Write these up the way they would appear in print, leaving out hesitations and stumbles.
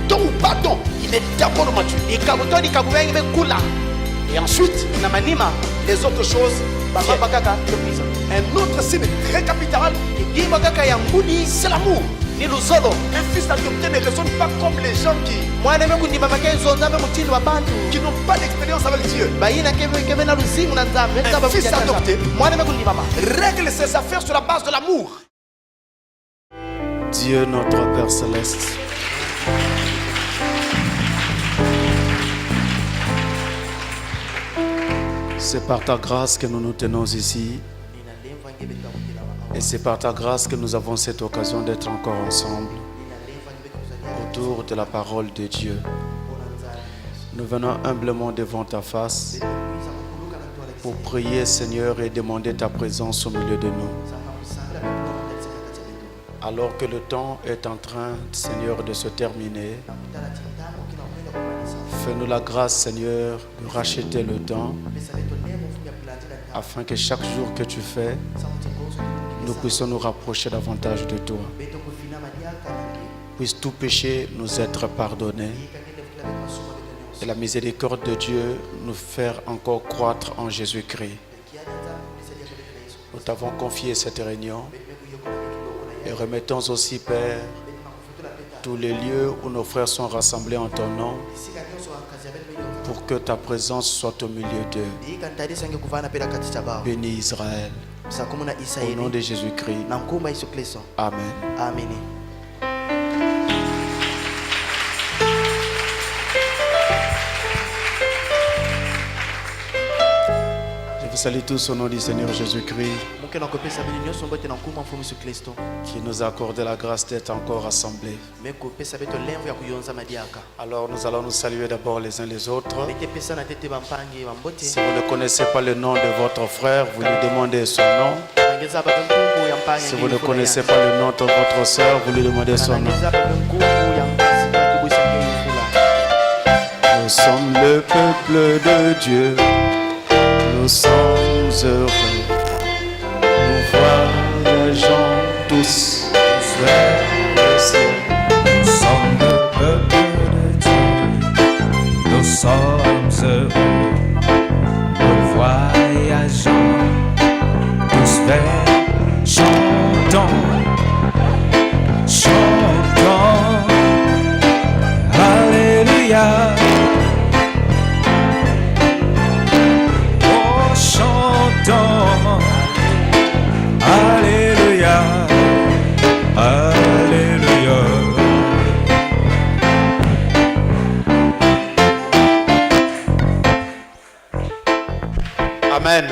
Don ou pas don, il est d'abord mature. Et ensuite, les autres choses, un autre signe très capital, c'est l'amour. Un fils adopté ne raisonne pas comme les gens qui n'ont pas d'expérience avec Dieu. Un fils adopté règle ses affaires sur la base de l'amour. Dieu notre Père Céleste, c'est par ta grâce que nous nous tenons ici. Et c'est par ta grâce que nous avons cette occasion d'être encore ensemble autour de la parole de Dieu. Nous venons humblement devant ta face pour prier, Seigneur, et demander ta présence au milieu de nous. Alors que le temps est en train, Seigneur, de se terminer, fais-nous la grâce, Seigneur, de racheter le temps afin que chaque jour que tu fais, nous puissions nous rapprocher davantage de toi. Puisse tout péché nous être pardonné et la miséricorde de Dieu nous faire encore croître en Jésus-Christ. Nous t'avons confié cette réunion et remettons aussi, Père, tous les lieux où nos frères sont rassemblés en ton nom pour que ta présence soit au milieu d'eux. Bénis Israël. Au nom de Jésus-Christ. Amen. Amen. Je vous salue tous au nom du Seigneur Jésus-Christ qui nous a accordé la grâce d'être encore rassemblés. Alors nous allons nous saluer d'abord les uns les autres. Si vous ne connaissez pas le nom de votre frère, vous lui demandez son nom. Si vous ne connaissez pas le nom de votre soeur, vous lui demandez son nom. Nous sommes le peuple de Dieu. Nous sommes heureux. Nous voyageons tous vers le ciel. Nous sommes le peuple de Dieu. Nous sommes heureux. Nous voyageons tous vers. Chantons, chantons, Alléluia. Oh, chantons, Alléluia, Alléluia. Amen.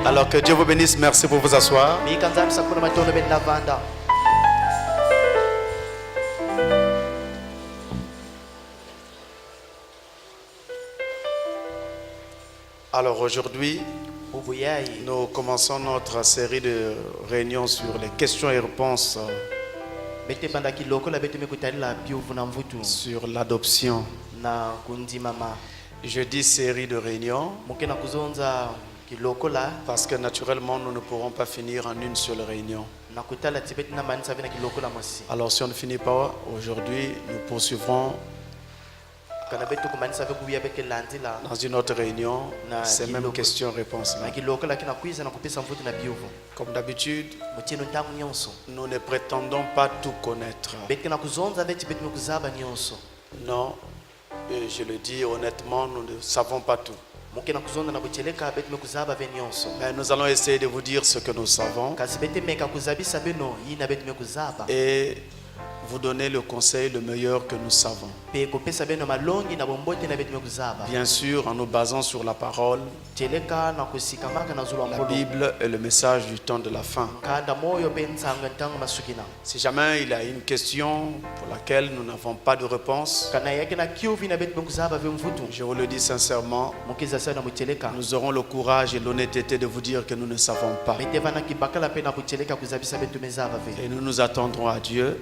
Alors que Dieu vous bénisse, merci pour vous asseoir. Alors aujourd'hui, nous commençons notre série de réunions sur les questions et réponses sur l'adoption. Je dis série de réunions parce que naturellement nous ne pourrons pas finir en une seule réunion. Alors si on ne finit pas aujourd'hui, nous poursuivrons dans une autre réunion ces mêmes questions-réponses. Comme d'habitude, nous ne prétendons pas tout connaître. Non, et je le dis honnêtement, nous ne savons pas tout. Mais nous allons essayer de vous dire ce que nous savons et vous donner le conseil le meilleur que nous savons. Bien sûr, en nous basant sur la parole, la Bible et le message du temps de la fin. Si jamais il y a une question pour laquelle nous n'avons pas de réponse, je vous le dis sincèrement, nous aurons le courage et l'honnêteté de vous dire que nous ne savons pas. Et nous nous attendrons à Dieu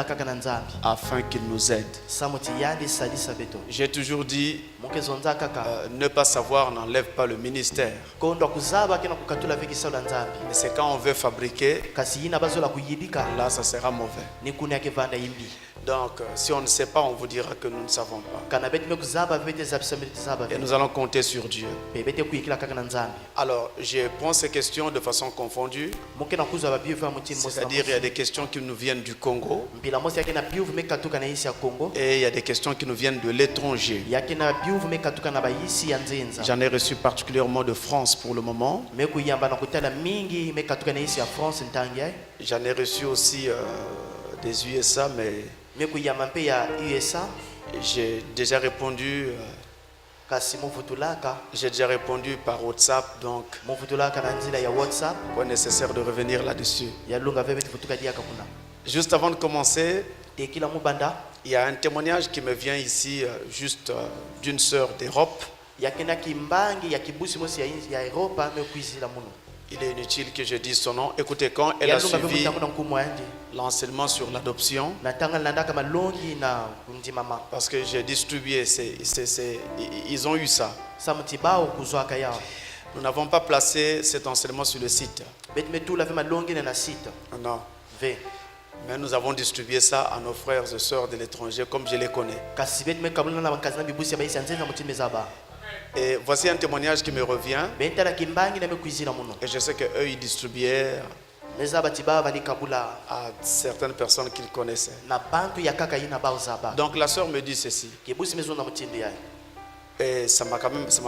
kaka na nzambi afin qu'il nous aide. samuti yandi salisa beto J'ai toujours dit, moke zonza kaka ne pas savoir n'enlève pas le ministère. kondo kuzaba kena kukatula veki sala nzambi Mais c'est quand on veut fabriquer, kasi yina bazola kuyibika là ça sera mauvais. ni kuni yake vanda yimbi Donc si on ne sait pas, on vous dira que nous ne savons pas. kana beti me kuzaba vete zabisa beti zaba Et nous allons compter sur Dieu. pe bete kuyikila kaka na nzambi Alors, je prends ces questions de façon confondue. moke na kuzaba bivu mutini mosa C'est-à-dire, il y a des questions qui nous viennent du Congo mpila mosi yake na bivu me katuka na isi ya Kongo et il y a des questions qui nous viennent de l'étranger. yake na bivu me katuka na bayisi ya nzenza J'en ai reçu particulièrement de France pour le moment. me kuyamba na kutala mingi me katuka na isi ya France ntangi ay J'en ai reçu aussi des USA, mais me kuyamba mpe ya USA j'ai déjà répondu. kasi muvutulaka J'ai déjà répondu par WhatsApp, donc muvutulaka na nzila ya WhatsApp pas nécessaire de revenir là-dessus. ya lunga veve tuvutuka diaka kuna Juste avant de commencer, tekila mubanda il y a un témoignage qui me vient ici, juste d'une sœur d'Europe. yakena kimbangi ya kibusi mosi ya Europa me kuizila muno Il est inutile que je dise son nom. Écoutez, quand elle ya a lunga veve suivi mutamu na nkumu yanje l'enseignement sur l'adoption, na tanga landaka malongi na ndimama parce que j'ai distribué, ils ont eu ça. samutibao kuzwaka yao Nous n'avons pas placé cet enseignement sur le site. beti metula ve malongi na site Non. ve Mais nous avons distribué ça à nos frères et sœurs de l'étranger, comme je les connais. kasi beti mekabula na bakazi na bibusi ya baisi nzenza mutime zaba Et voici un témoignage qui me revient. bentala kimbangi na me kuizila muno Et je sais qu'eux, ils distribuaient mezaba tiba bali kabula à certaines personnes qu'ils connaissaient. na bantu ya kaka yina bao zaba Donc la sœur me dit ceci. kibusi mezo na mutindo yaye Et ça m'a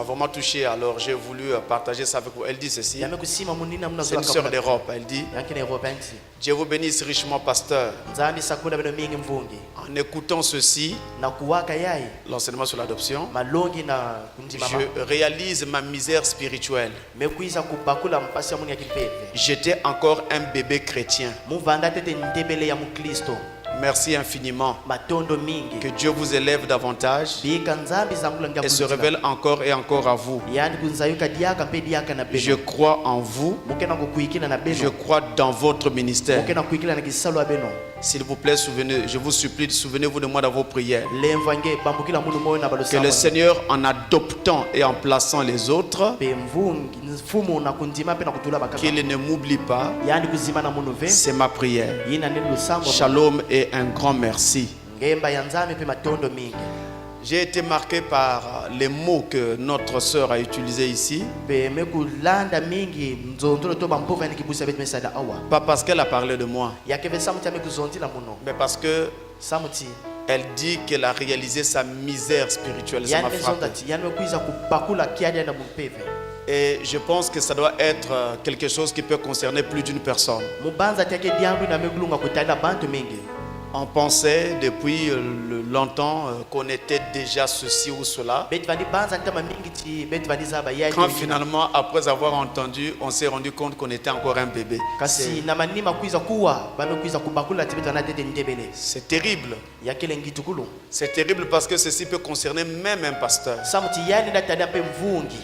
vraiment touché. Alors j'ai voulu partager ça avec vous. Elle dit ceci. yame kusima munina muna C'est une sœur d'Europe. Elle dit, yakina Europa nti Dieu vous bénisse richement, pasteur. nzambi sakula beno mingi mvungi En écoutant ceci, na kuwaka yaye l'enseignement sur l'adoption, malongi na kundimama je réalise ma misère spirituelle. mekuiza kubakula mpasi ya muni ya kipeve J'étais encore un bébé chrétien. muvanda tete ndebele ya mukristo Merci infiniment. matondo mingi Que Dieu vous élève davantage bika nzambi zangula et se révèle encore et encore à vous. yani kunzayuka diaka mpe diaka na Je beno crois en vous. mukena kukuikila na Je beno crois dans votre ministère. mukena kuikila na kisalo ya beno S'il vous plaît, je vous supplie, souvenez-vous de moi dans vos prières. lemvange bambukila munu moyo na Que balosa le Seigneur, en adoptant et en plaçant les autres, pe mvungi mfumu na kundima pe na kutula bakaka qu'il ne m'oublie pas. yani kuzima na munu ve C'est ma prière. yina neno lusambo Shalom et un grand merci. ngemba ya nzambi pe matondo mingi J'ai été marqué par les mots que notre sœur a utilisés ici. pe mekulanda mingi nzondolo to bampova ni kibusa betu mesada awa Pas parce qu'elle a parlé de moi, yakeve samuti amekuzondila muno mais parce que samuti elle dit qu'elle a réalisé sa misère spirituelle. Ça yani m'a frappé. mezondati yani mekuiza kupakula kiadi na mumpeve Et je pense que ça doit être quelque chose qui peut concerner plus d'une personne. mubanza take diambu na mekulunga kutala bantu mingi On pensait depuis longtemps qu'on était déjà ceci ou cela. betu vandi banza ntama mingi ti betu vandi zaba ya Quand finalement, après avoir entendu, on s'est rendu compte qu'on était encore un bébé. kasi na manima kuiza kuwa bamekuiza kubakula ti betu anatete ndebele C'est terrible. yakele ngitukulu C'est terrible parce que ceci peut concerner même un pasteur. samuti yani ndatanda pe mvungi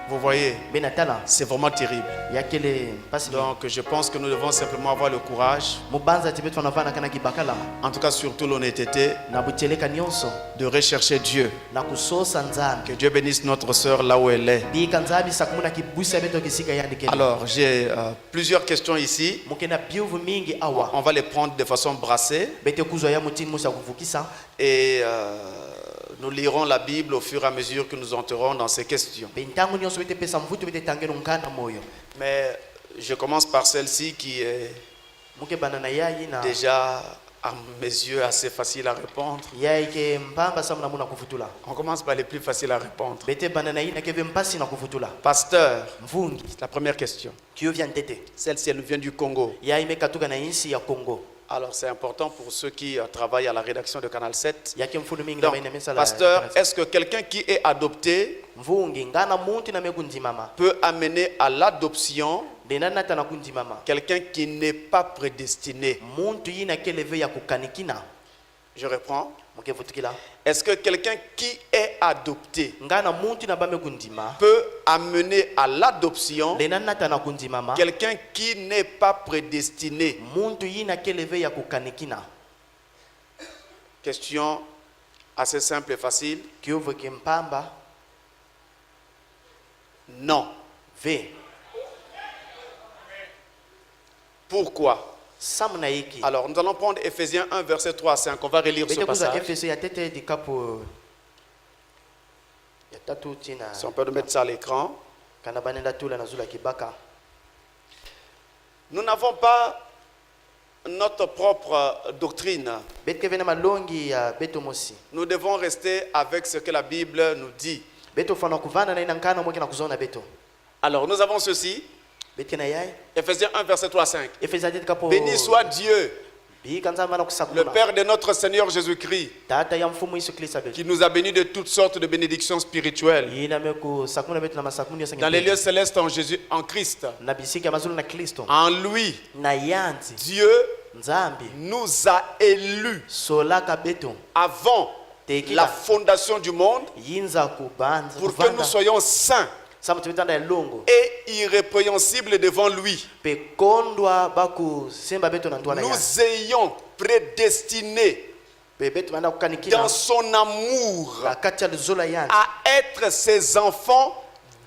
Vous voyez, benatala c'est vraiment terrible. yakele pasi Donc je pense que nous devons simplement avoir le courage, mubanza ti betu vanavana kana kibakala en tout cas surtout l'honnêteté, na buteleka nyonso de rechercher Dieu. na kusosa nzambi Que Dieu bénisse notre sœur là où elle est. bika nzambi sakumuna kibusa betu kisika yandikele Alors j'ai plusieurs questions ici. mukena biuvu mingi awa On va les prendre de façon brassée bete kuzwa ya mutini musa kuvukisa et nous lirons la Bible au fur et à mesure que nous entrerons dans ces questions. bentangu nyonso bete pesa mvutu bete tangeno nkana moyo Mais je commence par celle-ci qui est muke banana yayi na déjà à mes yeux assez facile à répondre. yayi ke mpamba samuna muna kufutula On commence par les plus faciles à répondre. bete banana yina keve mpasi na kufutula Pasteur, mvungi c'est la première question. kiyo vya ntete Celle-ci, elle nous vient du Congo. yayi mekatuka na insi ya Kongo Alors c'est important pour ceux qui travaillent à la rédaction de Canal 7. yake mfunu mingi na Donc, baina mesa la pasteur, est-ce que quelqu'un qui est adopté mvungi ngana muntu na mekundimama peut amener à l'adoption dena nata na kundimama quelqu'un qui n'est pas prédestiné? muntu yina keleve ya kukanikina Je reprends. mukevutikila Est-ce que quelqu'un qui est adopté ngana muntu na bame kundima peut amener à l'adoption lena nata na kundimama quelqu'un qui n'est pas prédestiné? muntu yina keleve ya kukanikina? Question assez simple et facile. Kiuvu kimpamba Non. ve Pourquoi? samna yiki Alors, nous allons prendre Ephésiens 1, verset 3 à 5. On va relire ce bete kuza passage. efeso ya tete dikapo ya tatu tina Si on peut mettre ça à l'écran. kana banenda tula na zula kibaka. Nous n'avons pas notre propre doctrine. Betke vena malongi ya beto mosi Nous devons rester avec ce que la Bible nous dit. beto fana kuvana na ina nkana mwe na kuzona beto Alors, nous avons ceci. betke na yai Ephésiens 1, verset 3 à 5. efeso ya tete kapo Béni soit Dieu, bi kanza mana le kusakuna Père de notre Seigneur Jésus-Christ, tata ya mfumu Yesu Kristo beto qui nous a bénis de toutes sortes de bénédictions spirituelles yina meku sakuna beto na masakuni yosange dans les lieux célestes en Jésus, en Christ. na bisiki ya mazulu na Kristo En lui, na yanzi Dieu nzambi nous a élus solaka beto avant la fondation du monde yinza kubanza pour que nous soyons saints samu tibitanda ya longo et irrépréhensibles devant lui. pe kondwa baku semba beto na ndwana ya Nous ayons prédestinés pe beto banda kukanikina dans son amour kakati ya luzola yanzi à être ses enfants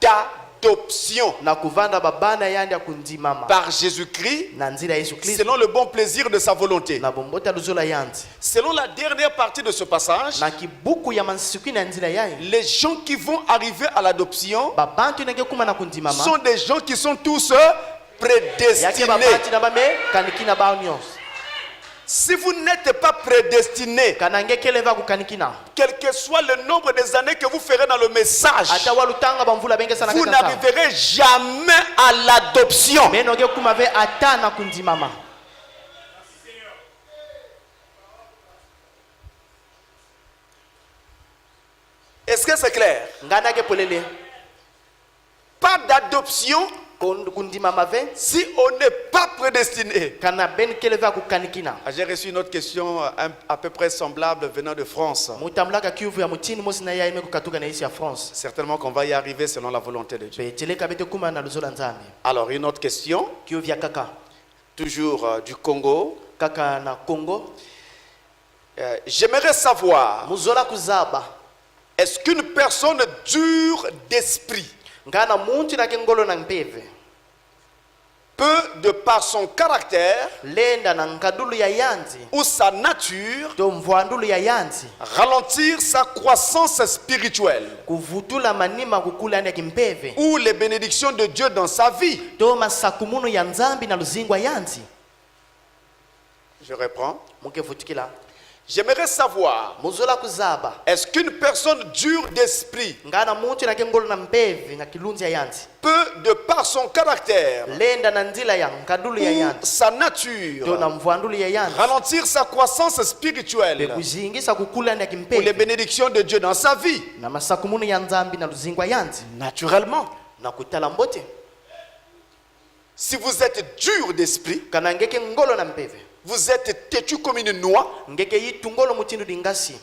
d'adoption na kuvanda babana yandi ya kundimama par Jésus-Christ na nzira ya Yesu Kristo selon le bon plaisir de sa volonté. na bombota luzola yanzi Selon la dernière partie de ce passage, na kibuku ya mansuki na nzira yayi les gens qui vont arriver à l'adoption babantu nenge kuma na kundimama sont des gens qui sont tous yake prédestinés. babantu na bame kanikina bao nyonso Si vous n'êtes pas prédestiné, kana nge keleva kukanikina quel que soit le nombre des années que vous ferez dans le message, ata walutanga bamvula benge sana vous kaka n'arriverez jamais à l'adoption. meno nge kuma ve ata na kundimama Est-ce que c'est clair? ngana ke polele Pas d'adoption kundimama ve si on n'est pas prédestiné. kana ben keleva kukanikina J'ai reçu une autre question à peu près semblable venant de France. mutamlaka kiuvu ya mutini mosi na yayi meku katuka na isi ya France Certainement qu'on va y arriver selon la volonté de Dieu. pe teleka bete kuma na luzola nzambi Alors, une autre question, kiuvu ya kaka toujours du Congo. kaka na Congo J'aimerais savoir, muzola kuzaba est-ce qu'une personne dure d'esprit ngana muntu na kengolo na mpeve peut, de par son caractère lenda na nkadulu ya yanzi ou sa nature, to mvwandulu ya yanzi ralentir sa croissance spirituelle kuvutula manima kukula ya kimpeve ou les bénédictions de Dieu dans sa vie? to masakumunu ya nzambi na luzingwa yanzi? Je reprends. mukevutikila J'aimerais savoir, muzola kuzaba est-ce qu'une personne dure d'esprit ngana muntu na kengolo na mpeve na kilunzi ya yanzi peut, de par son caractère lenda na nzila ya nkadulu ya ou yanzi sa to nature, na mvwandulu ya yanzi ralentir sa croissance spirituelle bekuzingisa kukula ya ou les kimpeve bénédictions de Dieu dans sa vie? na masakumunu ya nzambi na luzingwa yanzi Naturellement. na kutala mbote Si vous êtes dur d'esprit, kana ngeke ngolo na mpeve vous êtes têtu comme une noix, ngeke yitu ngolo mutindu dingasi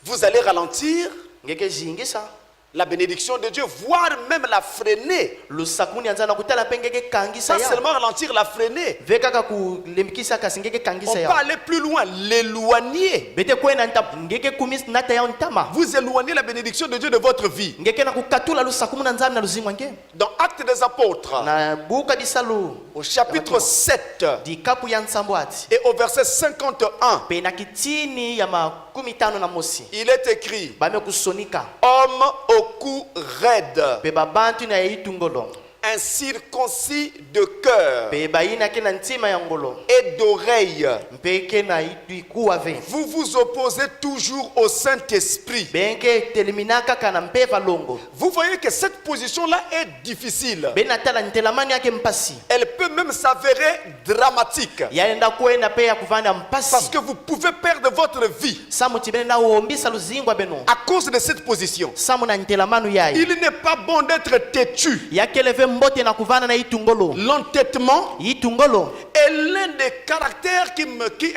vous allez ralentir ngeke zingisa la bénédiction de Dieu, voire même la freiner. lusakumuni ya nzambi na kutala pe ngeke kangisa Pas ya seulement ralentir, la freiner. ve kaka kulemikisa kasi ngeke On kangisa peut ya aller plus loin, l'éloigner. bete kwena nta ngeke kumis nata ya ntama Vous éloignez la bénédiction de Dieu de votre vie. ngeke na kukatula lusakumu na nzambi na luzingwa nge Dans Actes des Apôtres, na buka disalu au chapitre 7 dikapu ya nsambo ati et au verset 51, pe na kitini ya makumi tano na mosi il est écrit: bame kusonika homme au cou raide, pe babantu na yitu ngolo incirconcis de cœur pe bayina ke na ntima ya ngolo et d'oreille. mpeke na yitu ikuwa ve Vous vous opposez toujours au Saint-Esprit. benke teliminaka kana mpeva longo Vous voyez que cette position-là est difficile. bena tala ntelamani yake mpasi Elle peut même s'avérer dramatique. yaenda kwenda pe ya kuvanda Parce mpasi que vous pouvez perdre votre vie samuti benda uombisa luzingwa beno à cause de cette position. samu na ntelamanu yayi Il n'est pas bon d'être têtu. yakeleve mbote na kuvana na itungolo. L'entêtement Itungolo est l'un des caractères qui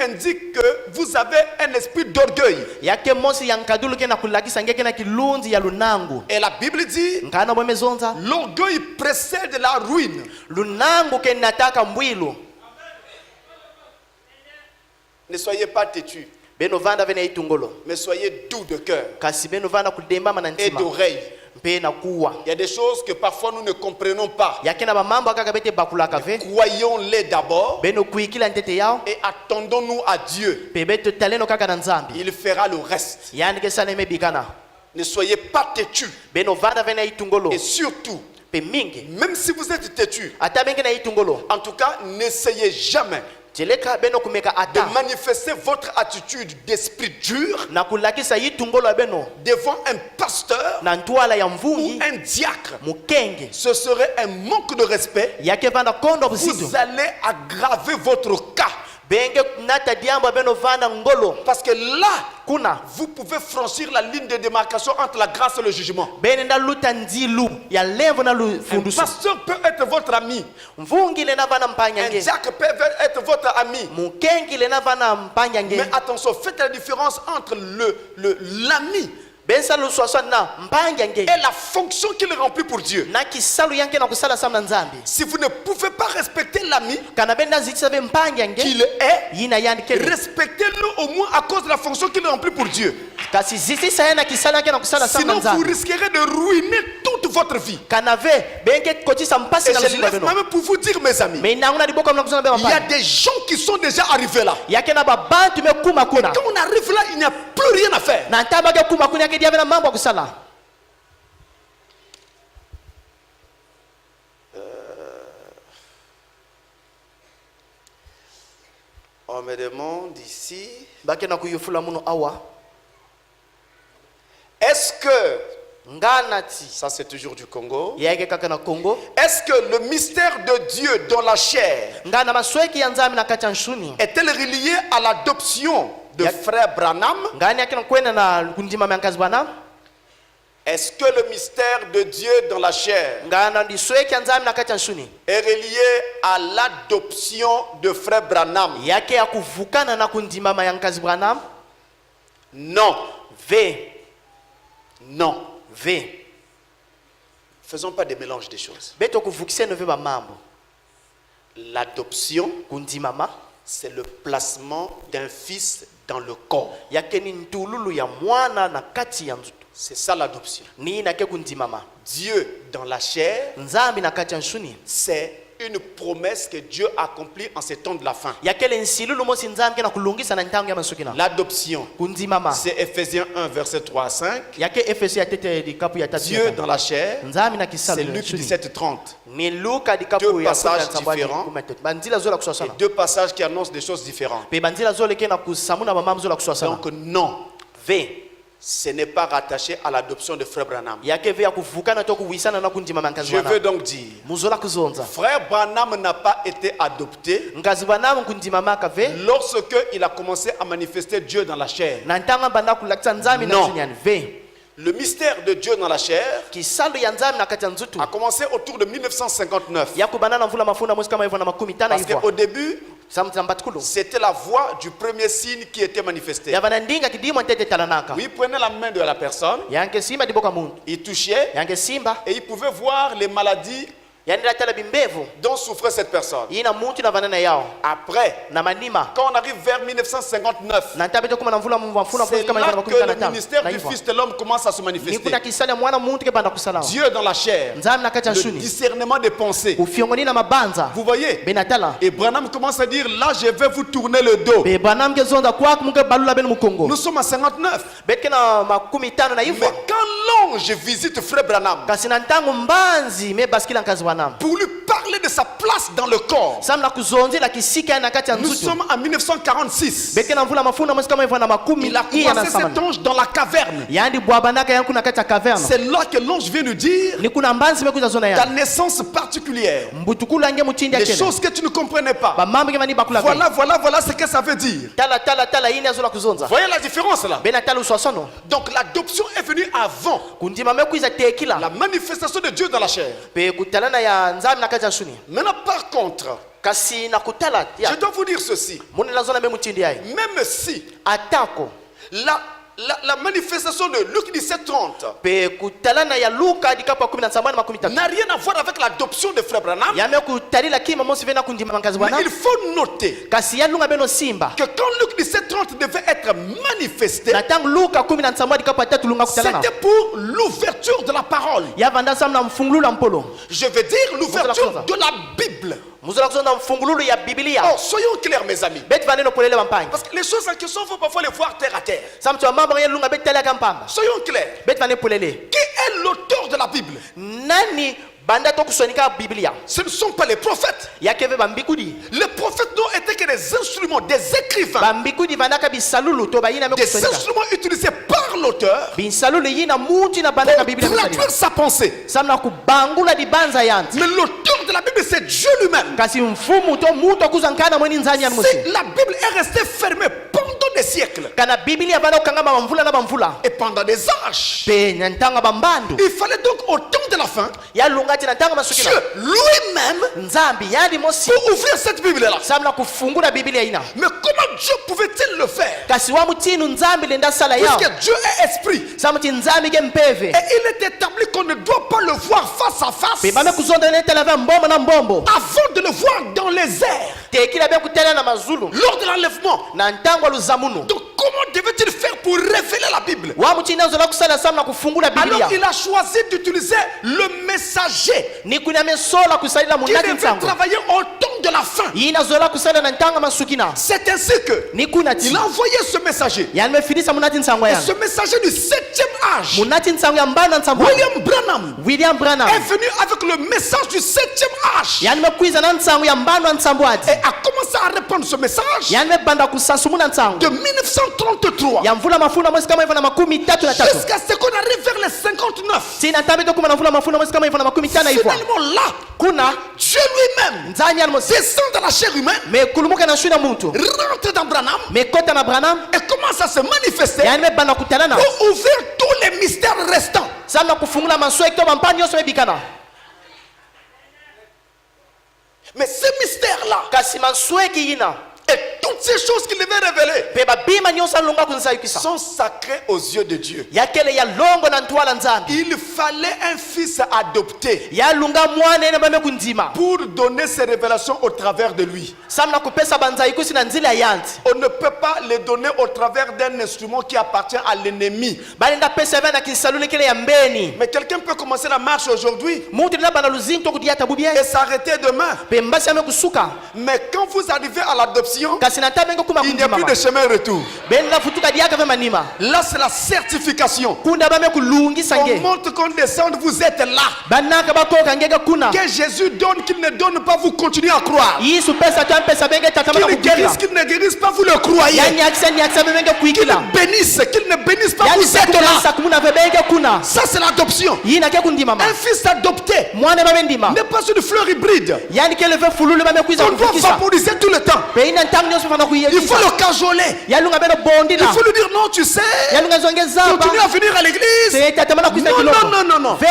indique que vous avez un esprit d'orgueil. yake mosi yankadulu ke na kulakisa ngeke na kilunzi ya lunangu. Et la Bible dit, Nkana bwemezonza l'orgueil précède la ruine. lunangu ke nataka mbwilu. Ne soyez pas têtus, Beno vanda vena itungolo. mais soyez doux de cœur Kasi beno vanda kudemba et manantima. d'oreille. Mpe na kuwa. Il y a des choses que parfois nous ne comprenons pas. Yake na mamambo akaka bete bakulaka ve. Croyons-les d'abord Beno kuikila ntete yao. et attendons-nous à Dieu. Pe beto taleno kaka na nzambi. Il fera le reste. Yani ke sala mebikana. Ne soyez pas têtus. Beno vanda vena itungolo. Et surtout, Pe mingi. même si vous êtes têtus, Ata bengi na itungolo. en tout cas, n'essayez jamais Jeleka beno kumeka de ata. manifester votre attitude d'esprit dur Na kulakisa itungolo beno. devant un pasteur Na ntwala ya ou mvungi. un diacre. Mukenge. Ce serait un manque de respect. Yake vanda kondo busitu. Vous allez aggraver votre cas. Benge nata diamba beno vanda ngolo. Parce que là, Kuna. vous pouvez franchir la ligne de démarcation entre la grâce et le jugement. Bene nda luta nzilu. Ya levo na lu Un fundusu. pasteur peut être votre ami. Mvungi le na vana Un mpanyange. diacre peut être votre ami. Mukengi le na vana mpanyange. Mais attention, faites la différence entre l'ami Bensa lu swaswa na mpanyange. et la fonction qu'il remplit pour Dieu. Na kisalu yanke na kusala samna nzambi. Si vous ne pouvez pas respecter l'ami Kana benda zitisa be mpanyange. qu'il est, Yina yandi kele. respectez-le au moins à cause de la fonction qu'il remplit pour Dieu. Kasi zitisa yana kisala yanke na kusala samna Sinon, vous nzambi. risquerez de ruiner toute votre vie. Kana ve benge kotisa mpasi Et na je lusuba lève beno. ma main pour vous dire, mes amis, Me na una liboka mna kusana be il y a mapanya. des gens qui sont déjà arrivés là. Yake na babantu me kuma kuna. Quand on arrive là, il n'y a plus rien à faire. Na ntaba ke kuma kuna yake dia bena mambo ya kusala. On me demande ici, Bake na kuyufula muno awa. est-ce que, Nganati. ça c'est toujours du Congo, Yake kaka na Congo. est-ce que le mystère de Dieu dans la chair Ngana masweki ya nzambi na kacha nshuni. est-elle reliée à l'adoption de Ya- frère Branham? Ngani yake na kwenda na kundima myankazi bwana. Est-ce que le mystère de Dieu dans la chair Ngana ndi sweki ya nzambi na kacha nshuni. est relié à l'adoption de frère Branham? Yake ya kuvukana na kundima myankazi bwana. Non, Ve. non. Ve. Faisons pas des mélanges des choses. Beto kuvukise nove ba mambo. L'adoption, Kundimama. c'est le placement d'un fils dans le corps. Yake ni ntululu ya mwana na kati ya nzutu. C'est ça l'adoption. Ni na ke kundimama. Dieu dans la chair, Nzambi na kacha nshuni. c'est une promesse que Dieu accomplit en ces temps de la fin. Yake le nsilulu mosi nzambi na kulungisa na ntango ya masukina. L'adoption, Kundimama. c'est Ephésiens 1, verset 3 à 5. Yake Efeso ya tete di kapu ya tatu. Dieu dans la chair, Nzambi na c'est kisalu. Luc 17, 30. Ni Luka di Deux kapu ya passages kumi na différents. kumetet. Banzila zola Et kuswasana. deux passages qui annoncent des choses différentes. Pe banzila zola ke na kusamuna mamamu zola kuswasana. Donc non, Ve. ce n'est pas rattaché à l'adoption de frère Branham. Yake ve ya kuvukana to kuwisana na kundimama nkazi Je veux bwana. donc dire, Muzola kuzonza. frère Branham n'a pas été adopté Nkazi bwana kundimama ka ve. lorsque il a commencé à manifester Dieu dans la chair. Na ntanga banda kulakisa nzambi na Non. zinyani. Ve. Le mystère de Dieu dans la chair Kisalu ya nzambi na kati ya nzutu. a commencé autour de 1959. Ya kubana na mvula mafunda mwezi kama hivyo na makumi tano Parce hivyo. qu'au début, Samtambatkulu. c'était la voix du premier signe qui était manifestée. Ya bana ndinga kidimo ntete talanaka. Oui, il prenait la main de la personne, Yanke simba diboka muntu. il touchait Yanke simba. et il pouvait voir les maladies Yani latala bimbevu. dont souffrait cette personne. Yina muntu na vanana yao. Après, Na manima. quand on arrive vers 1959, Na ntabeto kuma na mvula mvula c'est kama là hivyo na que makumi le tano. ministère Na du hivyo. Fils de l'homme commence à se Ni manifester. kuna kisale mwana muntu ke banda kusala. Dieu dans la chair, Nzambi na kati ya le nshuni. discernement des pensées. Ufiongoni na mabanza. Vous voyez? Benatala. Et Branham commence à dire, là je vais vous tourner le dos. Be banam ke zonda kwa kumke balula ben mukongo. Nous sommes à 59. Betke na makumi tano na Mais hivyo. quand l'ange visite frère Branham Kasi na ntango mbanzi me baskila nkazi wanam. pour lui parler de sa place dans le corps, Sam na kuzonzi la kisika na kati ya nous nzutu. sommes en 1946. Betke na mvula mafunda mwezi kama hivyo na makumi Il a iya na commencé cet samana. ange dans la caverne. Yandi bwabanaka yanku na kati ya caverne. C'est là que l'ange vient nous dire Ni kuna mbanzi mekuza zona ta ya. naissance particulière. Mbutukulu ange mutindi Des akele. choses que tu ne comprenais pas. Ba mambo ke mani bakula. Voilà ce que ça veut dire. Tala yini azola kuzonza. Voyez la différence là. Bena tala uswasono. Donc l'adoption est venue avant Kundima mekuiza tekila. la manifestation de Dieu dans la chair. Pe kutalana ya nzambe na kati ya suni. Maintenant, par contre, Kasi na kutala ya. je dois vous dire ceci. Mune lazona me mutindi yae. Même si Atako. la manifestation de Luc 17:30 Pe kutalana ya Luka dikapa 17:13. n'a rien à voir avec l'adoption de Frère Branham, Yame kutalila kima mosi vena kundima mangazi mais bwana. il faut noter Kasi ya lunga beno simba. que quand Luc 17:30 devait être manifesté, Na tang Luka 17 dikapa 3 lunga kutalana. c'était pour l'ouverture de la parole. Ya vanda samna mfungulula mpolo. Je veux dire l'ouverture de la Bible. Muzala kusonda mfungululu ya Biblia. Oh, soyons clairs, mes amis. Bet vaneno polele mampangi. Parce que les choses en question, il faut parfois les voir terre à terre. Samtu amamba ya lunga bet tala kampamba. Soyons clairs. Bet vaneno polele. Qui est l'auteur de la Bible? Nani banda to kusonika Biblia? Ce ne sont pas les prophètes. Yakeve bambikudi. Les prophètes n'ont été que des instruments, des écrivains. Bambikudi vandaka bisalulu to bayina me Des kusonika. instruments utilisés par l'auteur Bisalulu yina muti na banda ka pour Biblia traduire bisalulu. sa pensée. Samna kubangula di banza yanti. Mais l'auteur de la Bible, c'est Dieu lui-même. Kasi mfumu to muto kuzankana mweni nzani ya musi. La Bible est restée fermée pendant des siècles Kana Biblia bana ukangama bamvula na bamvula. et pendant des âges. Pe nyantanga bambandu. Il fallait donc au temps de la fin, Ya lungati nantanga masukina. Dieu lui-même Nzambi yadi mosi. pour ouvrir cette Bible-là. Samna kufungula Biblia ina. Mais comment Dieu pouvait-il le faire? Kasi wa mutinu nzambi lenda sala yao. Puisque Dieu est esprit. Samuti nzambi ke mpeve. Et il est établi qu'on ne doit pas le voir face à face Pe bame kuzonda neta lava mbombo na mbombo. avant de le voir dans les airs, Tekila be kutela na mazulu. lors de l'enlèvement. Na ntangwa luzamuno. Donc comment devait-il faire pour révéler la Bible? Wa mutinu zola kusala samna kufungula Biblia. Alors il a choisi d'utiliser le messager Ni kuna mesola kusalila qui munati devait nsango. travailler au temps de la fin. Yina zola kusala na ntanga masukina. C'est ainsi que Ni kuna ti. il a envoyé ce messager. Yani mefidisa munati nsango Et ya. ce messager du 7e âge, Munati nsango ya mbana nsango. William Branham, William Branham. est venu avec le message du 7e âge Yani mekwiza na nsango ya mbano nsambwati. et a commencé à répandre ce message Yani mebanda kusasumuna nsango. de 1933 Ya mvula mafuna mwezi kama hivyo na 13. jusqu'à ce qu'on arrive vers les 59. Sina ntambi to kuma na mvula mafuna mwezi kama hivyo na 15 hivyo. Finalement là, Kuna Dieu lui-même nzani ya mosi. descend dans la chair humaine, Mekulumuka na shuna muntu. rentre dans Branham Mekota na Branham. et commence à se manifester Yani mebanda kutana na. pour ouvrir tous les mystères restants. Sana kufungula masweki to mampani yoso mebikana. Mais ces mystères-là Kasi masweki yina. et toutes ces choses qu'il devait révéler Pe babima nyosa lunga kunsayukisa. sont sacrés aux yeux de Dieu. Yakele ya longo na ntwala nzambi. Il fallait un fils adopté Ya lunga mwana ene bame kundima. pour donner ces révélations au travers de lui. Samna kupesa banzayikusi na nzila yanti. On ne peut pas les donner au travers d'un instrument qui appartient à l'ennemi. Bali nda pesa vena kinsalule kile ya mbeni. Mais quelqu'un peut commencer la marche aujourd'hui Mutu na bana luzinto kudia tabubia. et s'arrêter demain. Pe mbasi ame kusuka. Mais quand vous arrivez à l'adoption, Kasi na tabengo kuma il n'y a kundima. plus de chemin retour. Ben la futuka diaka vema nima. Là, c'est la certification. Kunda bame kulungi On sange. montre qu'on descend, vous êtes là. Banaka bako kangega kuna. Que Jésus donne, qu'il ne donne pas, vous continuez à croire. Yesu pesa tu ampesa benge tatamana Qu'il kukila. guérisse, qu'il ne guérisse pas, vous le croyez. Yani akisa benge Qu'il kuikila. bénisse, qu'il ne bénisse pas, Yani vous êtes là. sakumuna benge kuna. Ça, c'est l'adoption. Yina ke kundima ma. Un fils adopté Mwana bame ndima. n'est pas une fleur hybride. Yani kele ve fululu bame kuiza On doit kufukisa. vaporiser tout le temps. Pe ina ntang nyoso fana Il faut kuyekisa. le cajoler. Yalunga beno bondi Il na. faut lui dire non, tu sais. Yalunga zongeza ba. Continue à venir à l'église. Se tatamana kuiza Non, kiloko. non, non, non. Ve.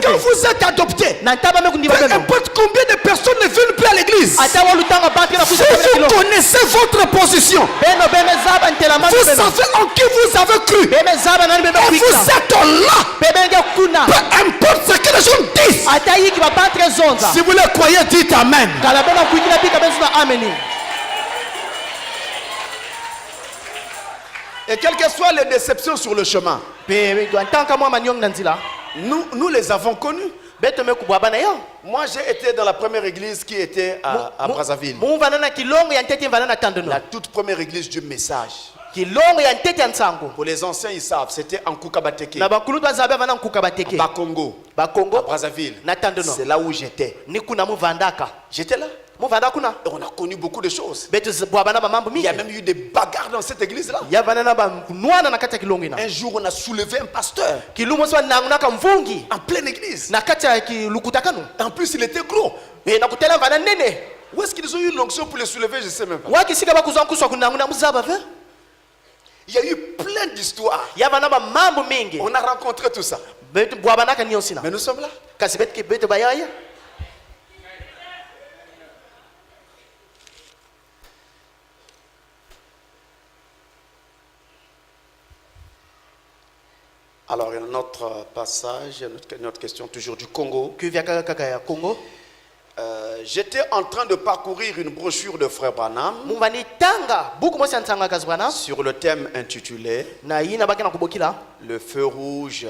Quand vous êtes adopté, Na ntaba me kundima peu beno. importe combien de personnes ne viennent plus à l'église, Ata walutanga baki na si kuiza vous kiloko. connaissez votre position, Beno beme zaba ntela manu vous beno. savez en qui vous avez cru, Beme zaba nani beme et kuiza. vous êtes là, Bebenge kuna. peu importe ce que les gens disent. Ata yiki ba patre zonza. Si vous le croyez, dites Amen. Kala bena kuikila pika bezu na ameni. Et quelles que soient les déceptions sur le chemin, Pe ntanga mwa manyong na nzila. nous les avons connus. Beto me kubwa bana yo. Moi, j'ai été dans la première église qui était à Brazzaville. Mumva na kilongo ya ntete mvana na tandono. La toute première église du message. Kilongo ya ntete ya nsango. Pour les anciens, ils savent, c'était en Koukabateke, Na bakulu twazabe bana nkuka bateke. à Congo, Ba à Congo Brazzaville. na tandono. C'est là où j'étais. Ni kuna muvandaka. J'étais là. Muvanda kuna. Et on a connu beaucoup de choses. Beto bwa bana ba mambo Il mingi. y a même eu des bagarres dans cette église-là. Ya bana na ba kunwana na kati ya kilongo ina. Un jour, on a soulevé un pasteur Kilumo swa nanguna ka mvungi. en pleine église. Na kati ya kilukutakano. En plus, il était gros. E na kutela bana nene. Où est-ce qu'ils ont eu l'onction pour le soulever? Je ne sais même pas. Waki sika bakuzwa kuswa kunanguna muzaba ve. Il y a eu plein d'histoires. Ya bana ba mambo mingi. On a rencontré tout ça. Beto bwa bana ka nyosina. Mais nous sommes là. Kasi beto bayaya. Alors, il y a un autre passage, une autre question, toujours du Congo. Que via kaka ya Congo. J'étais en train de parcourir une brochure de Frère Branham Mungani tanga buku mosi antanga kazwana sur le thème intitulé na yina bakena kubokila Le feu rouge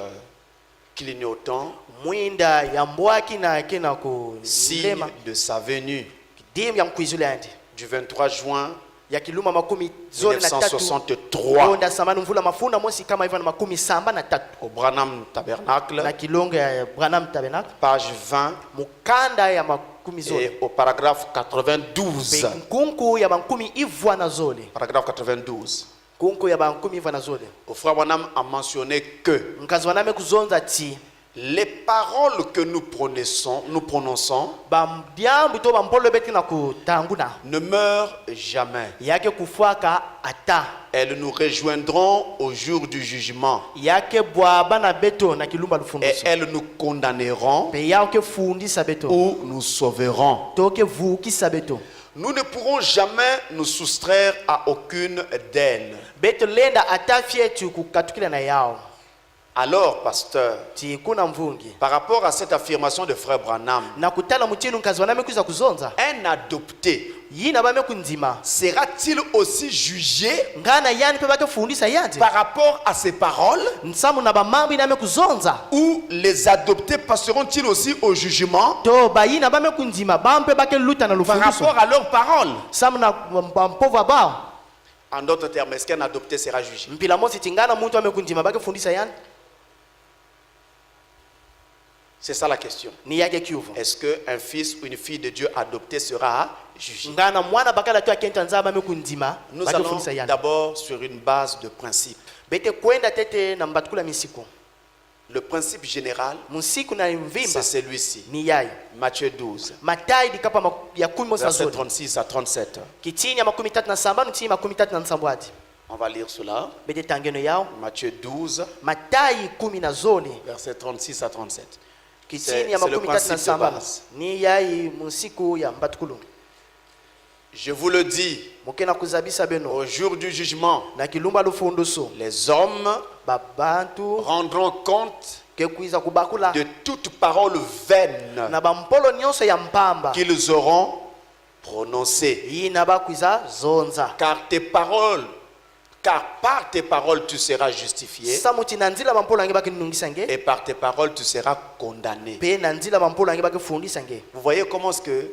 clignotant, mwinda ya mbwaki na kena ku signe lema de sa venue, dim ya mkwizule andi du 23 juin ya kiluma makumi zone na tatu 1963 onda samani mvula mafunda mosi kama hivyo na makumi samba na tatu au Branham Tabernacle, na kilongo ya Branham Tabernacle page 20, mukanda ya makumi zone et au paragraphe 92. kunku ya makumi ivwa na zole Paragraphe 92. kunku ya makumi ivwa na zole Au Frère Branham a mentionné que mkazwaname kuzonza ti les paroles que nous prononçons bamdiambu to bampolo beti na kutanguna ne meurent jamais. yake kufuaka ata Elles nous rejoindront au jour du jugement yake bwaba na beto na kilumba et lufunduso elles nous condamneront pe yake fundisa beto ou nous sauveront. toke vukisa beto Nous ne pourrons jamais nous soustraire à aucune d'elles. beto lenda ata fietu kukatukila na yao Alors, pasteur, ti kuna mvungi par rapport à cette affirmation de Frère Branham, na kutala mutinu nkazwaname kuza kuzonza un adopté yina bame kunzima sera-t-il aussi jugé ngana yani pe bake fundisa yante par rapport à ses paroles, nsamu na bamambo iname kuzonza ou les adoptés passeront-ils aussi au jugement to bayina bame kunzima bampe bake luta na par lufunduso rapport à leurs paroles? samu na bampova bao En d'autres termes, est-ce qu'un adopté sera jugé? mpila mosi tingana muntu ame kunzima bake fundisa yante C'est ça la question. ni yake kiuvo Est-ce qu'un fils ou une fille de Dieu adopté sera jugé? ngana mwana bakala tu akenta nzaba ame kunzima Nous bake allons fundisa yante d'abord sur une base de principe. bete kwenda tete na mbatukula misiku Le principe général, musiku na c'est mvimba celui-ci. ni yai Matthieu 12, matai dikapa ya kumi mosa versets zoni 36 à 37. kitini ya makumi tatu na samba nutini makumi tatu na nsambwati On va lire cela. bete tangeno yao Matthieu 12, matai kumi na zoni versets 36 à 37. kitini ya c'est le makumi tatu na principe de samba base. ni yai musiku ya mbatukulu Je vous le dis, mukena kuzabisa beno au jour du jugement, na kilumba lufunduso les hommes babantu rendront compte ke kuiza kubakula de toute parole vaine na bampolo nyonso ya mpamba qu'ils auront prononcée. yina bakuiza zonza Car par tes paroles tu seras justifié sa muti na nzila bampolo yange bakinungisa nge et par tes paroles tu seras condamné. pe na nzila bampolo yange bakifundisa nge Vous voyez comment est-ce que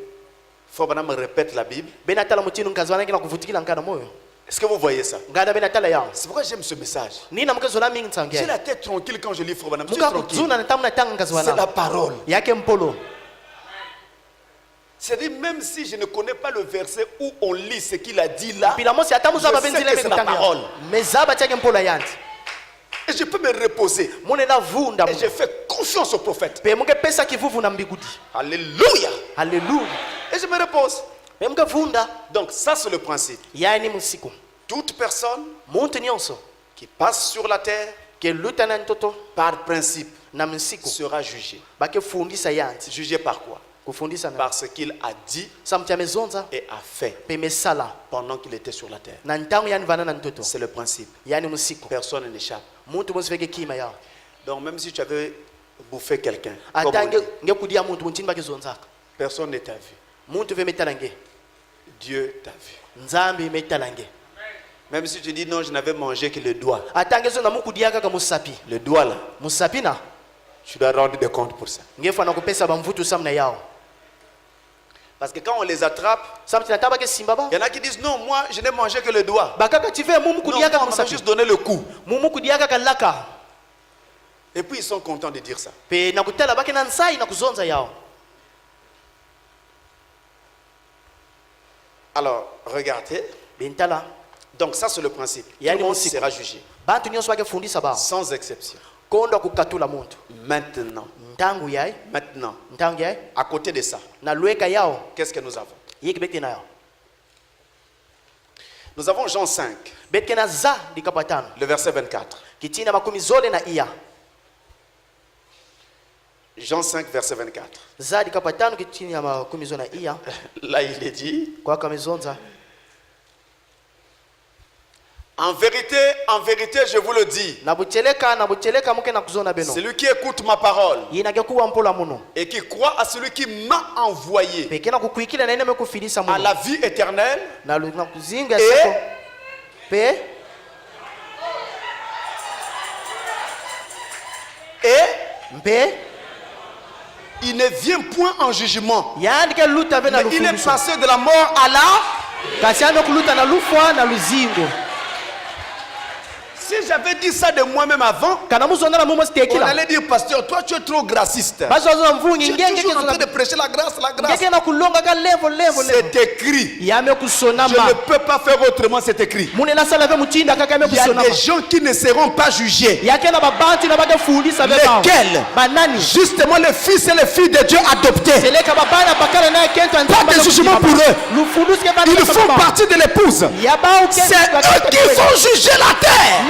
Frère Branham répète la Bible? bena tala mutinu nkazwana ngina kuvutikila nkana moyo Est-ce que vous voyez ça? ngada bena tala yao C'est pourquoi j'aime ce message. nina mkezola mingi J'ai nsange la tête tranquille quand je lis Frère Branham. Je suis muka tranquille. kuzuna na tamu na tanga C'est la nkazwana parole. yake mpolo C'est-à-dire, même si je ne connais pas le verset où on lit ce qu'il a dit là, pila mosi atamu je zaba sais benzile que c'est la bekutanga parole. mezaba chake mpolo yanti Et je peux me reposer. mune na vunda Et je fais confiance au prophète. pe muke pesa kivuvu na mbigudi Alléluia. haleluya Et je me repose. pe muke vunda Donc ça, c'est le principe. yani musiku Toute personne muntu nyonso qui passe sur la terre, ke luta na ntoto par principe, na musiku sera jugé. bakifundisa yanti Jugé par quoi? kufundisa na Par ce qu'il a dit samti amezonza et a fait pe mesala pendant qu'il était sur la terre. na ntango yani vana na ntoto C'est le principe. yani musiku Personne n'échappe. muntu mosi feke kima yao Donc même si tu avais bouffé quelqu'un, comme on atange dit, ngekudia muntu muntini bakizonzaka personne ne t'a vu. muntu ve metala nge Dieu t'a vu. nzambe metala nge Même si tu dis non, je n'avais mangé que le doigt. atange zo na mukudia kaka musapi Le doigt là, musapi na tu dois rendre des comptes pour ça. ngefa na kupesa bamvutu samna yao Parce que quand on les attrape, samti nataba ke simba ba il y en a qui disent non, moi je n'ai mangé que le doigt. bakaka tive mumu Non, kudia kaka on m'a musapi juste donné le coup. mumu kudia kaka laka Et puis ils sont contents de dire ça. pe na kutala bake na nsai na kuzonza yao Alors, regardez. bentala Donc ça c'est le principe. Tout Il y a le des monde musiques. sera jugé. bantu nyonso bakifundisa bao Sans exception. kondo kukatula muntu Maintenant, ntangu yai ntangu yai à côté de ça, na lweka yao qu'est-ce que nous avons? yiki bete na yao Nous avons Jean 5, bete na za likapatano le verset 24. kitina makumi zole na iya Jean 5, verset 24. za likapatano kitini ya makumi zole na iya Là, il est dit, kwa kamezonza En vérité, je vous le dis. Celui qui écoute ma parole et qui croit à celui qui m'a envoyé à la vie éternelle et il ne vient point en jugement, mais il est passé de la mort à la... Si j'avais dit ça de moi-même avant, on allait dire, pasteur, toi tu es trop grassiste. Tu es toujours en train de prêcher la grâce, la grâce. C'est écrit. Je ne peux pas faire autrement, c'est écrit. Il y a des gens qui ne seront pas jugés. Lesquels? Justement les fils et les filles de Dieu adoptés. Pas de jugement pour eux. Ils font partie de l'épouse. C'est eux qui vont juger la terre.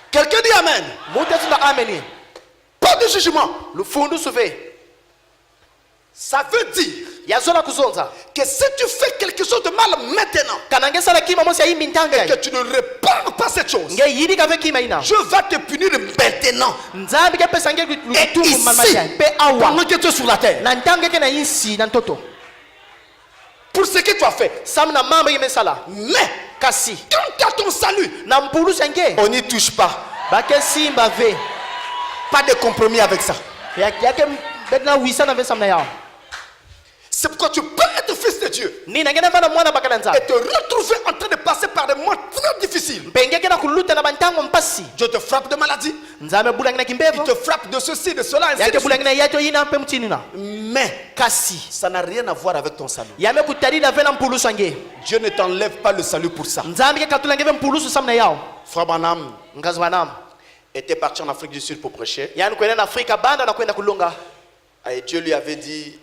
Quelqu'un dit amen. Pas de jugement. Ça veut dire que si tu fais quelque chose de mal maintenant et que tu ne répares pas cette chose, Dieu va te punir maintenant. Et ici, pendant que tu es sur la terre, pour ce que tu as fait. Mais quand tu as ton salut, on n'y touche pas. Pas de compromis avec ça. C'est pourquoi tu peux être fils de Dieu et te retrouver en train de passer par des moments très difficiles. Dieu te frappe de maladie, il te frappe de ceci, de cela, ainsi de suite. Mais ça n'a rien à voir avec ton salut. Dieu ne t'enlève pas le salut pour ça. Frère Branham était parti en Afrique du Sud pour prêcher. Et Dieu lui avait dit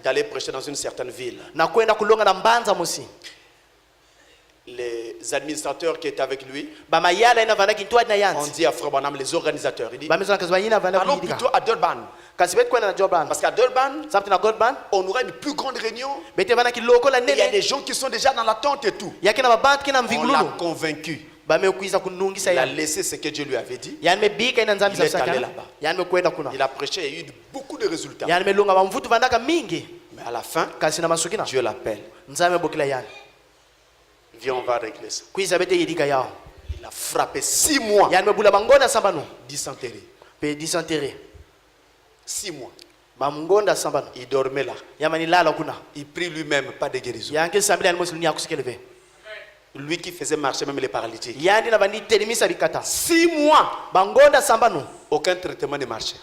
d'aller prêcher dans une certaine ville. Les administrateurs qui étaient avec lui ont dit à Frère Branham, les organisateurs, il dit allons plutôt à Durban. Parce qu'à Durban, on aura une plus grande réunion. Et il y a des gens qui sont déjà dans l'attente et tout. On l'a convaincu. Il a laissé ce que Dieu lui avait dit. Il est allé là-bas. Il a prêché et il y a eu beaucoup de résultats. Mais à la fin, Dieu l'appelle. Viens, on va régler ça. Il a frappé 6 mois. Dysenterie. 6 mois. Il dormait là. Il prie lui-même, pas de guérison. Lui qui faisait marcher même les paralytiques. 6 mois. Aucun traitement ne marchait.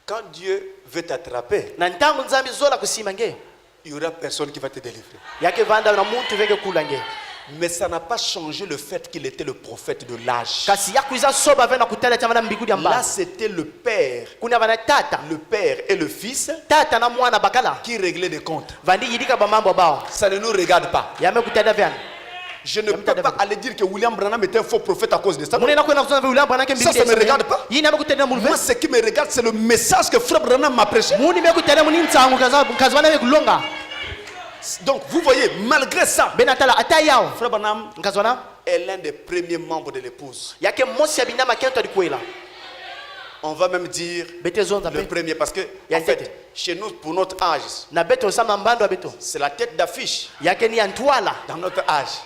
Quand Dieu veut t'attraper, il n'y aura personne qui va te délivrer. Mais ça n'a pas changé le fait qu'il était le prophète de l'âge. Là, c'était le père et le fils qui réglaient des comptes. Ça ne nous regarde pas. Je ne peux pas aller dire que William Branham est un faux prophète à cause de ça. Ça ne me regarde pas. Moi, ce qui me regarde, c'est le message que Frère Branham m'a prêché. Donc, vous voyez, malgré ça, Frère Branham est l'un des premiers membres de l'épouse. On va même dire le premier parce que, en fait, chez nous, pour notre âge, c'est la tête d'affiche dans notre âge.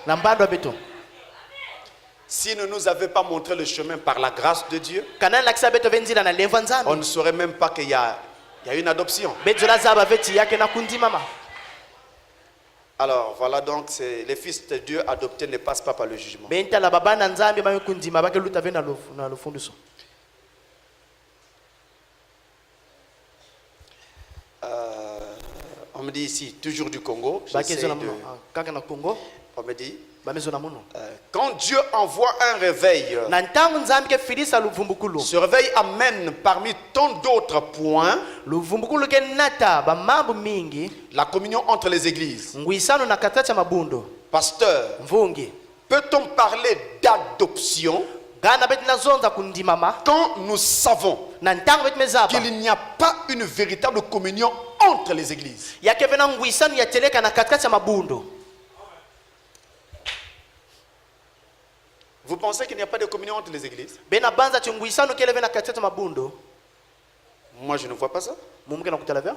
S'il ne nous avait pas montré le chemin par la grâce de Dieu, on ne saurait même pas qu'il y a une adoption. Alors voilà, donc les fils de Dieu adoptés ne passent pas par le jugement. On me dit ici, toujours du Congo. On me dit, quand Dieu envoie un réveil, ce réveil amène parmi tant d'autres points la communion entre les églises. Pasteur, peut-on parler d'adoption quand nous savons na ntango beti mezaba qu'il n'y a pas une véritable communion entre les églises. yake vena ngwisano yateleka na katikati ya mabundo. Vous pensez qu'il n'y a pas de communion entre les églises? Bena banza chungwisano kele vena katikati ya mabundo. Moi, je ne vois pas ça. Mumuke na kutala vya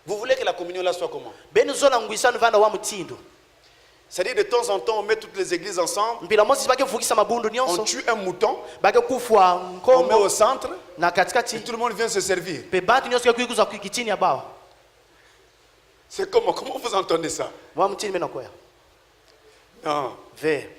Vous voulez que la communion là soit comment? benu zola ngwisano vanda wa mutindo. C'est-à-dire de temps en temps, on met toutes les églises ensemble, Mpila mosi bake vukisa mabundo on nyonso tue un mouton, bake kufwa on met nkongo au centre, na et katikati tout le monde vient se servir. pe bantu nyonso kuikuza kitini ya bao. C'est comment? Comment vous entendez ça? Wa mutini mena koya. Non. Ve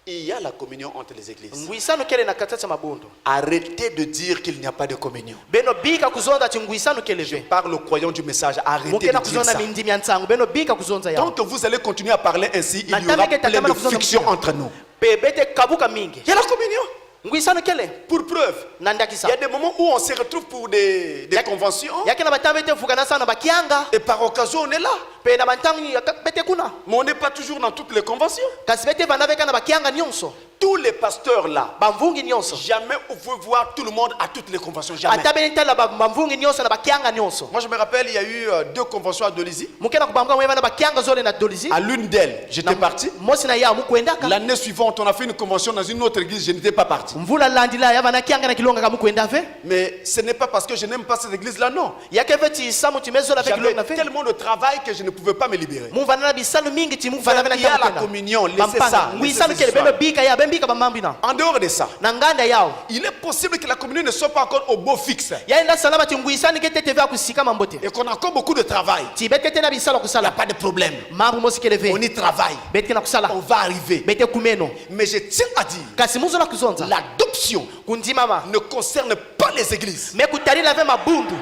Il y a la communion entre les églises. ngwisano kele na katikati ya mabundo. Arrêtez de dire qu'il n'y a pas de communion. Beno bika kuzonda chungwisano kele Je ve. parle aux croyants du message. Arrêtez Muke de na dire kuzonda ça. mindimi ya ntango beno bika kuzonza ya. Tant que vous allez continuer à parler ainsi, il y Natame aura ke plein tatama de na kuzonda friction mkia. entre nous. Pe bete kabuka mingi. Il y a la communion. Ngwisano kele Pour preuve, il nandakisa. y a des moments où on se retrouve pour des conventions. Yake na batamba bete vukana sana bakianga. Et par occasion, on est là. Pe na bantangu bete kuna. Mais on n'est pas toujours dans toutes les conventions. Kasi bete bana beka na bakianga nyonso. Tous les pasteurs là, Bamvungi nyonso. jamais on veut voir tout le monde à toutes les conventions. Jamais. Ata bene tala bamvungi nyonso na bakianga nyonso. Moi, je me rappelle, il y a eu 2 conventions à Dolisie. Muke na kubamga mwe bana bakianga zole na Dolisie. À l'une d'elles, j'étais parti. Mosi na ya mukwendaka. L'année suivante, on a fait une convention dans une autre église, je n'étais pas parti. Mvula landila ya bana kianga na kilonga kamu kwenda ve. Mais ce n'est pas parce que je n'aime pas cette église-là, non. Yake veti samu timezo la fe J'avais kilonga na fe. tellement de travail que je ne pouvais pas me libérer. Muvana na bisalu mingi ti muvana na Il y a la communion, laissez ça. Ngwisano kele beno bika ya bembika bamambina. En dehors de ça, Na nganda yao. il est possible que la communion ne soit pas encore au beau fixe Yaenda salama ti ngwisano kete teve akusika mambote. et qu'on a encore beaucoup de travail. Ti bete tena bisalo Il n'y a kusala. pas de problème. Mambo mosi kele ve. On y travaille. Bete na kusala. On va arriver. Bete kumeno. Mais je tiens à dire, Kasi muzo la kuzonza. l'adoption Kundi mama. ne concerne pas les églises. Me kutali la ve mabundu.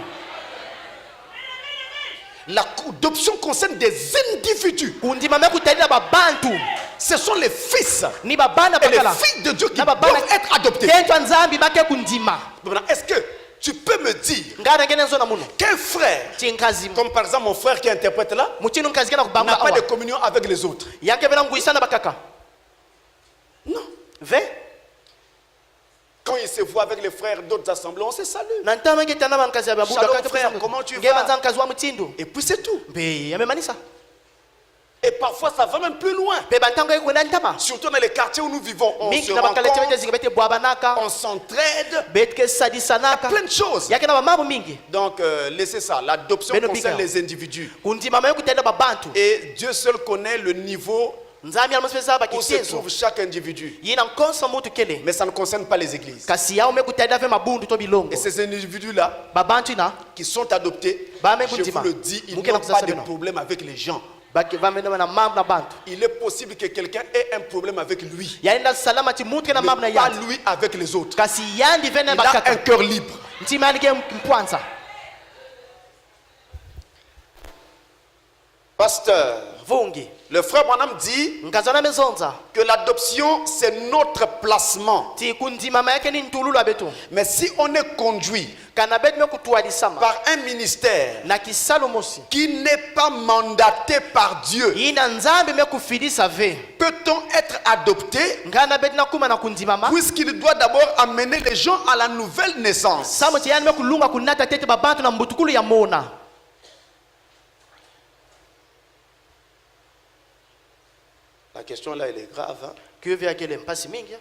L'adoption concerne des individus. Kundi mama kutali la babantu. Ce sont les fils Ni babana et les bakala. filles de Dieu qui Na doivent babana être adoptés. Kentwa nzambi bake kundima. Maintenant, est-ce que tu peux me dire Ngana ngene nzo na muno. qu'un frère, Ti nkazi. comme par exemple mon frère qui interprète là, Muchinu nkazi kana n'a kubanga pas de awa. communion avec les autres? Yake vena ngwisana bakaka. Non. Ve. Quand il se voit avec les frères d'autres assemblées, on se salue. Na ntama ngetana bankazi ya babuda Shalom, kaka frère, comment tu vas? Ngeba nza nkazi wa mutindo. Et puis c'est tout. Be yamemanisa. Et parfois ça va même plus loin. Pe bantango yekwenda ntama. Surtout dans les quartiers où nous vivons, on se Mingi na bakalete bete rencontre, zingabete bwabanaka. on s'entraide, Betke sadisanaka. plein de choses. Yake na mambo mingi. Donc laissez ça. L'adoption Beno concerne bika. les individus. Kundi mama yokutenda babantu. Et Dieu seul connaît le niveau Nzambi almosepesa où se bakitezo. trouve chaque individu. Yina nkonsa mutu kele. Mais ça ne concerne pas les églises. Kasi yao mekutenda ve mabundu to bilongo. Et ces individus-là Babantu ina. qui sont adoptés, Bame je kuntima. vous le dis, ils Muke na n'ont pas de kusasa bino. problème avec les gens. Baki vamenda na mambo na bantu. Il est possible que quelqu'un ait un problème avec lui, Yaenda salama ti mutu na mais mambo na pas yandi. lui avec les autres. Kasi yandi vena Il a un bakaka. cœur libre. Ntima nige mpwanza. Pasteur, Vungi. le frère Branham dit Nkazana mezonza. que l'adoption, c'est notre placement. Ti kundi mama yake ni ntululu abetu. Mais si on est conduit Kana bet me kutualisama. par un ministère Na kisalo mosi. qui n'est pas mandaté par Dieu, Ina nzambi me kufilisa ve. peut-on être adopté Ngana bet na kuma na kundi mama. puisqu'il doit d'abord amener les gens à la nouvelle naissance? Samo ti yani me kulunga kunata tete babantu na mbutukulu ya mona. La question là, elle est grave. Hein? Kiwe yake le mpasi mingi.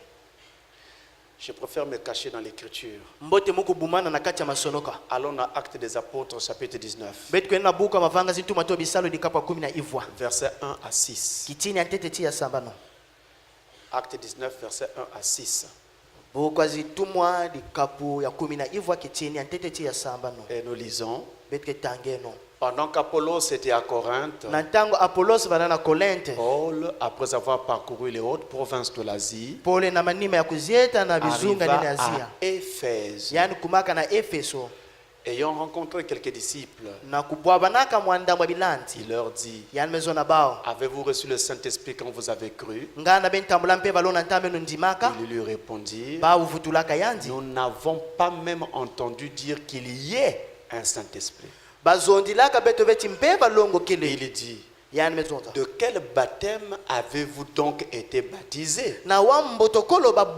Je préfère me cacher dans l'écriture. Mbote muku bumana na kati ya masonoka. Allons dans Actes des Apôtres, chapitre 19, Bet kwenda buka mavanga zintuma to bisalo dikapa 10 na ivwa. versets 1 à 6. Kitini antete ti ya sambano. Actes 19, versets 1 à 6. Buka zitumwa dikapu ya 10 na ivwa kitini antete ti ya sambano. Et nous lisons. Bet ke tangeno. Pendant qu'Apollos était à Corinthe, Na ntango Apollos bana na Kolente. Paul, après avoir parcouru les hautes provinces de l'Asie, Pole na manima ya kuzieta na bizunga arriva nene Asia. à Éphèse. Yani kumaka na Efeso. Ayant rencontré quelques disciples, Na kubwabanaka mwanda mwa bilanti. il leur dit: Yani mezona bao. avez-vous reçu le Saint-Esprit quand vous avez cru? Ngana bentambula mpe balona ntame no ndimaka. Ils lui répondirent: Ba uvutulaka yandi. nous n'avons pas même entendu dire qu'il y ait un Saint-Esprit. Bazondilaka beto beti mpe balongo Et kele. il dit: De quel baptême avez-vous donc été baptisé? Na wa mbotokolo ba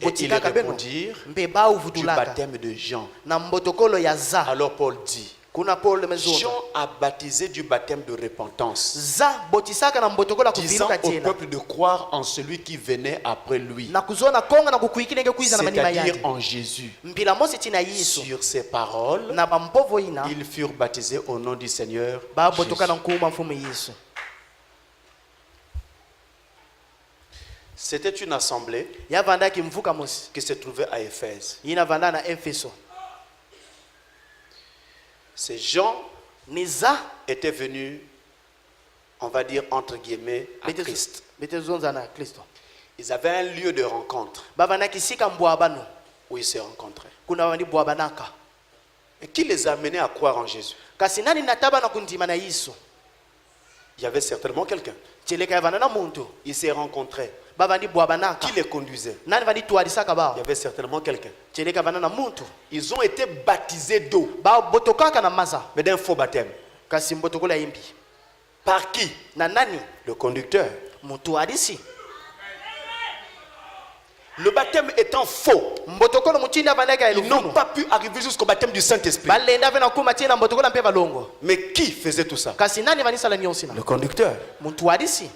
Et ils répondirent, mpe ba du uvutulaka baptême de Jean. na mbotokolo ya za. Alors Paul dit, Kuna Paul mezoto Jean a baptisé du baptême de repentance, za botisaka na mbotokolo disant kuviruka au tena peuple de croire en celui qui venait après lui, na kuzona konga na kukuikile nge kuiza na manima c'est-à-dire yake en Jésus. mpila mosi tina Yesu Sur ces paroles, na bampovo ina ils furent baptisés au nom du Seigneur ba botoka na Jésus. nkuuma mfumu Yesu. C'était une assemblée Yavanda kimvuka mosi qui se trouvait à Éphèse. ina vanda na Efeso. Ces gens Ni za étaient venus, on va dire entre guillemets, à Christ. betezonza na Kristo. Ils avaient un lieu de rencontre Bavanda kisika mbwabano où ils se rencontraient. kuna wandi bwabanaka. Et qui les a amenés à croire en Jésus? Kasi nani nataba na kundima na Yesu? Il y avait certainement quelqu'un. Cheleka yavanda na muntu Ils se rencontraient. bavandi bwabanaka. Qui les conduisait? Nani vandi twarisaka Il ba? y avait certainement quelqu'un. Cheleka vanda na muntu Ils ont été baptisés d'eau, ba botokaka na maza. mais d'un faux baptême. Kasi mbotokolo ya imbi. Par qui? Na nani? Le conducteur. Muntu arisi. Le baptême étant faux, Mbotokolo muchinda vandaka ya ils n'ont lufumu. pas pu arriver jusqu'au baptême du Saint-Esprit. Balenda vena kuma tena mbotokolo mpe balongo. Mais qui faisait tout ça? Kasi nani vanisa la nyosina? Le conducteur. Muntu arisi.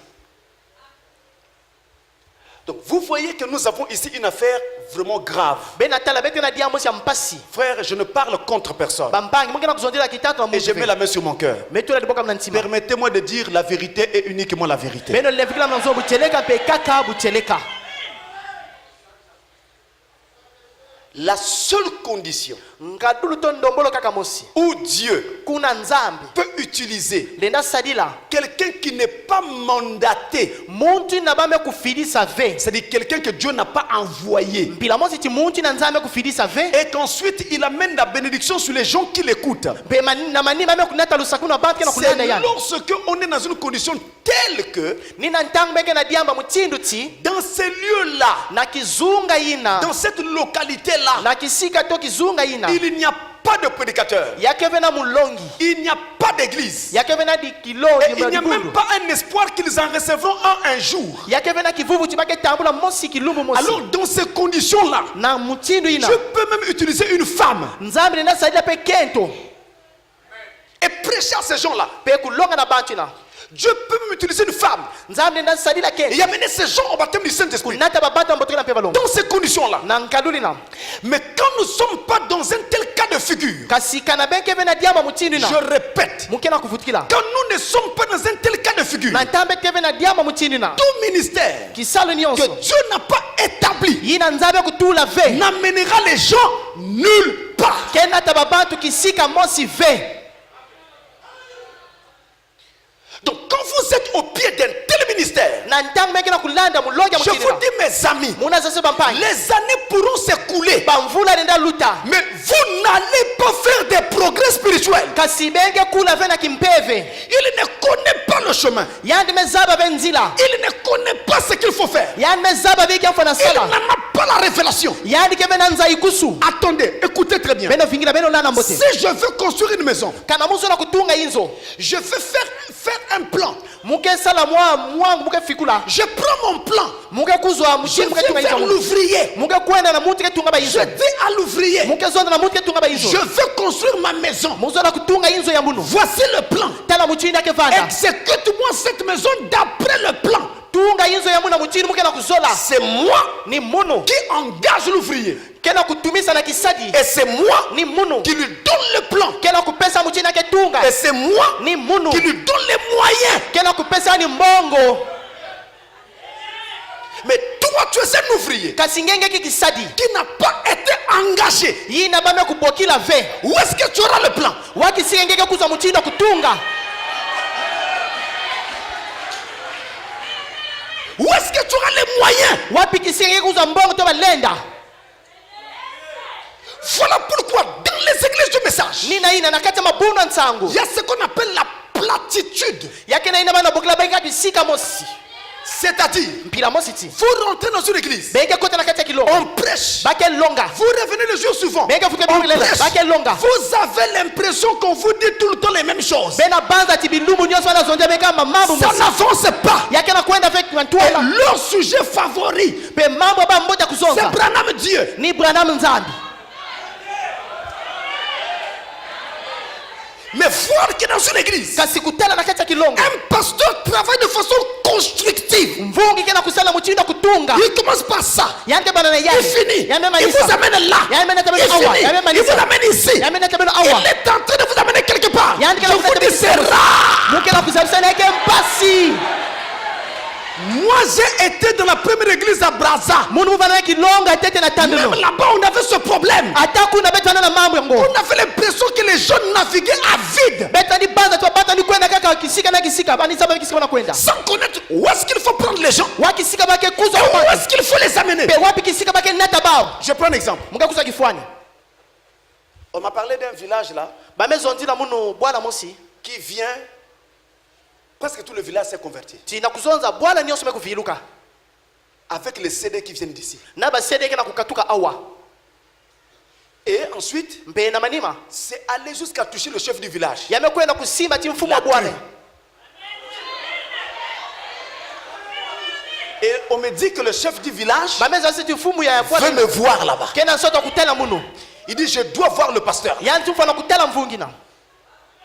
Donc vous voyez que nous avons ici une affaire vraiment grave. Bena tala bete na dia mosi ya mpasi. Frère, je ne parle contre personne. Bambangi mungi na kuzondela kitatu na Et je muntu. mets la main sur mon cœur. Meto la liboka mnantima. Permettez-moi de dire la vérité et uniquement la vérité. Beno levikila mnanzo bucheleka pe kaka bucheleka. La seule condition Nkadulu to ndombolo kaka mosi. où Dieu Kuna nzambi. peut utiliser Lenda sadila. quelqu'un qui n'est pas mandaté, Muntu na bame kufidisa ve. c'est-à-dire quelqu'un que Dieu n'a pas envoyé, Mpila mosi ti muntu na nzambe kufidisa ve. et qu'ensuite il amène la bénédiction sur les gens qui l'écoutent. Be na mani bame kunata lusaku na bantu na kulenda C'est yana. lorsque on est dans une condition telle que Nina ntangbe na diamba mutindu ti dans ces lieux-là, na kizunga ina. dans cette localité-là, Na kisika to kizunga ina. il n'y a pas de prédicateur, Yakeve na mulongi. il n'y a pas d'église, Yakeve na di kilo et il n'y a même pas un espoir qu'ils en recevront un jour. Yakeve na kivuvu tibake tambula mosi kilumbu mosi. Alors dans ces conditions-là, Na mutindu ina. je peux même utiliser une femme Nzambe na sadila pe kento. et prêcher à ces gens-là. Pe kulonga na bantu na. Dieu peut même utiliser une femme Nzambe na sadila et kento. amener ces gens au baptême du Saint-Esprit. Kunata babata mbotokela pe balongo. Dans ces conditions-là. Na nkaduli na. Mais quand nous ne sommes pas dans un tel cas de figure, Kasika na benke na diamba mutindu na. je répète, Mukena kuvutikila. quand nous ne sommes pas dans un tel cas de figure, Na ntambe keve na diamba mutindu na. tout ministère Kisalo que nyonso. Dieu n'a pas établi Yina nzambe kutula ve. n'amènera les gens nulle part. Kena tababantu kisika mosi ve. Donc quand vous êtes au pied d'un tel ministère, Na ntambe kena kulanda mulonga je mutindu vous na. dis mes amis, Muna sase bampangi. les années pourront s'écouler, Bamvula nenda luta. mais vous n'allez pas faire des progrès spirituels. Kasibenge kula ve na kimpeve. Il ne connaît pas le chemin. Yandi mezaba benzila. Il ne connaît pas ce qu'il faut faire. Yandi mezaba biki afana Il sala. n'en a pas la révélation. Yandi keve na nza ikusu. Attendez, écoutez très bien. Beno vingila beno lana mbote. Si je veux construire une maison, Kana muso na kutunga inzo. je veux faire un plan. Muke sala mwangu muke fikula. Je prends mon plan. Muke kuzwa Je mushini muke vais tunga vers inzo. l'ouvrier. Muke kwenda na mutu ke tunga ba Je inzo. dis à l'ouvrier, Muke zonda na mutu ke tunga ba inzo. je veux construire ma maison. Muzo na kutunga inzo ya mbunu. Voici le plan. Tala muchini yake vanda. Exécute-moi cette maison d'après le plan. Tunga inzo ya mbunu muchini muke na kuzola. C'est moi Ni munu. qui engage l'ouvrier. Kena kutumisa na kisadi. Et c'est moi Ni munu. qui lui donne le plan. Kena kupesa muchini yake tunga. Et c'est moi Ni munu. qui lui donne les moyens. Kena kupesa ni mbongo. Mais toi, tu es un ouvrier Kasingenge ki kisadi. qui n'a pas été engagé. Yina bame kubokila ve. Où est-ce que tu auras le plan? Waki singenge kuza muchini na kutunga. Où est-ce que tu auras les moyens? Wapi kisingenge kuza mbongo to balenda. Voilà pourquoi dans les églises du message, Nina ina nakata mabuno nsangu. il y a ce qu'on appelle la platitude. Yake na ina bana bokila baika bisika mosi. C'est C'est-à-dire, mpila mositi vous rentrez dans une église, beke kota na kati ya kilonga on prêche, bake longa vous revenez le jour suivant, beke fuke on bilela prêche. bake longa Vous avez l'impression qu'on vous dit tout le temps les mêmes choses. bena banza ti bilumu nyonso wana zonja beka mambo Ça n'avance pas. yake na kwenda fake Et mantwala leur sujet favori, pe mambo ba mbota c'est kuzonza Branham Dieu. ni Branham Nzambi. Mais voir que dans une église, Kasi kutala na kati ya kilonga un pasteur travaille de façon constructive. mvungi kena kusala mutindo kutunga Il commence par ça. yande bana na Il yale finit. yame Il malisa vous amène là. yame na Il tabelo awa finit. yame Il malisa vous amène ici. yame na tabelo Il awa est en train de vous amener quelque part. yande Je kena vous dis, c'est rare. mukela kusabisa na yake mpasi Moi, j'ai été dans la première église à Brazza. munu muvana kilonga tete na Même tandelo là-bas, on avait ce problème. ata kuna betana na mambo yango On avait l'impression que les gens naviguaient à vide, beta ni banza tu bata ni kwenda kaka kisika na kisika bani saba kisika na kwenda sans connaître où est-ce qu'il faut prendre les gens, wakisika bake kuzo et où kwa est-ce qu'il faut les amener. pe wapi kisika bake nata bao Je prends un exemple. muka kuza kifwani On m'a parlé d'un village là bamezondi na munu bwana mosi qui vient. Presque tout le village s'est converti. tina kuzonza bwana nyonso mekuviluka Avec les CD qui viennent d'ici. na ba CD kana kukatuka awa Et ensuite, mpe na manima c'est aller jusqu'à toucher le chef du village. yamekwenda kusimba ti mfumo wa bwana Et on me dit que le chef du village bameza siti mfumo ya veut bwana me voir là-bas. kena soto kutela munu Il dit, je dois voir le pasteur. yani tumfana kutela mvungi na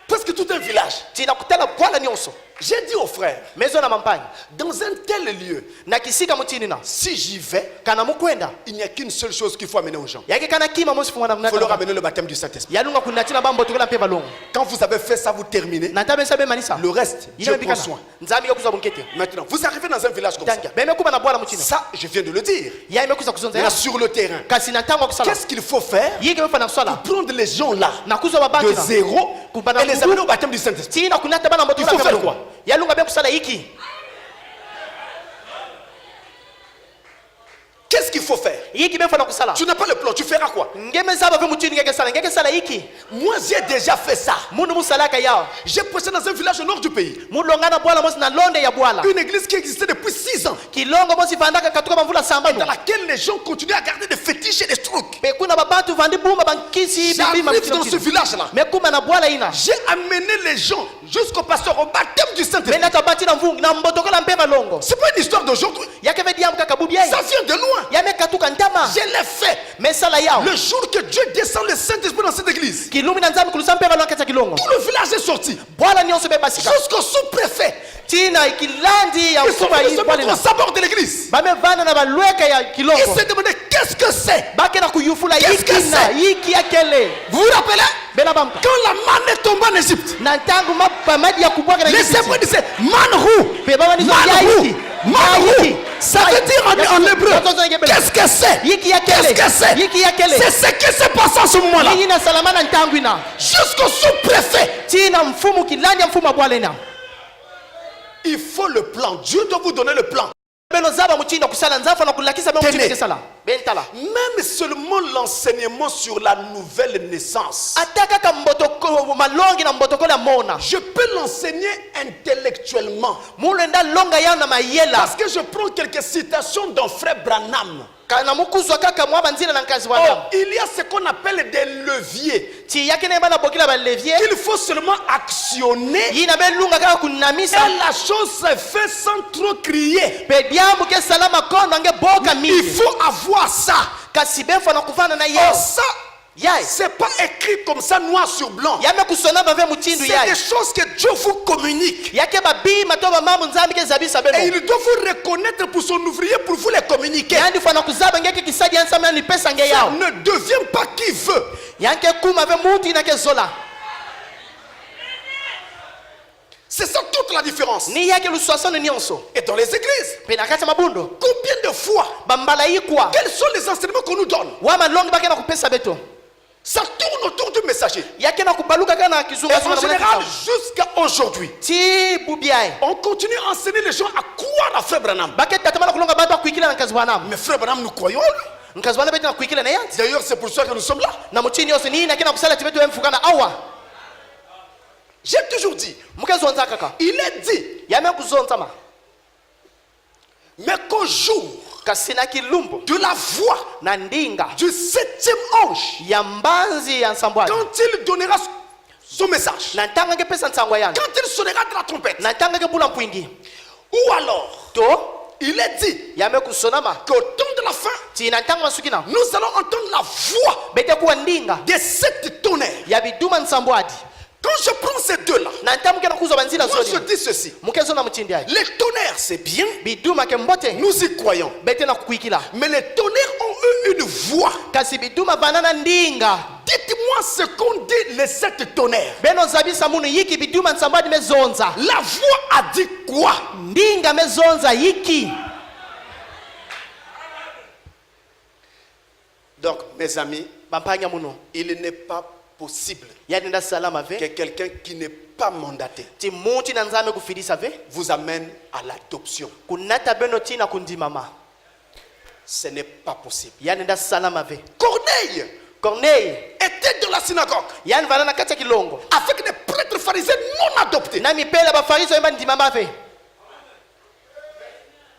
Presque tout un village. tina kutela bwana nyonso J'ai dit aux frères, mezo na mampani dans un tel lieu, na kisika mutini na si j'y vais, kana mukwenda il n'y a qu'une seule chose qu'il faut amener aux gens. yake kana kima mosi fumana Il faut leur mnaka amener le baptême du Saint-Esprit. yalunga kunatina bambo tukela mpe balongo Quand vous avez fait ça, vous terminez. na tabe sabe manisa Le reste, je prends soin. nzambi yokuza bunkete Maintenant, vous arrivez dans un village comme ça. tanga beme kuba na bwana mutini Ça, je viens de le dire. ya imekuza kuzonza Là, ya sur le terrain, kasi na tango kusala qu'est-ce qu'il faut faire? yike mfana kusala Prendre les gens là, na kuza babaki de na zéro, Kubana et les kudu. amener au baptême du Saint-Esprit. tina kunata bana mboto Il faut faire quoi? yalunga be kusala hiki Qu'est-ce qu'il faut faire? hiki be mfana kusala Tu n'as pas le plan, tu feras quoi? ngeme zaba ve mutini ngeke sala hiki Moi, j'ai déjà fait ça. munu musalaka yao J'ai prêché dans un village au nord du pays. mulongana bwala mosi na londe ya bwala Une église qui existait depuis 6 ans, kilongo mosi vandaka katuka bamvula samba dans laquelle les gens continuaient à garder des fétiches et des trucs. pe kuna babantu vandi bumba bankisi bibima J'arrive dans ce village-là. mekuma na bwala ina J'ai amené les gens jusqu'au pasteur au baptême du Saint-Esprit. mena tabati na mvungi na mbotokola mpe balongo C'est pas une histoire d'aujourd'hui. yake ve diamu kaka bubia Ça vient de loin. yame katuka ntama Je l'ai fait. mesala yao Le jour que Dieu descend le Saint-Esprit dans cette église, kilumi na nzambi kulusa mpe balongo kata kilongo tout le village est sorti. bwala nyonso be basika Jusqu'au sous-préfet. tina ikilandi ya Ils sont mfuba venus yi se bwala mettre au ina sabord de l'église. bamevana na balweka ya Ils kilongo se demandaient qu'est-ce que c'est. bake na kuyufula Qu'est-ce que yiki na c'est? yiki yakele Vous vous rappelez? bela bamka Quand la manne est tombée en Égypte, na ntango mapamadi ya kubwaka na les Egypte. Hébreux disaient Manhou. Pe baba nizo Manhou. yaiki Manhou. Ça veut dire en hébreu, qu'est-ce que c'est? yiki yakele Qu'est-ce que c'est? yiki yakele C'est ce qui s'est passé en ce moment-là. yiki na salama na ntango ina Jusqu'au sous-préfet. tina mfumu kilandi ya mfumu wa bwala ina Il faut le plan. Dieu doit vous donner le plan. beno zaba mutinda kusala nzafa na kulakisa be Tenez. mutinda kesala bentala Même seulement l'enseignement sur la nouvelle naissance. ataka ka mbotoko malongi na mbotokolo ya mona Je peux l'enseigner intellectuellement. mulenda longa ya na mayela Parce que je prends quelques citations d'un frère Branham. kana mukuzwa kaka mwa banzila na nkazi Oh, wana il y a ce qu'on appelle des leviers ti yake na bana bokila ba levier qu'il faut seulement actionner yina belunga kaka kunamisa et la chose se fait sans trop crier. pe diambu ke salama kono nge boka Il mingi faut avoir ça. kasi befa na kufana na Oh, yao ça, yai c'est pas écrit comme ça noir sur blanc. yame kusona bave mutindu C'est yai des choses que Dieu vous communique. yake babima to bamamu nzambi ke zabisa Et beno il doit vous reconnaître pour son ouvrier pour vous les communiquer. yandi fana kuzaba ngeke kisadi ansama ni pesa nge Ça yao ne devient pas qui veut. yanke kuma ve muti na ke zola C'est ça toute la différence. ni yake luswasano nyonso Et dans les églises, pe na kati ya mabundo combien de fois, bambala yikwa quels sont les enseignements qu'on nous donne? wa malongi bake na kupesa beto Ça tourne autour du messager. yake na kubaluka kana Et kizunga en général, jusqu'à aujourd'hui, ti bubiae on continue à enseigner les gens à croire à Frère Branham. bake tatamana kulonga batu akuikila na nkazi bwanamu Mais Frère Branham, nous croyons en lui. nkazi bwana betu na kuikila na yanti D'ailleurs, c'est pour ça que nous sommes là. na mutini yose ni na kina kusala tibetu emfukana awa J'ai toujours dit, mukezonza kaka il est dit yame kuzonza ma Mais qu'au jour kasi na kilumbu de la voix na ndinga du 7e ange, ya mbanzi ya nsambwadi quand il donnera son message, na ntanga ke pesa nsangwa yana quand il sonnera de la trompette, na ntanga ke bula mpwingi ou alors, to il est dit yame kusonama qu'au temps de la fin, ti na ntanga masuki na nous allons entendre la voix bete kuwa ndinga des 7 tonnerres. ya biduma nsambwadi Quand je prends ces deux-là, na ntamuke na kuzo banzila moi je zodi dis ceci. mukezo na mutindi ai Les tonnerres, c'est bien, biduma ke mbote nous y croyons. bete na kukwikila Mais les tonnerres ont eu une voix. kasi biduma banana ndinga Dites-moi ce qu'ont dit les 7 tonnerres. beno zabisa munu yiki biduma nsambwadi mezonza La voix a dit quoi? ndinga mezonza yiki. Donc, mes amis, bampanya muno il n'est pas possible yanenda salama que ve quelqu'un qui n'est pas mandaté ti muti na nzame kufilisa ve vous amène à l'adoption. kunata beno tina kundimama Ce n'est pas possible. yanenda salama ve Corneille Corneille était dans la synagogue yani vala na kati ya kilongo avec des prêtres pharisiens non adoptés. na mipela bafariso yemba ndimama ve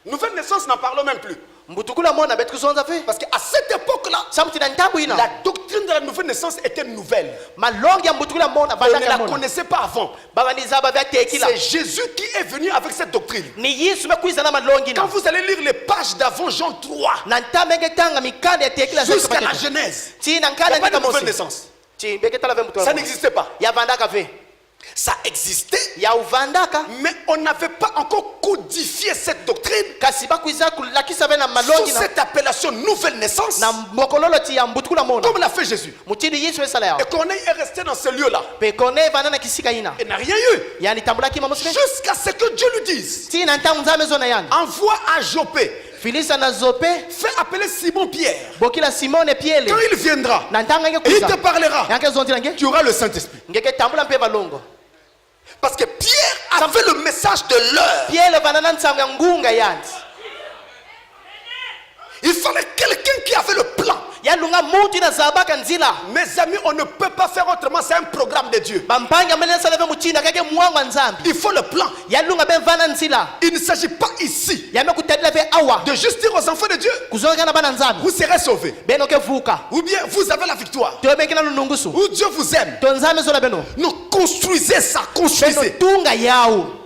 Nouvelle naissance, n'en parlons même plus. mbutukula mona betu kuzonza ve Parce qu'à cette époque-là, samuti na ntabu ina la doctrine de la nouvelle naissance était nouvelle. malongi ya mbutukula mona On ne vandaka la mona connaissait pas avant. babandiza bavya tekila C'est Jésus qui est venu avec cette doctrine. ni yisu mekwiza na malongi Quand na vous allez lire les pages d'avant Jean 3 na ntamenge tanga mikanda ya tekila jusqu'à la Genèse, ti na il n'y nkanda a pas de ndika nouvelle mosi naissance. ti beketala ve mbutukula Ça n'existait pas. ya vandaka ve Ça existait, ya uvandaka mais on n'avait pas encore codifié cette doctrine kasi bakwiza kulakisa ve na sous malongi na cette appellation nouvelle naissance, na mbokololo ti ya mbutukula mona comme l'a fait Jésus. mutindi yisu esala yao Et Corneille est resté dans ce lieu-là. pe Corneille vana na kisika ina Il n'a rien eu. yani tambulaki mamosime Jusqu'à ce que Dieu lui dise, ti na ntangu nzame zona yani envoie à Joppé, filisa na zope fais appeler Simon-Pierre. bokila simone piele Quand il viendra, na ntanga nge et il te kuza parlera. yanke zonti nange Tu auras le Saint-Esprit. ngeke tambula mpe balongo Parce que Pierre avait le message de l'heure. piele vana na nsango ya ngunga yani Il fallait quelqu'un qui avait le plan. yalunga muti na zabaka nzila Mes amis, on ne peut pas faire autrement. C'est un programme de Dieu. bampanga mbele sala ve mutinda kake mwangu wa nzambi Il faut le plan. yalunga be vana nzila Il ne s'agit pas ici yame kutadila ve awa de juste dire aux enfants de Dieu, kuzonga na bana nzambi vous serez sauvés. beno ke vuka Ou bien vous avez la victoire. tobeki na lunungusu Ou Dieu vous aime. to nzambe zola beno Non, construisez ça, beno construisez. tunga yao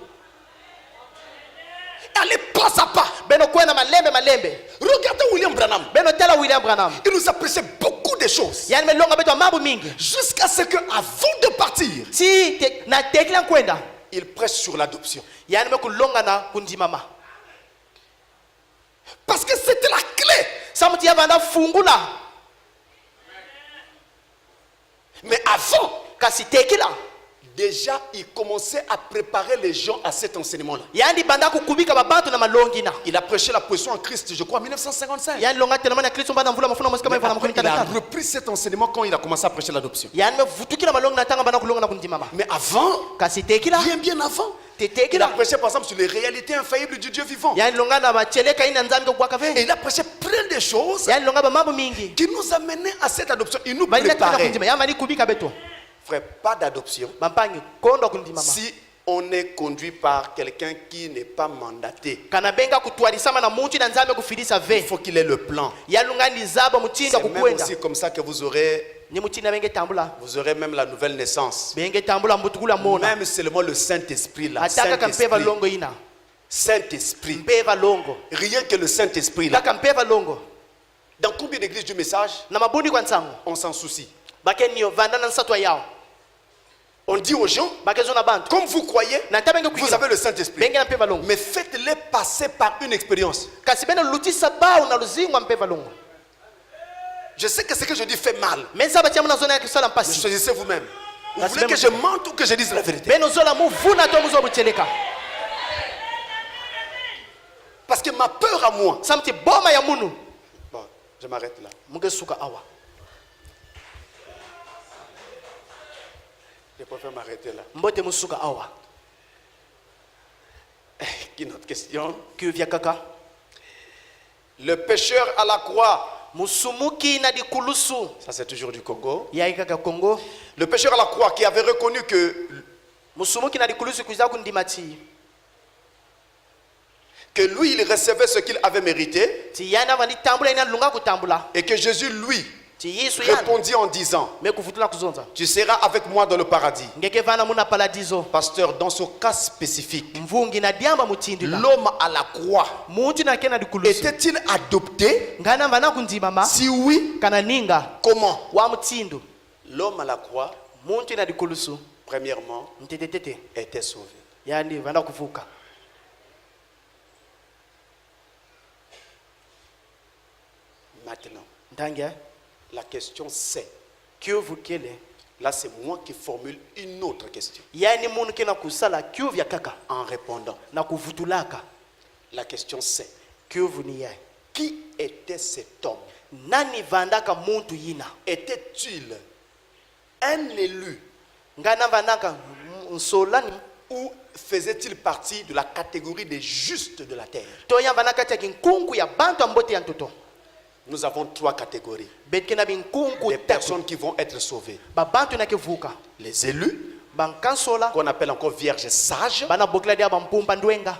Allez pas à pas. beno kwena malembe Regardez William Branham. beno tala William Branham Il nous a prêché beaucoup de choses. yani melonga betu mambo mingi Jusqu'à ce que, avant de partir, si na tekila kwenda il prêche sur l'adoption. yani mekulonga na kundimama Parce que c'était la clé. samuti yavanda fungula Mais avant, kasi tekila déjà, il commençait à préparer les gens à cet enseignement-là. yani banda kukubika babantu na malongi na Il a prêché la position en Christ, je crois, en 1955. yani longa telemana kristo mbanda mvula mafuna mosika Mais mevana après, mukuni il a tata repris cet enseignement quand il a commencé à prêcher l'adoption. yani mevutukila malongi na tanga banda kulonga na kundimama Mais avant, kasi tekila bien avant, il a tetekila prêché par exemple sur les réalités infaillibles du Dieu vivant. yani longa na bacheleka ina nzambi kwaka Et ve il a prêché plein de choses yani longa ba mambo mingi qui nous amenaient à cette adoption. Il nous balina tanga préparait. kundima yama ni kubika beto Frère, pas d'adoption bampangi kondo kundimama si on est conduit par quelqu'un qui n'est pas mandaté. kana benga kutwalisama na muti na nzambe kufilisa Il ve faut qu'il ait le plan. yalunga ni zaba mutinda C'est même kukwenda aussi comme ça que vous aurez ni mutinda benge tambula même la nouvelle naissance. benge tambula mbutukula mona Même seulement le Saint-Esprit là. ataka kampeva Saint-Esprit. longo ina Saint-Esprit. mpeva longo Rien que le Saint-Esprit là. kaka mpeva longo Dans combien d'églises du message na mabundi kwa nsango on s'en soucie? bakenio vanda na nsatwa yao On dit aux gens, bakezo na bantu comme vous croyez, na ntabenge vous kuila avez le Saint-Esprit. benge na mpeva longo Mais faites-les passer par une expérience. kasi bene lutisa bao na luzingwa mpeva longo Je sais que ce que je dis fait mal. menza batiamu na zona ya kisala Mais mpasi choisissez vous-même. Vous La voulez semaine que je mente ou que je dise la vérité? bene ozola muvuna to muzo bucheleka Parce que ma peur à moi. samti boma ya munu Bon, je m'arrête là. mugesuka awa Je préfère m'arrêter là. mbote musuka awa Qui est notre question? kivya kaka Le pécheur à la croix. musumuki na dikulusu Ça c'est toujours du Congo. yai kaka Kongo Le pécheur à la croix qui avait reconnu que musumuki na dikulusu kuza kundimati que lui, il recevait ce qu'il avait mérité, ti yana vani tambula ina lunga kutambula et que Jésus, lui, ti Yesu yana répondit en disant, me kuvutula kuzonza tu seras avec moi dans le paradis. ngeke vana muna paradiso. Pasteur, dans ce cas spécifique, Mvungi na diamba mutindila l'homme à la croix muntu na kena dikulusu était-il adopté? ngana vana kunzimama Si oui, kana ninga comment? wa mutsindu L'homme à la croix, muntu na dikulusu premièrement, mtetetete était sauvé. yani vana kuvuka. Maintenant, Ntangia la question c'est, kyuvu kele là c'est moi qui formule une autre question yani munu kena kusala kyuvu ya kaka en répondant. na kuvutulaka. La question c'est, Kyuvu ni yai qui était cet homme? nani vandaka muntu yina Était-il un élu ngana vandaka nsolani ou faisait-il partie de la catégorie des justes de la terre? toya vandaka tya kinkunku ya bantu ambote ya ntoto Nous avons trois catégories betkena binkunku des personnes qui vont être sauvées. babantu na kivuka Les élus, bankansola qu'on appelle encore vierges sages. bana bokela dia bampumpa ndwenga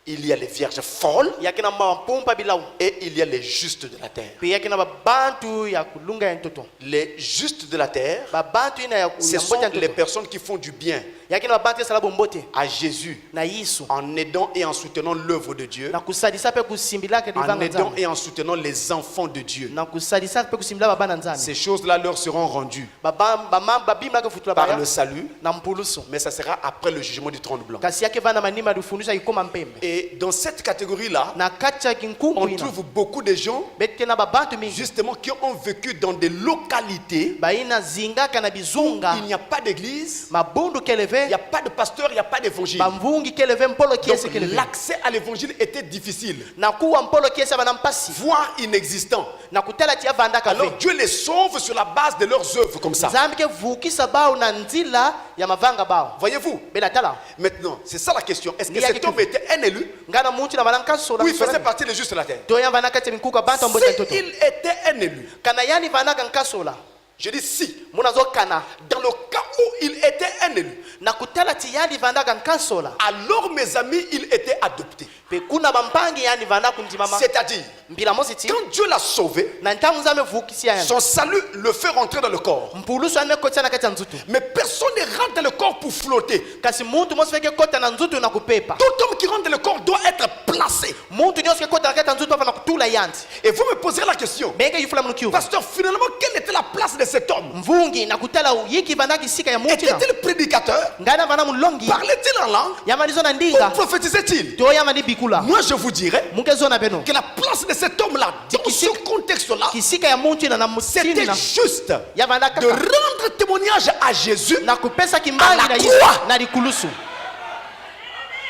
Il y a les vierges folles yakina bampumpa bilau et il y a les justes de la terre. pe yakina babantu ya kulunga ya ntoto Les justes de la terre, babantu ina ya ce sont mbote ya les ntoto personnes qui font du bien yakina babantu ya salabu mbote à Jésus na Yesu en aidant et en soutenant l'œuvre de Dieu, na kusadisa pe kusimbila ke en divanga aidant nzambe et en soutenant les enfants de Dieu. na kusadisa pe kusimbila babana nzambe Ces choses-là leur seront rendues babimba ke futula par baya le salut, na mpulusu mais ça sera après le jugement du trône blanc. kasi yake vana manima dufundisha ikoma mpembe Et dans cette catégorie-là, na kati ya kinkunku on ina trouve beaucoup de gens bete na babantu mingi justement qui ont vécu dans des localités baina zingaka na où bizunga il n'y a pas d'église, mabundu il keleve n'y a pas de pasteur, il n'y a pas d'évangile. bamvungi keleve mpolo kiese Donc keleve l'accès à l'évangile était difficile, na kuwa mpolo kiese bana mpasi voire inexistant. na kutala tia vandaka Alors ve Dieu les sauve sur la base de leurs œuvres comme ça. nzambi ke vukisa bao na nzila ya mavanga bao Voyez-vous? bela tala Maintenant, c'est ça la question. Est-ce que Ni ya cet homme était un élu ngana muntu na bananka sola ou il faisait partie des justes de la terre? to ya vanaka tia minkuka bantu ambote ntoto S'il était un élu, kana yani vanaka nkasola je dis si, munazo kana dans le cas où il était un élu, na kutala ti yani vandaka nkasola alors mes amis, il était adopté. pe kuna bampangi yani vanaka ndimama C'est-à-dire, mbila mositi quand Dieu l'a sauvé, na ntangu nzambe vukisi yani son salut le fait rentrer dans le corps. mpulusu ane kotisa na kati ya nzutu Mais personne ne rentre dans le corps pour flotter. kasi muntu mosi feke kota na nzutu na kupepa Tout homme qui rentre dans le corps doit être placé. muntu nyonso ke kota na kati ya nzutu afa na kutula yanti Et vous me poserez la question, benge yifula mnukiu pasteur, finalement, quelle était la place de cet homme? mvungi na kutala yiki vandaki sika ya muntu na Était-il prédicateur? ngana vana mulongi Parlait-il en langue? yamalizo na Ou ndinga prophétisait-il? to yama ni bikula Moi, je vous dirais mukezona beno que la place de cet homme-là, dans ce contexte-là, kisika ya muntu na c'était mutini na juste ya vandaka de rendre témoignage à Jésus. na kupesa À kimbali la na croix. Yesu na likulusu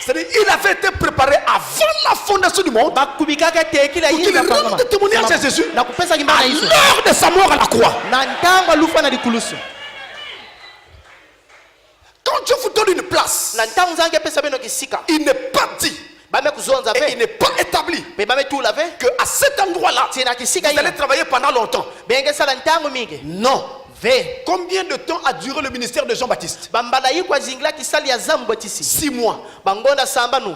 C'est-à-dire, il avait été préparé avant la fondation du monde bakubikaka tekila pour qu'il rende témoignage à Jésus na kupesa à kimbali na Yesu l'heure de sa mort à la croix. na ntango alufa na likulusu Quand Dieu vous donne une place, na ntango nzange pesa beno kisika il n'est pas dit bame kuzonza et il ve n'est pas établi pe bame tula ve qu'à cet endroit-là, tina kisika vous allez ina travailler pendant longtemps. benge sala ntango mingi Non. ve Combien de temps a duré le ministère de Jean-Baptiste? bambala yikwa zingila kisali ya zambu batisi 6 mois. bangonda samba nu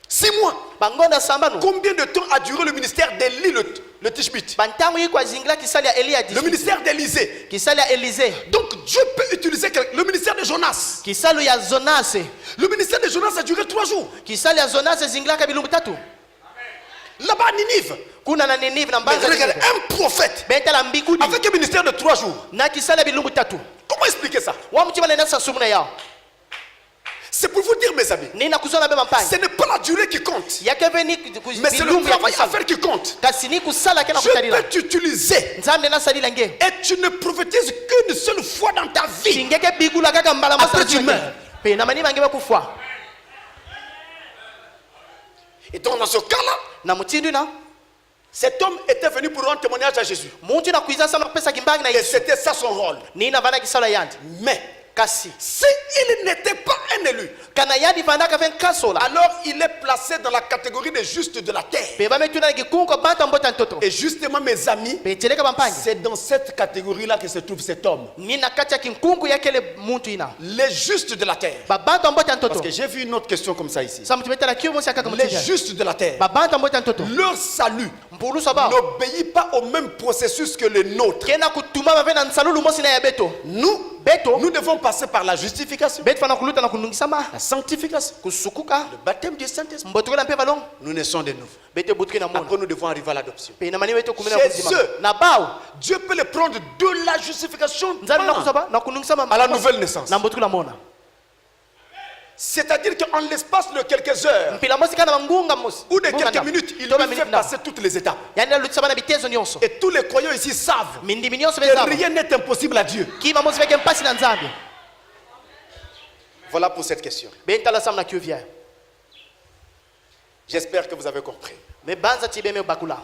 6 mois. bangonda samba nu Combien de temps a duré le ministère d'Élie le Tishbite? bantango yikwa zingila kisali ya Elia Le ministère d'Élysée. kisali ya Elise Donc Dieu peut utiliser le ministère de Jonas. kisalu ya Zonase Le ministère de Jonas a duré 3 jours. kisali ya Zonase zingilaka bilumbu tatu Là-bas à Ninive. kuna na Ninive na Mais mbanza regardez, Ninive. un prophète betala mbikudi avec un ministère de 3 jours. na kisali ya bilumbu tatu Comment expliquer ça? wa mtima nenda sasumuna yao C'est pour vous dire, mes amis, nina kuzona be mampangi ce n'est pas la durée qui compte, yake ve ni mais c'est le bilumbu ya travail à kusala faire qui compte. kasi ni kusala kena Je kutalila peux t'utiliser nzambe na salila nge et tu ne prophétises qu'une seule fois dans ta vie. singeke bigula kaka mbala Après, tu meurs. pe na mani bange bakufwa Et donc dans ce cas-là, na mutindi na cet homme était venu pour rendre témoignage à Jésus. muntu na kuiza sama pesa kimbagi na Et Yesu c'était ça son rôle. nina vana kisala yanti Mais kasi s'il n'était pas un élu, kana yadi vanaka ven kasola alors il est placé dans la catégorie des justes de la terre. pe bametuna na kikunko bata mbota ntoto Et justement, mes amis, pe teleka bampanya c'est dans cette catégorie-là que se trouve cet homme. ni na kati ya kinkunku yakele muntu ina Les justes de la terre. babata mbota Parce ntoto que j'ai vu une autre question comme ça ici. sa mtumeta la kiyo mosi akaka Les mutija justes de la terre. babata mbota ntoto Leur salut mpulu saba n'obéit pas au même processus que le nôtre. kena kutuma bave na nsalulu mosi na ya beto Nous devons passer par la justification, beto fana kuluta na kunungisama la sanctification, kusukuka le baptême du Saint-Esprit. mbotokela mpe balongo Nous naissons de nouveau. bete butuke na mona Après, nous devons arriver à l'adoption. pe na mani wetu kumena Chez kuzima eux. na bao Dieu peut les prendre de la justification nzali na kusaba na kunungisama à la nouvelle naissance. na mbotokela mona C'est-à-dire qu'en l'espace de quelques heures mpila mosi kana bangunga mosi ou de quelques minutes, il peut faire passer toutes les étapes. yani alutisa bana bitezo nyonso Et tous les croyants ici savent mindimi nyonso que bezaba rien n'est impossible à Dieu. kima mosi veke mpasi na nzambe Voilà pour cette question. bentala sam na kuvia J'espère que vous avez compris. me banza tibeme bakula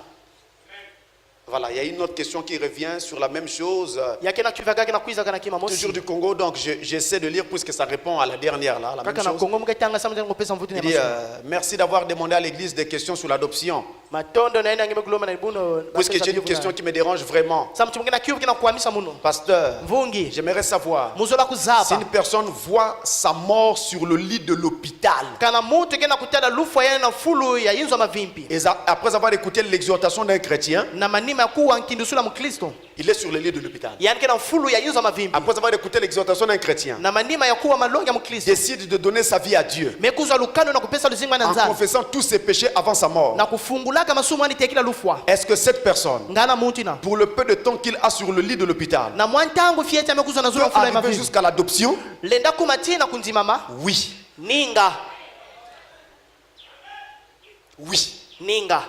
Voilà, il y a une autre question qui revient sur la même chose. yake na kuvia kake na kuiza kana kima mosi Toujours du Congo, donc j'essaie de lire puisque ça répond à la dernière là, la même kaka na chose. kongo muketanga sam ndengo pesa mvuti na Il dit, maso merci d'avoir demandé à l'église des questions sur l'adoption, matondo na enda ngime kuloma na ibuno puisque j'ai une question qui me dérange vraiment. sam tumukena kivu kina kuhamisa muno Pasteur, mvungi j'aimerais savoir muzola si kuzaba une personne voit sa mort sur le lit de l'hôpital, kana muntu kena kutala lufu yana na fulu ya yinzo mavimpi et après avoir écouté l'exhortation d'un chrétien, na manima ya kuwa nkindusula mukristo il est sur le lit de l'hôpital. yani kena fulu ya yinzo mavimpi Après avoir écouté l'exhortation d'un chrétien, na manima ya kuwa malongi ya mukristo décide de donner sa vie à Dieu mekuzwa lukano na kupesa luzima na en nzambe confessant tous ses péchés avant sa mort. na kufungulaka masumu ani tekila lufwa Est-ce que cette personne, ngana muntu ina pour le peu de temps qu'il a sur le lit de l'hôpital, na mwantangu fieti amekuzwa na peut zula fula ya arriver mavimpi jusqu'à l'adoption? lenda kumatina kunzimama Oui. ninga Oui. ninga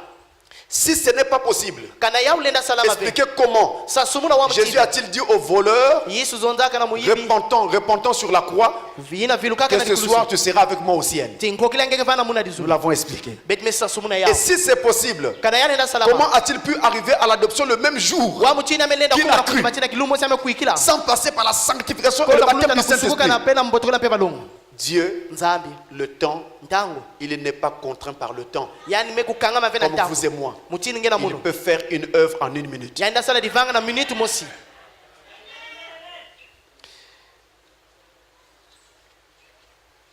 Si ce n'est pas possible, kana ya ulenda salama ve expliquez comment sasumuna wa Jésus mtida a-t-il dit aux voleurs, yesu zonzaka na muyibi repentant sur la croix, vina vilukaka que na ce dikulusu soir tu seras avec moi au ciel. tinkokila ngeke vana muna Nous dizulu l'avons expliqué. bet me sasumuna ya Et si c'est possible, kana ya lenda salama comment a-t-il pu arriver à l'adoption le même jour, wa mchina amelenda Qui kuma l'a cru? kumatina kilumo same kuikila sans passer par la sanctification et le kola kuluta baptême na du kusukuka Saint-Esprit? na pena mbotokola mpe balongo Dieu, nzambi le temps, ntango il n'est pas contraint par le temps. yani mekukanga mave na Comme ntango vous et moi. mutini ngena Il muno peut faire une œuvre en 1 minute. yani ndasala divanga na minute mosi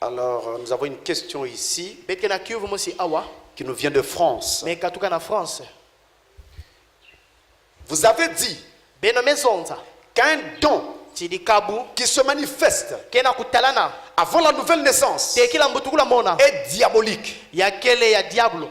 Alors, nous avons une question ici betke na kivu mosi awa qui nous vient de France. mekatuka na France Vous avez dit beno mezonza qu'un don tidikabu qui se manifeste kena kutalana avant la nouvelle naissance tekila mbutukula mona est diabolique yakele ya diablo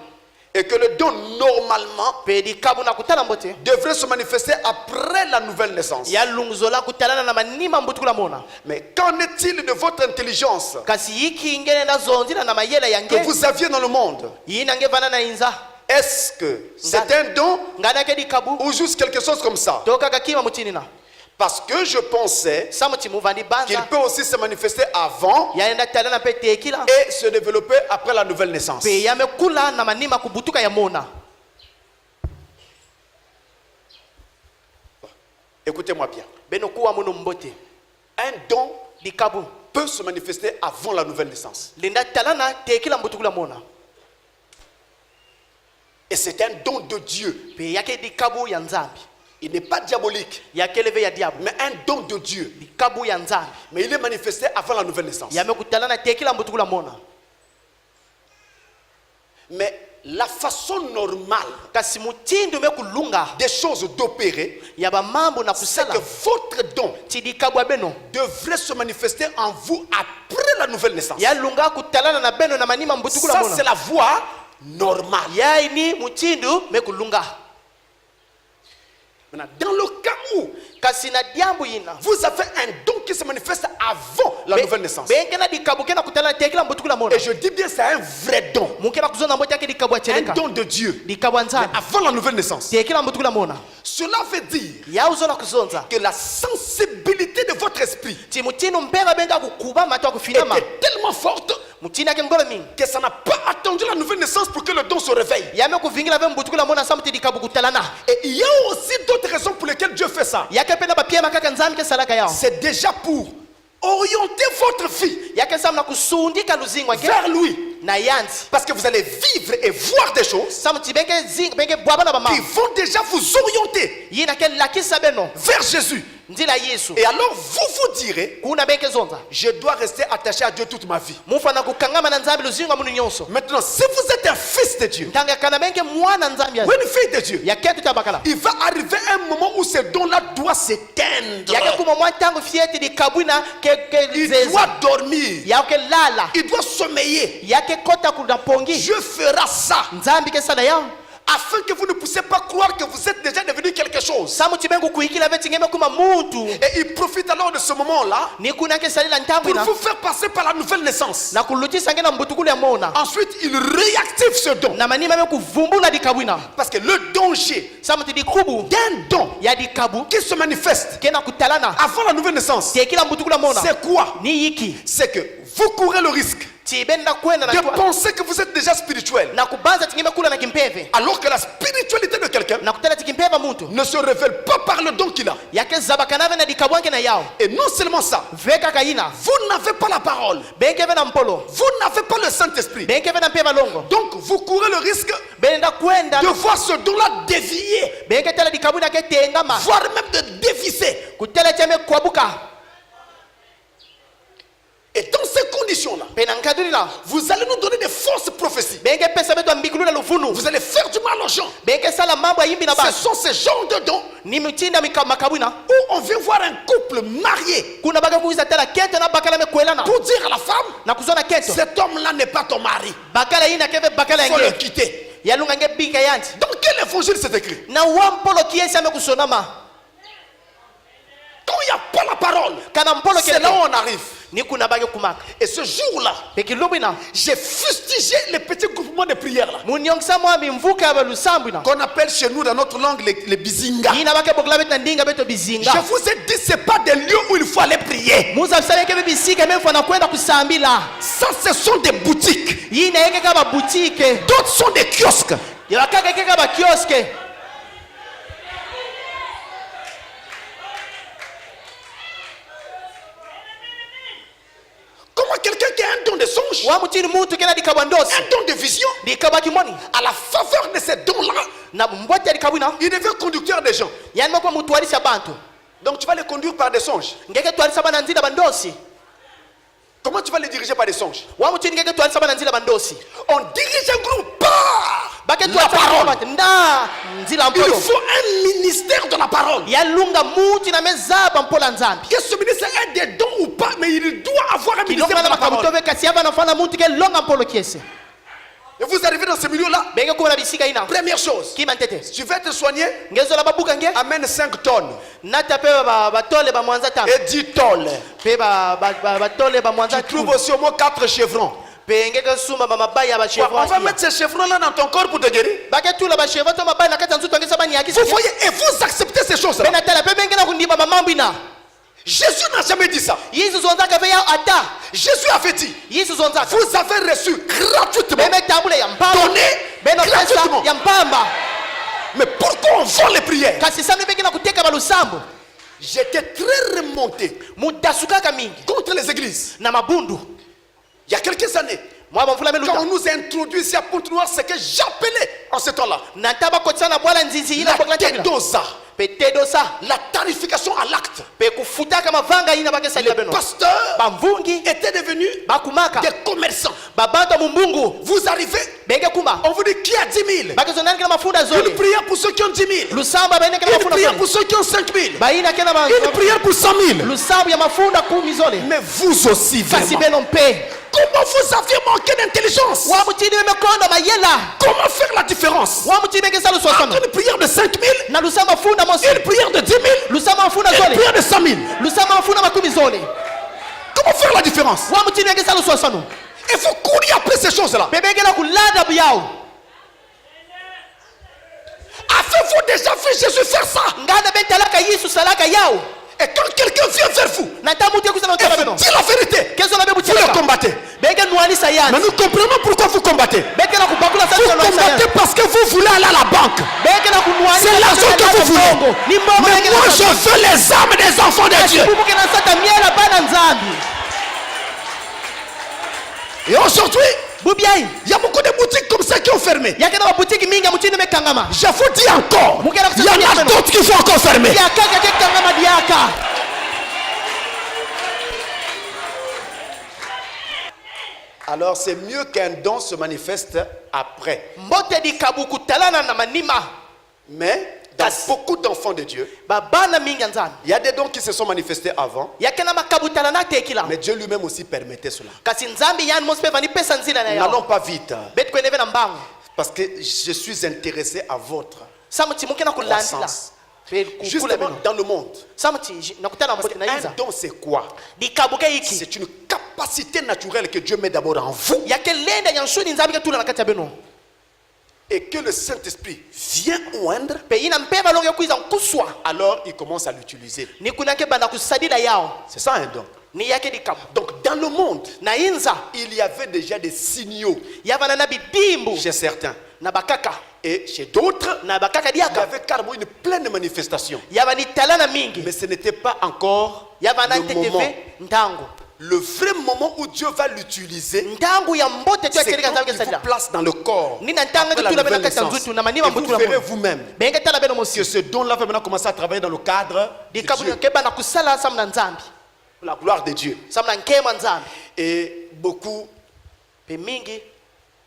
et que le don normalement pedikabu na kutala mbote devrait se manifester après la nouvelle naissance. ya lunguzola kutalana na manima mbutukula mona Mais qu'en est-il de votre intelligence kasi yiki ingene na zonzila na mayela que yange vous aviez dans le monde? yina nge vana na inza Est-ce que c'est un don ngana ke dikabu ou juste quelque chose comme ça? toka kakima mutini na Parce que je pensais samuti muvandi qu'il banza peut aussi se manifester avant yaenda talana pe tekila et se développer après la nouvelle naissance. pe yamekula na manima kubutuka ya mona Écoutez-moi bien. beno kuwa muno mbote Un don dikabu peut se manifester avant la nouvelle naissance. linda talana tekila mbutukula mona Et c'est un don de Dieu. pe yake dikabu ya nzambi Il n'est pas diabolique, yakeleve ya diablo mais un don de Dieu. dikabu ya nzambi Mais il est manifesté avant la nouvelle naissance. yamekutalana tekila mbutukula mona Mais la façon normale kasi mutindo mekulunga des choses d'opérer, ya bamambo na c'est kusala que votre don tidikabu ya beno devrait se manifester en vous après la nouvelle naissance. yalunga kutalana na beno na manima mbutukula Ça, mona c'est la voie normale. yaini mutindo mekulunga Maintenant, dans le cas où kasi na diambu yina vous avez un don qui se manifeste avant la nouvelle naissance, benkena dikabu kena kutalana tekila mbutukula mona et je dis bien c'est un vrai don, mukena kuzona mbote yake dikabu un acheleka don de Dieu, dikabu ya nzambi avant la nouvelle naissance. tekila mbutukula mona Cela veut dire ya uzola kuzonza que la sensibilité de votre esprit ti mutino mpeva benga kukuba mato kufinama était tellement forte mutini yake mgolo mingi que ça n'a pas attendu la nouvelle naissance pour que le don se réveille. yame kuvingila ve mbutukula mona samuti dikabu kutalana Et il y a aussi d'autres raisons pour lesquelles Dieu fait ça. yake pena bapia makaka nzambi ke salaka yao C'est déjà pour Orientez votre vie yakesama kusundika luzingwa ke vers lui. na yanzi Parce que vous allez vivre et voir des choses samuti benge zing benge bwaba na qui bama vont déjà vous orienter yina ke lakisa beno vers Jésus. ndila Yesu Et alors vous direz, kuna benge zonza je dois rester attaché à Dieu toute ma vie. mufana kukangama na nzambi luzingwa munu nyonso Maintenant, si vous êtes un fils de Dieu ntanga kana benge mwana nzambi ou une fille de Dieu, yaketu tabakala il va arriver un moment où ce don-là doit s'éteindre. yake kuma mwantango fieti di kabwina ke Il zeza doit dormir. yake lala Il doit sommeiller. yake kota kuna pongi Dieu fera ça nzambi ke sala yao afin que vous ne puissiez pas croire que vous êtes déjà devenu quelque chose. samuti bengu kuikila beti ngeme kuma muntu Et il profite alors de ce moment-là ni kuna ke salila pour ntambwina vous faire passer par la nouvelle naissance. na kulutisa ngena mbutukulu ya mona Ensuite, il réactive ce don. na manima me kuvumbula di kabwina Parce que le danger samuti di kubu d'un don ya di kabu qui se manifeste kena kutalana avant la nouvelle naissance, te kila mbutukulu ya mona c'est quoi? ni yiki C'est que vous courez le risque tibenda kwenda na de kwa penser que vous êtes déjà spirituel, na kubanza tingeme kula na kimpeve alors que la spiritualité de quelqu'un na kutala tikimpeva muntu ne se révèle pas par le don qu'il a. yake zabakanave na di kabwanke na yao Et non seulement ça, veka kaina vous n'avez pas la parole, benkeve na mpolo vous n'avez pas le Saint-Esprit. benkeve na mpeva longo Donc vous courez le risque benda kwenda de voir ce don-là dévier, benke tala di kabwina ke tengama voire même de dévisser. kutala chame kwabuka Et dans ces conditions-là, pena nkaduri la vous allez nous donner des fausses prophéties. benke pesa betu ambikulu na luvunu Vous allez faire du mal aux gens. benke sala mambo ayimbi na Ce basi sont ces genres de dons ni mitinda makabwina où on vient voir un couple marié kuna baka kuiza tala kete na bakala me kwelana pour dire à la femme, na kuzona keto cet homme-là n'est pas ton mari. bakala ina keve bakala Il faut le yange quitter. yalunga nge bika yanti Dans quel évangile c'est écrit? na wampolo kiesa me kusonama Quand il n'y a pas la parole, kana mpolo c'est là où kele on arrive. ni kuna bage kumaka Et ce jour-là, bekilubina j'ai fustigé les petits groupements de prières là, munyongsa mwami mvuka ya lusambwina qu'on appelle chez nous dans notre langue les bizinga. yina bake bokla betu na ndinga betu Je bizinga vous ai dit, c'est pas des lieux où il faut aller prier. muza bisaleke bibisika mefu anakwenda kusambila Ça, ce sont des boutiques. yina yeke kaba butike D'autres sont des kiosques. yabakaka yeke kaba kioske Comment quelqu'un qui a un don de songe, wamutini muntu kena dikabwa ndosi un don de vision, dikabwa kimoni à la faveur de ces dons-là, na mbwati ya dikabwina il devient conducteur des gens. yani mekwa mutwalisa bantu Donc tu vas les conduire par des songes. ngeke twalisa bana nzila bandosi Comment tu vas les diriger par des songes? wamutini ngeke twalisa bana nzila bandosi On dirige un groupe par bake la parole. twalisa nda nzila Il mpolo faut un ministère de la parole. yalunga muti na mezaba mpola nzambi Que ce ministère ait des dons ou pas, mais il doit avoir un ministère kilonga de na la parole. makamutove kasi aba nafana muntu ke longa mpolo kiese Et vous arrivez dans ce milieu-là. benge kuba na bisika ina Première chose, kima ntete tu veux être soigné, ngezola babuka nge amène 5 tonnes nata pe batole ba mwanza tano et 10 tonnes. pe batole ba mwanza Tu trouves aussi au moins 4 chevrons. pe ngeke suma ba mabaya ba On chevron va mettre ces chevrons-là dans ton corps pour te guérir. bake tula ba chevron to mabaya na kata nzuto ngesa bani yakisa Vous voyez, et vous acceptez ces choses-là. bena tala pe benge na kundima ba mambo ina Jésus n'a jamais dit ça. yesu zonzaka pe ya ata Jésus avait dit, yesu zonzaka vous avez reçu gratuitement, beme tambule ya mpamba donné beno pesa gratuitement. ya mpamba Mais pourquoi on vend les prières? kasi sambe benge na kuteka ba lusambo J'étais très remonté mudasukaka mingi contre les églises. na mabundu Il y a quelques années, mwaba mfula quand meluta on nous a introduit ici à Pointe-Noire, c'est que j'appelais en ce temps-là nataba kotsana bwala nzizi ina la bokla tabila TEDOSA, pe tedosa la tarification à l'acte. pe kufutaka mavanga ina bake Les salila beno pasteurs bamvungi étaient devenus bakumaka des commerçants. babantu mumbungu Vous arrivez, benge kumba on vous dit qui a 10 000? bake zonani kena mafunda Une zoli prière pour ceux qui ont 10 000. lusamba baina kena Une mafunda prière zoli pour ceux qui ont 5 000. baina kena Une prière pour 100 000. lusambu ya mafunda kumi zoli Mais vous aussi, kasi vraiment. beno mpe Comment vous aviez manqué d'intelligence? wamutini memekondo mayela Comment faire la différence wamutini benge sa entre luswasano une prière de 5 000 na lusamba funda mosi et une prière de 10 000 lusamba mafunda et une zoli prière de 100 000? lusamba mafunda makumi zoli Comment faire la différence? wamutini benge sa luswasano Il faut courir après ces choses-là. pe benge na kulada buyao Avez-vous déjà vu Jésus faire ça? ngana bentalaka yesu salaka yao Et quand quelqu'un vient vers vous nata mutu ekusana et ntala vous beno dit la vérité, kezo na vous le bebucheka combattez. benge nuanisa Mais yanzi nous comprenons pourquoi vous combattez. benge na kubakula Vous sasa combattez parce que vous voulez aller à la banque. benge na kunwanisa C'est l'argent que vous voulez. ni mbongo Mais benge moi, na je veux les âmes des enfants de Dieu. kubuke na sata miela bana nzambi Et aujourd'hui, bubiai il y a beaucoup de boutiques comme ça qui ont fermé. yakena mabutiki mingi mutini mekangama Je vous dis encore, Mukela il y en a kusema d'autres qui sont encore fermés. yakaka kekangama diaka. Alors c'est mieux qu'un don se manifeste après. Mbote di kabuku talana na manima Mais dans beaucoup d'enfants de Dieu, babana mingi nzambi il y a des dons qui se sont manifestés avant, yakena makabu talana tekila mais Dieu lui-même aussi permettait cela. kasi nzambi yani mospe vani pesa nzila na N'allons yao pas vite, bet kweneve na mbangu parce que je suis intéressé à votre samuti mukena kulandila croissance. Justement dans le monde. samuti nakutana Parce mbote na qu'un iza don c'est quoi? di kabuke iki C'est une capacité naturelle que Dieu met d'abord en vous yakelenda yanshuni nzambi ketula na kati ya beno et que le Saint-Esprit vient oindre, pe ina mpeva longe kuiza nkuswa alors il commence à l'utiliser. ni kunake bana kusadila yao C'est ça un don. ni yake di kabu Donc dans le monde, na inza il y avait déjà des signaux yavana na bidimbu chez certains. na bakaka Et chez d'autres, na bakaka il y diaka avait carrément une pleine manifestation. yavani talana mingi Mais ce n'était pas encore yavana le moment. teteve ntango Le vrai moment où Dieu va l'utiliser, ntangu ya mbote tu c'est akeleka quand nzambi il vous kesadila place dans le corps. nina ntanga Après la ketula bena nouvelle kati ya naissance. nzutu na manima Et vous mbutula verrez mo vous-même benge tala beno que mosi ce don-là va maintenant commencer à travailler dans le cadre de di kabu Dieu, ke bana kusala samna nzambi pour la gloire de Dieu. samna nkema nzambi Et beaucoup, pe mingi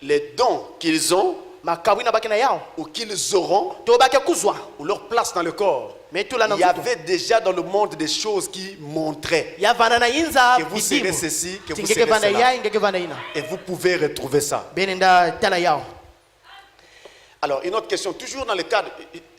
les dons qu'ils ont makabu ina baki na yao ou qu'ils auront, to baki kuzwa ou leur place dans le corps, mais tula na il y avait déjà dans le monde des choses qui montraient yavana na inza que vous serez bidimu ceci, que vous tingeke serez vana cela. ya ingeke vana ina Et vous pouvez retrouver ça. benenda tala yao. Alors, une autre question, toujours dans le cadre,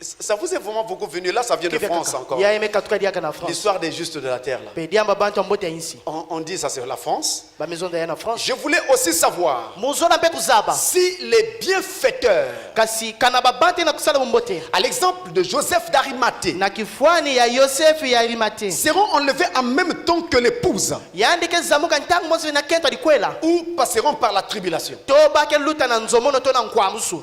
ça vous est vraiment beaucoup venu, là ça vient de France encore. ya eme katuka diaka na France L'histoire des justes de la terre là. pe diamba bantu mbote ya insi On dit ça c'est la France. ba maison de ya na France Je voulais aussi savoir muzona mpe kuzaba si les bienfaiteurs, kasi kana babante na kusala mbote à l'exemple de Joseph d'Arimathée, na kifwani ya Yosefu ya Arimate seront enlevés en même temps que l'épouse yandike zamuka ntangu mosi na kento alikwela ou passeront par la tribulation. to bake luta na nzomono to na nkwamusu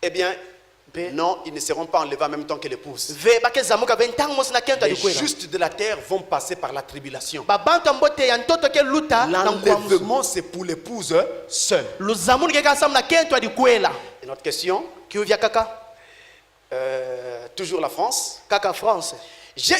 Eh bien, non, ils ne seront pas enlevés en même temps que l'épouse. ve bake zamuka ve ntangu mosi na kento Les alikwela justes de la terre vont passer par la tribulation. babantu mbote ya ntoto ke luta na nkwamusu L'enlèvement, c'est pour l'épouse seule. luzamuni ke kasamu na kento alikwela Une autre question, kiuvya kaka toujours la France. kaka France J'ai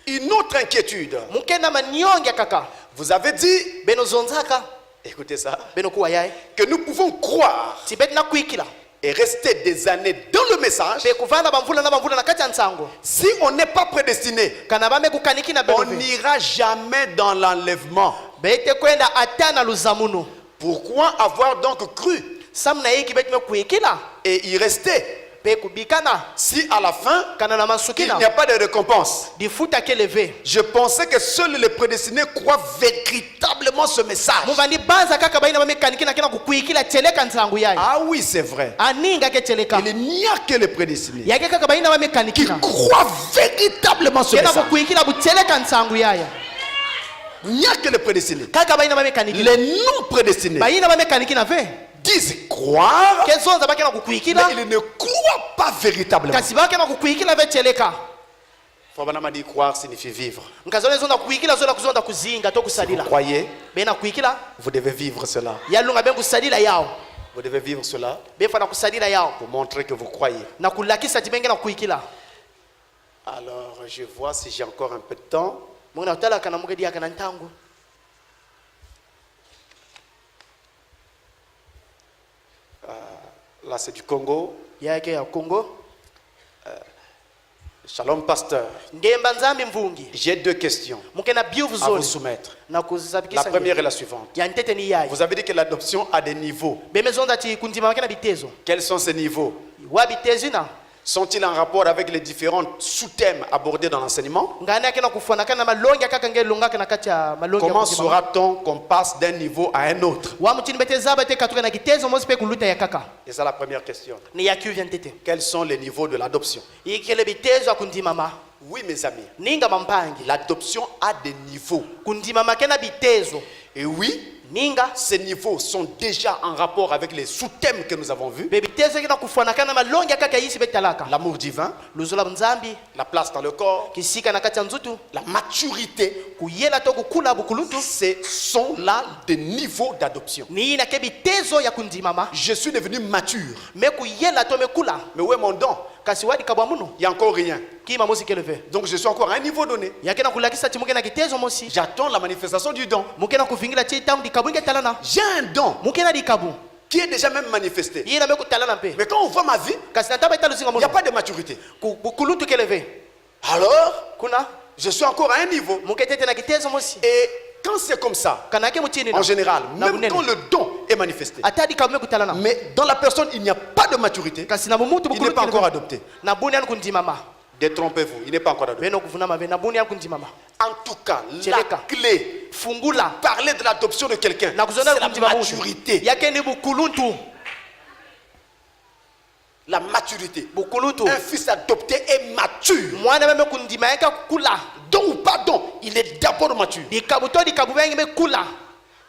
une autre inquiétude. mukena manyonge kaka Vous avez dit, beno zonzaka écoutez ça, beno kuwa yae que nous pouvons croire tibeti na kuikila et rester des années dans le message pe kuvana bamvula na kati ya nsango si on n'est pas prédestiné. kana bame kukaniki na On beno n'ira jamais dans l'enlèvement. bete kwenda ata na luzamuno Pourquoi avoir donc cru samna hiki beti me kuikila et y rester pe kubikana si à la fin kana na il masukina n'y a pas de récompense? difuta keleve Je pensais que seuls les prédestinés croient véritablement ce message. muvandi banza kaka baina bamekaniki na kina kukuikila teleka nsangu yaye Ah oui, c'est vrai. aninga ke teleka Il n'y a que les prédestinés yake kaka baina qui bamekaniki na croient véritablement ce kena message. kukuikila buteleka nsangu yaye Il n'y a que les prédestinés. kaka baina bamekaniki Les non prédestinés baina bamekaniki na ve disent croire, ke zonza bakena kukuikila mais ils ne croient pas véritablement. kasi bakena kukuikila ve teleka Fabanama dit croire signifie vivre. nkazona zonda kuikila zola kuzonda kuzinga to Vous kusalila croyez, bena kuikila vous devez vivre cela. yalunga ben kusalila yao Vous devez vivre cela befa na kusalila yao pour montrer que vous croyez. na kulakisa tibenge na kuikila Alors, je vois si j'ai encore un peu de temps. muna utala kana muke dia kana ntangu Là, c'est du Congo. yake ya Kongo Shalom, pasteur. ngemba nzambi mvungi J'ai deux questions muke na biuvu à vous zoni soumettre. na La kuzabikisa première est la suivante. ya ntete ni yaye Vous avez dit que l'adoption a des niveaux. bemezonda ti kundima makena bitezo Quels sont ces niveaux? wa bitezo na Sont-ils en rapport avec les différents sous-thèmes abordés dans l'enseignement? ngani akena kufana kana malongi akaka ngelunga kana kati ya malongi Comment saura-t-on qu'on passe d'un niveau à un autre? wa mutini beteza bate katuka na kitezo mosi pe kuluta ya kaka Et c'est la première question. ni ya kiuvya ntete Quels sont les niveaux de l'adoption? ikele bitezo akundima ma Oui, mes amis. ninga mampangi L'adoption a des niveaux. kundima makena bitezo Et oui, ninga ces niveaux sont déjà en rapport avec les sous-thèmes que nous avons vus. bebitezo kina kufanakana malongi kaka yisi betalaka L'amour divin, luzula nzambi la place dans le corps, kisika na kati ya nzutu la maturité. kuyela to kukula bukuluntu Ce sont là des niveaux d'adoption. ni na ke bitezo ya kundimama Je suis devenu mature. me kuyela to mekula Mais où est mon don? kasi wadi kabwa muno Il n'y a encore rien. kima mosi keleve Donc je suis encore à un niveau donné. yakena kulakisa timuke na kitezo mosi J'attends la manifestation du don. mukena kuvingila chi tamu dikabunge talana J'ai un don mukena dikabu qui est déjà même manifesté. yina meku talana pe Mais quand on voit ma vie, kasi nataba italuzinga il n'y a muno pas de maturité. bukuluntu keleve Alors, kuna je suis encore à un niveau. muketete na kitezo mosi Et quand c'est comme ça, kanake mutini en général, na même bunene. quand le don est manifesté, atadi kabu meku talana mais dans la personne, il n'y a pas de maturité, kasi na mumutu il n'est pas encore adopté. na buni an kundimama Détrompez-vous, il n'est pas encore adopté. beno kuvunama be na buni an kundimama En tout cas, la Tcheleka. clé, fungula parler de l'adoption de quelqu'un, na kuzona c'est la kundimama maturité. yake ni bukuluntu La maturité. bukuluntu Un fils adopté est mature. mwana meme kundima yake kula Don ou pas don, il est d'abord mature. dikabu to dikabu bengi me kula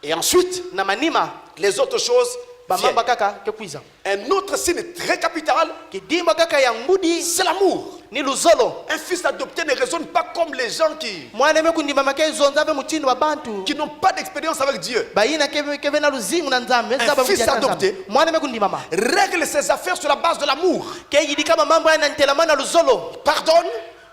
Et ensuite, na manima les autres choses viennent. bamamba kaka ke kwiza Un autre signe très capital, kidimba kaka ya ngudi c'est l'amour. ni luzolo Un fils adopté ne raisonne pas comme les gens mwana me kundima make zonza be mutini wa bantu qui n'ont pas d'expérience avec Dieu. bayina keve na luzimu na nzambe Un fils adopté. mwana me kundimama Règle ses affaires sur la base de l'amour. ke yidi kama mambo yana ntelamana luzolo Pardonne,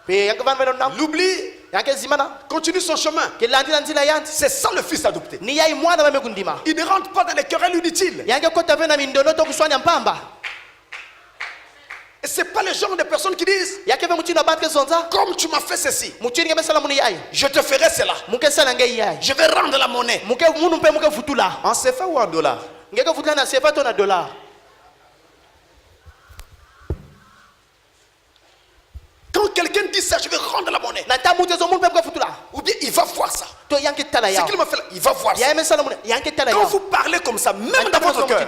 pe yanke van velo nam l'oublie, yanke zimana continue son chemin. ke landila nzila yanti C'est ça le fils adopté. ni yai mwana me kundima Il ne rentre pas dans les querelles inutiles. yanke kota ve na mindono to kuswanya mpamba Et ce n'est pas le genre de personnes qui disent, yake ve mutini wa bantu ke zonza comme tu m'as fait ceci, mutini ke mesala muni yai je te ferai cela. muke sala nge yai Je vais rendre la monnaie. muke munu mpe muke futula En CFA ou en dollars? ngeke futula na sefa to na dollar Quand quelqu'un dit ça, je vais rendre la monnaie. na ta mutezo munu mpe muke futula Ou bien il va voir ça. to yanke tala Ce yao qu'il m'a fait là, il va voir ça. yai mesala muni yanke tala Quand yao vous parlez comme ça, même dans votre cœur,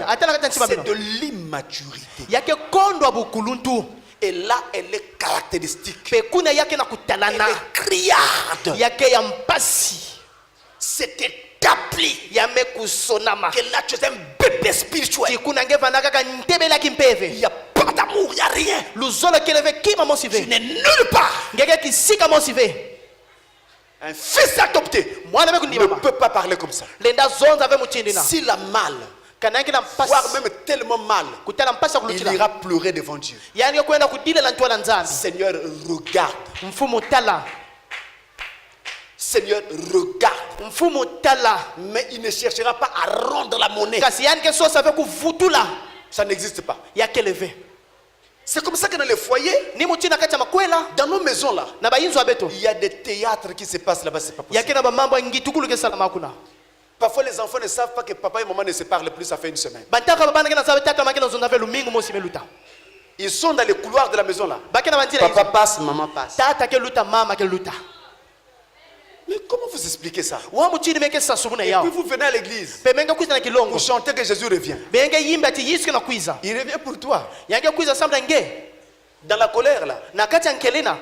c'est c'est de l'immaturité. yake kondo bukuluntu Et là, elle est caractéristique. pe kuna yake na Elle kutalana est criarde. yake ya mpasi C'est établi ya mekusonama que là, tu es un bébé spirituel. tikuna ngeva kaka ntebelaki Il mpeve n'y a pas d'amour, il n'y a rien. luzolo keleve kima Tu mosive n'es nulle part. ngeke kisika mosive Un fils adopté mwana ne mekundimama peut pas parler comme ça. lenda zonza ve mutindina S'il a mal, kana yake na voire mpasi même tellement mal, kutala mpasi ya il kulutila ira pleurer devant Dieu. yani kwenda kudilela ntwala nzambi Seigneur, regarde. mfumu tala Seigneur, regarde. mfumu tala Mais il ne cherchera pas à rendre la monnaie. kasi yani ke sosa ve kuvutula Ça n'existe pas. yake leve C'est comme ça que dans les foyers, ni mutina kati ya makwela dans nos maisons là, na bayinzo abeto il y a des théâtres qui se passent là-bas, c'est pas possible. yake na bamambo ngitukulu ke salama kuna Parfois les enfants ne savent pas que papa et maman ne se parlent plus, ça fait une semaine. bantaka babana ke na sabe taka makena zonza ve lumingu mosi meluta Ils sont dans les couloirs de la maison là. bakena banzila Papa passe, maman passe. tata ke luta mama ke luta Mais comment vous expliquez ça? wa mutini meke sasumuna Et puis yao vous venez à l'église, pe menge kwiza na kilongo vous chantez que Jésus revient. benge yimba ati yesu ke na kwiza Il revient pour toi. yange kwiza samda nge Dans la colère là. na kati ya nkelena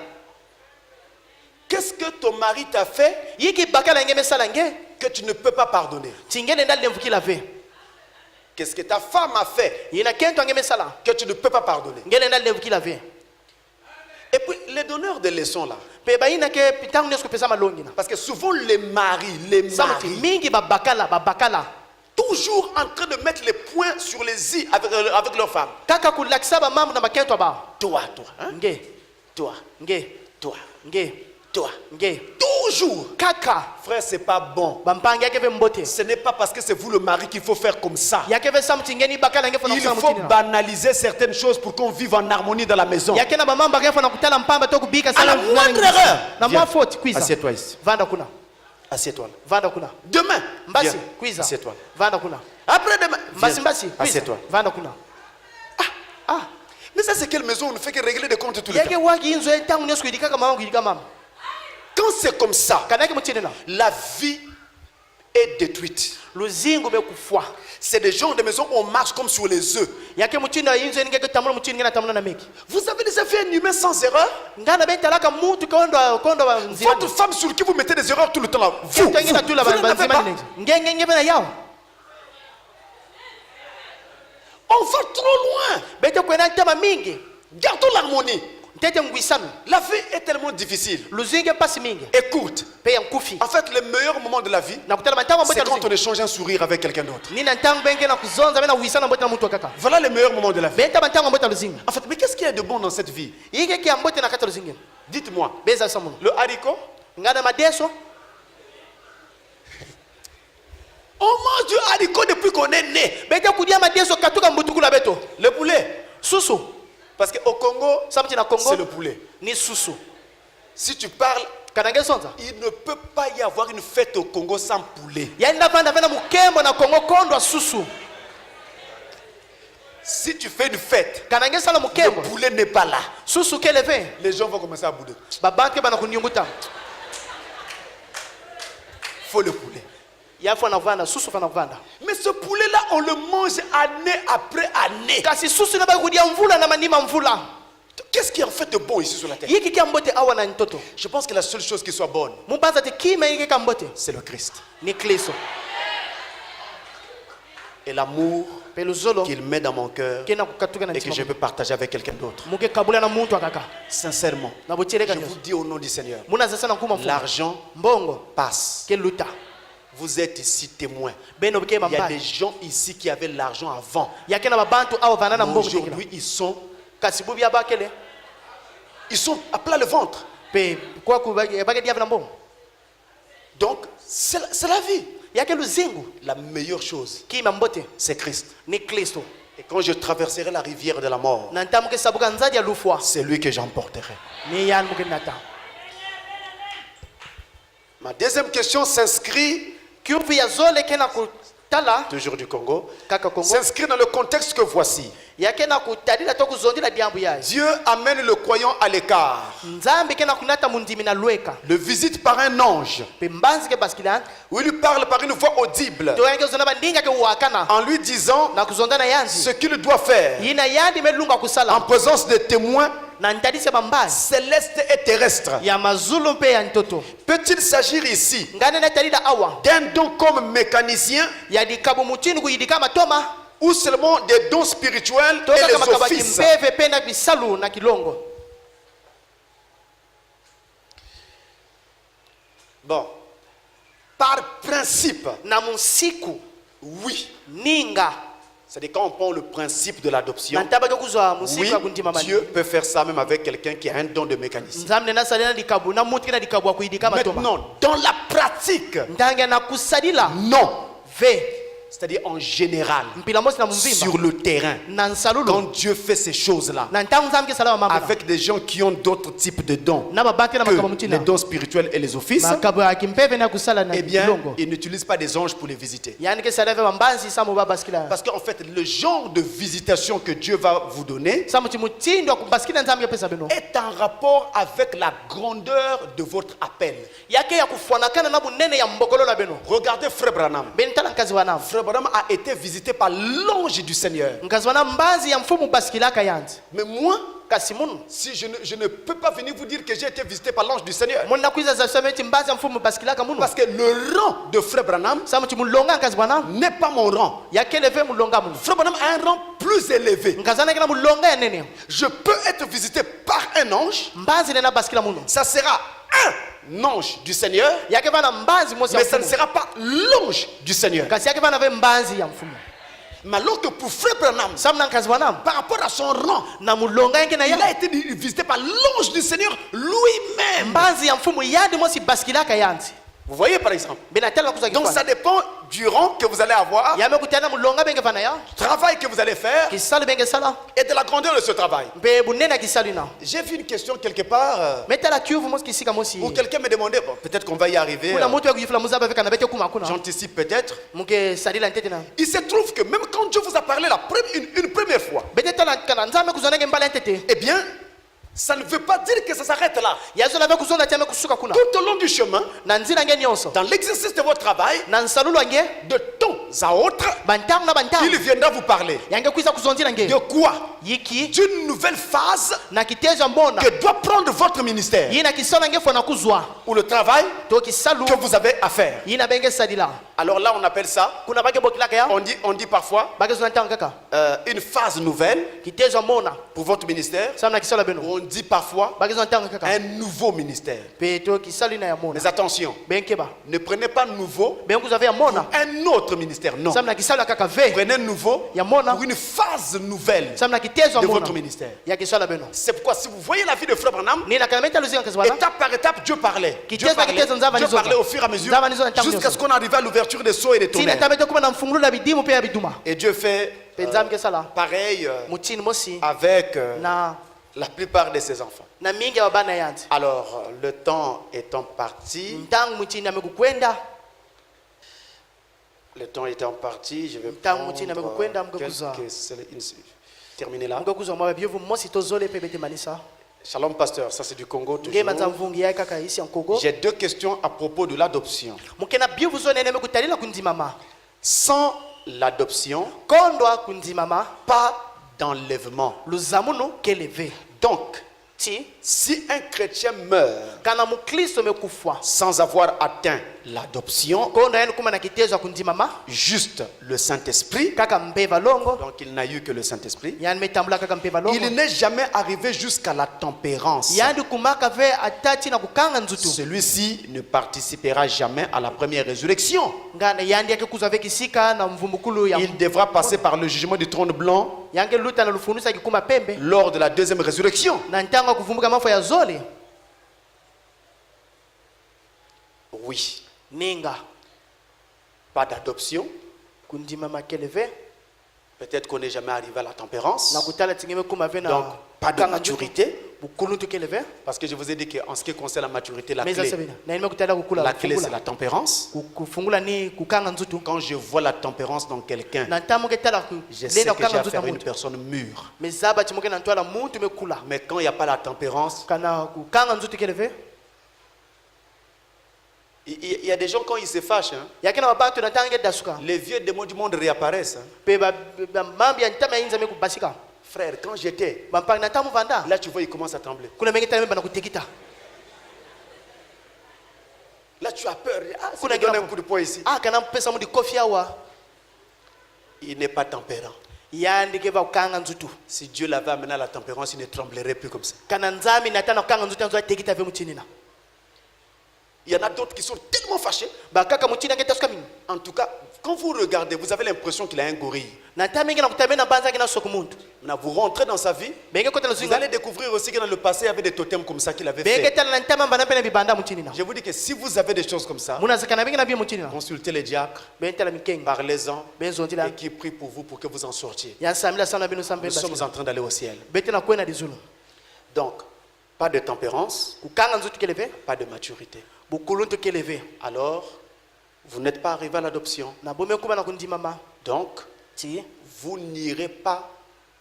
Qu'est-ce que ton mari t'a fait yiki bakala nge mesala nge que tu ne peux pas pardonner? tingene ndali nemvukila ve Qu'est-ce que ta femme a fait yina kento nge mesala que tu ne peux pas pardonner? ngele ndali nemvukila ve Et puis les donneurs de leçons là. pe bayina ke pitangu nesko pesa malongi na Parce que souvent les maris, samuti mingi babakala toujours en train de mettre les points sur les i avec leur femme. kaka kulakisa bamambo na makento ba Toi, toi, hein? nge Toi, nge toi, nge toi. nge Toujours. kaka Frère, c'est pas bon. bampangi yake ve mbote Ce n'est pas parce que c'est vous le mari qu'il faut faire comme ça. yake ve samuti ngeni bakala nge fona Il kusala faut mutini na banaliser certaines choses pour qu'on vive en harmonie dans la maison. yake na bamambo nge fona kutala mpamba to kubika À la moindre erreur. na Viens. mwa faute kwiza Assieds-toi ici. vanda kuna Assieds-toi là. vanda kuna Demain. mbasi Viens. kwiza Assieds-toi. vanda kuna Après demain. mbasi Viens. mbasi kwiza Assieds-toi. vanda kuna Mais ça, c'est quelle maison où on ne fait que régler des comptes tout le yake temps? waki inzo tangu nesko idika kama mama idika mama Quand c'est comme ça, kana yake mutini na la vie est détruite. luzingu bekufwa C'est des gens de maison où on marche comme sur les œufs. yake mutindo yinzo ninge tamula mutindo ngena tamula na meki Vous avez déjà vu un humain sans erreur? ngana betalaka mutu kondo wa nzira Votre femme sur qui vous mettez des erreurs tout le temps là. Vous ngena tula vous n'en avez pas. ngenge bena yao On va trop loin. bete kwena tema mingi Gardons l'harmonie. ntete ngwisano La vie est tellement difficile luzinge pasi mingi et courte. pe yankufi En fait, le meilleur moment de la vie, nakutala mantango c'est mbota quand on luzingu échange un sourire avec quelqu'un d'autre. nina ntango benge na kuzonza bena wisana mbota na mutu kaka Voilà le meilleur moment de la vie. beta mantango mbota luzingu En fait, mais qu'est-ce qu'il y a de bon dans cette vie? yike kia mbote na kata luzingu Dites-moi. beza samuno Le haricot? ngana madeso On mange du haricot depuis qu'on est né. bete kudia madeso katuka mbutukula beto Le poulet. susu Parce qu'au Congo, samti na Congo c'est le poulet. ni susu Si tu parles, kanange sonza il ne peut pas y avoir une fête au Congo sans poulet. yani navanda vena mukembo na Congo kondo susu Si tu fais une fête, kanange sala le mukembo poulet n'est pas là. susu keleve Les gens vont commencer à bouder. babanke bana kunyunguta Faut le poulet. yafu anavanda susu fanavanda Mais ce poulet-là, on le mange année après année. kasi susu na bakudia mvula na manima mvula Qu'est-ce qui est en fait de bon ici sur la terre? yiki kia mbote awa na ntoto Je pense que la seule chose qui soit bonne, mubanza te kima yiki ka mbote c'est le Christ. ni Kristo Et l'amour peluzolo qu'il met dans mon cœur kena kukatuka na et que je ntima peux partager avec quelqu'un d'autre. muke kabula na muntu akaka Sincèrement, na botireka je vous dis au nom du Seigneur, muna zasa na kuma mfu l'argent mbongo passe. keluta Vous êtes ici témoins. beno bike Il y a mamba des gens ici qui avaient l'argent avant. yake na babantu awa vana na mbongo Aujourd'hui, ils sont kasi bubi abakele à plat le ventre. pe kwa kubage dia na mbongo Donc, c'est la vie. yake luzingu La meilleure chose, kima mbote c'est Christ. ni Kristo Et quand je traverserai la rivière de la mort, na ntamuke sabuka nzadi ya lufwa c'est lui que j'emporterai. ni yan muke nata Ma deuxième question s'inscrit, kyuvi ya zole kena kutala toujours du Congo, kaka Kongo s'inscrit dans le contexte que voici. yake na kutadila to kuzondila diambu yaye Dieu amène le croyant à l'écart, nzambe kena kunata mundimi na lweka le visite par un ange, pe mbanzi ke baskilana où il lui parle par une voix audible, to yange zona bandinga ke wakana en lui disant na kuzonda na ce yanzi qu'il doit faire, yina yandi melunga en kusala présence des témoins na ntadise bambazi célestes et terrestres. ya mazulu mpe ya ntoto Peut-il s'agir ici ngane na talida awa d'un don comme mécanicien ya dikabu mutini kuyidika matoma ou seulement des dons spirituels et toka les kama kabaki offices? mpeve pe na bisalu na kilongo Bon, par principe, na musiku oui. ninga C'est-à-dire quand on prend le principe de l'adoption, na ntabake kuzwa oui, musiku ya kundima mani Dieu peut faire ça même avec quelqu'un qui a un don de mécanicien. nzambe na salina dikabu na mutu na dikabu ya kuyidika matoma Maintenant, dans la pratique, ntange na kusalila non. ve C'est-à-dire en général, mpila mosi na mumvimba sur le terrain, na nsalulu quand Dieu fait ces choses-là, na ntango nzambe ke salama mambo avec des gens qui ont d'autres types de dons na babake na que makabo les mutina dons spirituels et les offices, makabo ya kimpeve na kusala na eh bien, kilongo ils n'utilisent pas des anges pour les visiter. yani ke salave bambanzi samu babaskila Parce qu'en fait, le genre de visitation que Dieu va vous donner samu mutindo wa kubaskila nzambe pesa beno est en rapport avec la grandeur de votre appel. yake ya kufanakana na bunene ya mbokolo na beno Regardez Frère Branham. benitala nkazi wanam Frère Branham a été visité par l'ange du Seigneur. nkazi wana mbanzi ya mfumu baskilaka yanzi Mais moi, kasi munu si je ne peux pas venir vous dire que j'ai été visité par l'ange du Seigneur. munu nakwiza za sameti mbanzi ya mfumu baskilaka munu Parce que le rang de Frère Branham samu mulonga nkazi wanam n'est pas mon rang. yake leve mulonga munu Frère Branham a un rang plus élevé. nkazi wana kena mulonga ya nene Je peux être visité par un ange. mbanzi nena baskila munu Ça sera un ange du Seigneur. yake vana mbanzi mosi ya Mais ça ne mfumu sera pas l'ange du Seigneur. kasi yake vana ve mbanzi ya mfumu Mais alors que pour Frère Branham, samu na nkazi wanam par rapport à son rang, na mulonga yake na il ya a été visité par l'ange du Seigneur lui-même. mbanzi ya mfumu yadi mosi baskilaka yanzi Vous voyez par exemple. benatala kuza Donc ça kifana dépend du rang que vous allez avoir, yame kutana mulonga benge vana ya du travail que vous allez faire kisalu benge sala et de la grandeur de ce travail. mpe bunene kisalu na J'ai vu une question quelque part metala kiuvu mosi kisika mosi où quelqu'un me demandait, bon, peut-être qu'on va y arriver, kuna mutu ya kujifula muzaba veka na bete kuma kuna j'anticipe peut-être. muke salila ntete na Il se trouve que même quand Dieu vous a parlé une première fois, bete tala kana nzame kuzonenge mbala ntete eh bien, Ça ne veut pas dire que ça s'arrête là. yazo lave kuzonda tiame kusuka kuna Tout au long du chemin, na nzira nge nyonso dans l'exercice de votre travail, na nsalulo nge de temps à autre, bantangu na bantangu il viendra vous parler. yange kuiza kuzonzira nge De quoi? yiki D'une nouvelle phase na kiteja mbona que doit prendre votre ministère yina kisona nge fona kuzwa ou le travail to kisalu que vous avez à faire. yina benge sadila Alors là, on appelle ça, kuna bage bokilaka ya on dit parfois, bage zona tanga kaka une phase nouvelle kiteja mbona pour votre ministère. samna kisala beno On dit parfois bage zona tanga kaka un nouveau ministère. pe to kisalu na ya mona Mais attention, benkeba ne prenez pas nouveau bengu zave ya mona un autre ministère. Non. samna kisala kaka ve Prenez nouveau ya mona pour une phase nouvelle samna kiteja de mbona votre ministère. ya kisala beno C'est pourquoi si vous voyez la vie de Frère Branham, nina kanameta luzinga kazwana étape par étape, Dieu parlait. Dieu Kiteza, parlait, kiteza, nzava Dieu nizoza. parlait au fur et à mesure Nzava nizoza ntamu jusqu'à nizoza. ce qu'on arrive à l'ouverture des seaux et des tina tonnerres. tamete kuma na mfungulu na bidimu pe ya biduma Et Dieu fait penza mkesala pareil mutini mosi avec na la plupart de ses enfants. na mingi ya bana yanzi Alors, le temps étant parti, ntangu mutini amekukwenda le temps étant parti, je vais Ntangu mutini amekukwenda, prendre amekukuza. terminer là. mukekuza mwa byevu mosi tozole pe bete manisa Shalom pasteur, ça c'est du Congo nge matsa toujours. mvungi ya kaka isi ya Kongo J'ai deux questions à propos de l'adoption. mukena byevu zo nene mekutalila kundimama Sans l'adoption, kondwa kundimama pas d'enlèvement. luzamuno keleve Donc, ti si un chrétien meurt kana mukristo mekufwa sans avoir atteint l'adoption, kondo yani kuma na kitezo kundimama juste le Saint-Esprit, kaka mbeva longo donc il n'a eu que le Saint-Esprit, yani metambula kaka mbeva longo il n'est jamais arrivé jusqu'à la tempérance. yani kumaka ve atati na kukanga nzutu Celui-ci ne participera jamais à la première résurrection. ngana yandi yake kuzwa ve kisika na mvumbukulu ya Il devra passer par le jugement du trône blanc yange luta na lufunusa kikuma pembe lors de la deuxième résurrection. na ntanga kuvumbuka mafo ya zole Oui, ninga pas d'adoption. kundimama keleve Peut-être qu'on n'est jamais arrivé à la tempérance. na kutala tingeme kuma ve na Donc, pas de kukanga nzutu. maturité. bukuluntu keleve Parce que je vous ai dit qu'en ce qui concerne la maturité, la meza clé, sabina na nime kutala kukula la clé c'est kufungula. la tempérance. Kufungula ni kukanga nzutu Quand je vois la tempérance dans quelqu'un, na ntamuke tala je sais lenda que j'ai kukanga affaire nzutu à une muntu personne mûre. mezaba chimuke na ntwala muntu mekula Mais quand il n'y a pas la tempérance, kana kukanga nzutu keleve il y a des gens quand ils se fâchent, hein, yakena wabatu na tange dasuka les vieux démons du monde réapparaissent. Hein. pe mambi ya ntama yinza mekubasika Frère, quand j'étais, bampang na tamu vanda là tu vois, ils commencent à trembler. kuna mengine tena bana kutekita Là tu as peur. Ah, si Kuna je donne kila- un coup de poing ici. ah kana mpesa mudi kofi awa Il n'est pas tempérant. yandike ba kukanga nzutu Si Dieu l'avait amené à la tempérance, il ne tremblerait plus comme ça. kana nzami na tana kukanga nzutu anzo tekita ve muchinina Il y en a d'autres qui sont tellement fâchés. bakaka muchina ngeta suka mingi En tout cas, quand vous regardez, vous avez l'impression qu'il a un gorille. na tamengi na kutabe na banza kina soku muntu Maintenant, vous rentrez dans sa vie, benge kota vous luzinga allez découvrir aussi que dans le passé, il y avait des totems comme ça qu'il avait benge fait. tala na ntama mbana pena bibanda muchinina Je vous dis que si vous avez des choses comme ça, muna zakana bengi na bi muchinina consultez les diacres, benge tala mikenga parlez-en, benzondila et qui prient pour vous pour que vous en sortiez. ya samila sana bino sambe Nous sommes basika en train d'aller au ciel. bete na kwena dizulu Donc, pas de tempérance, kukanga nzutu keleve pas de maturité. bukuluntu keleve Alors, vous n'êtes pas arrivé à l'adoption. na bome kuba na kundimama Donc, ti vous n'irez pas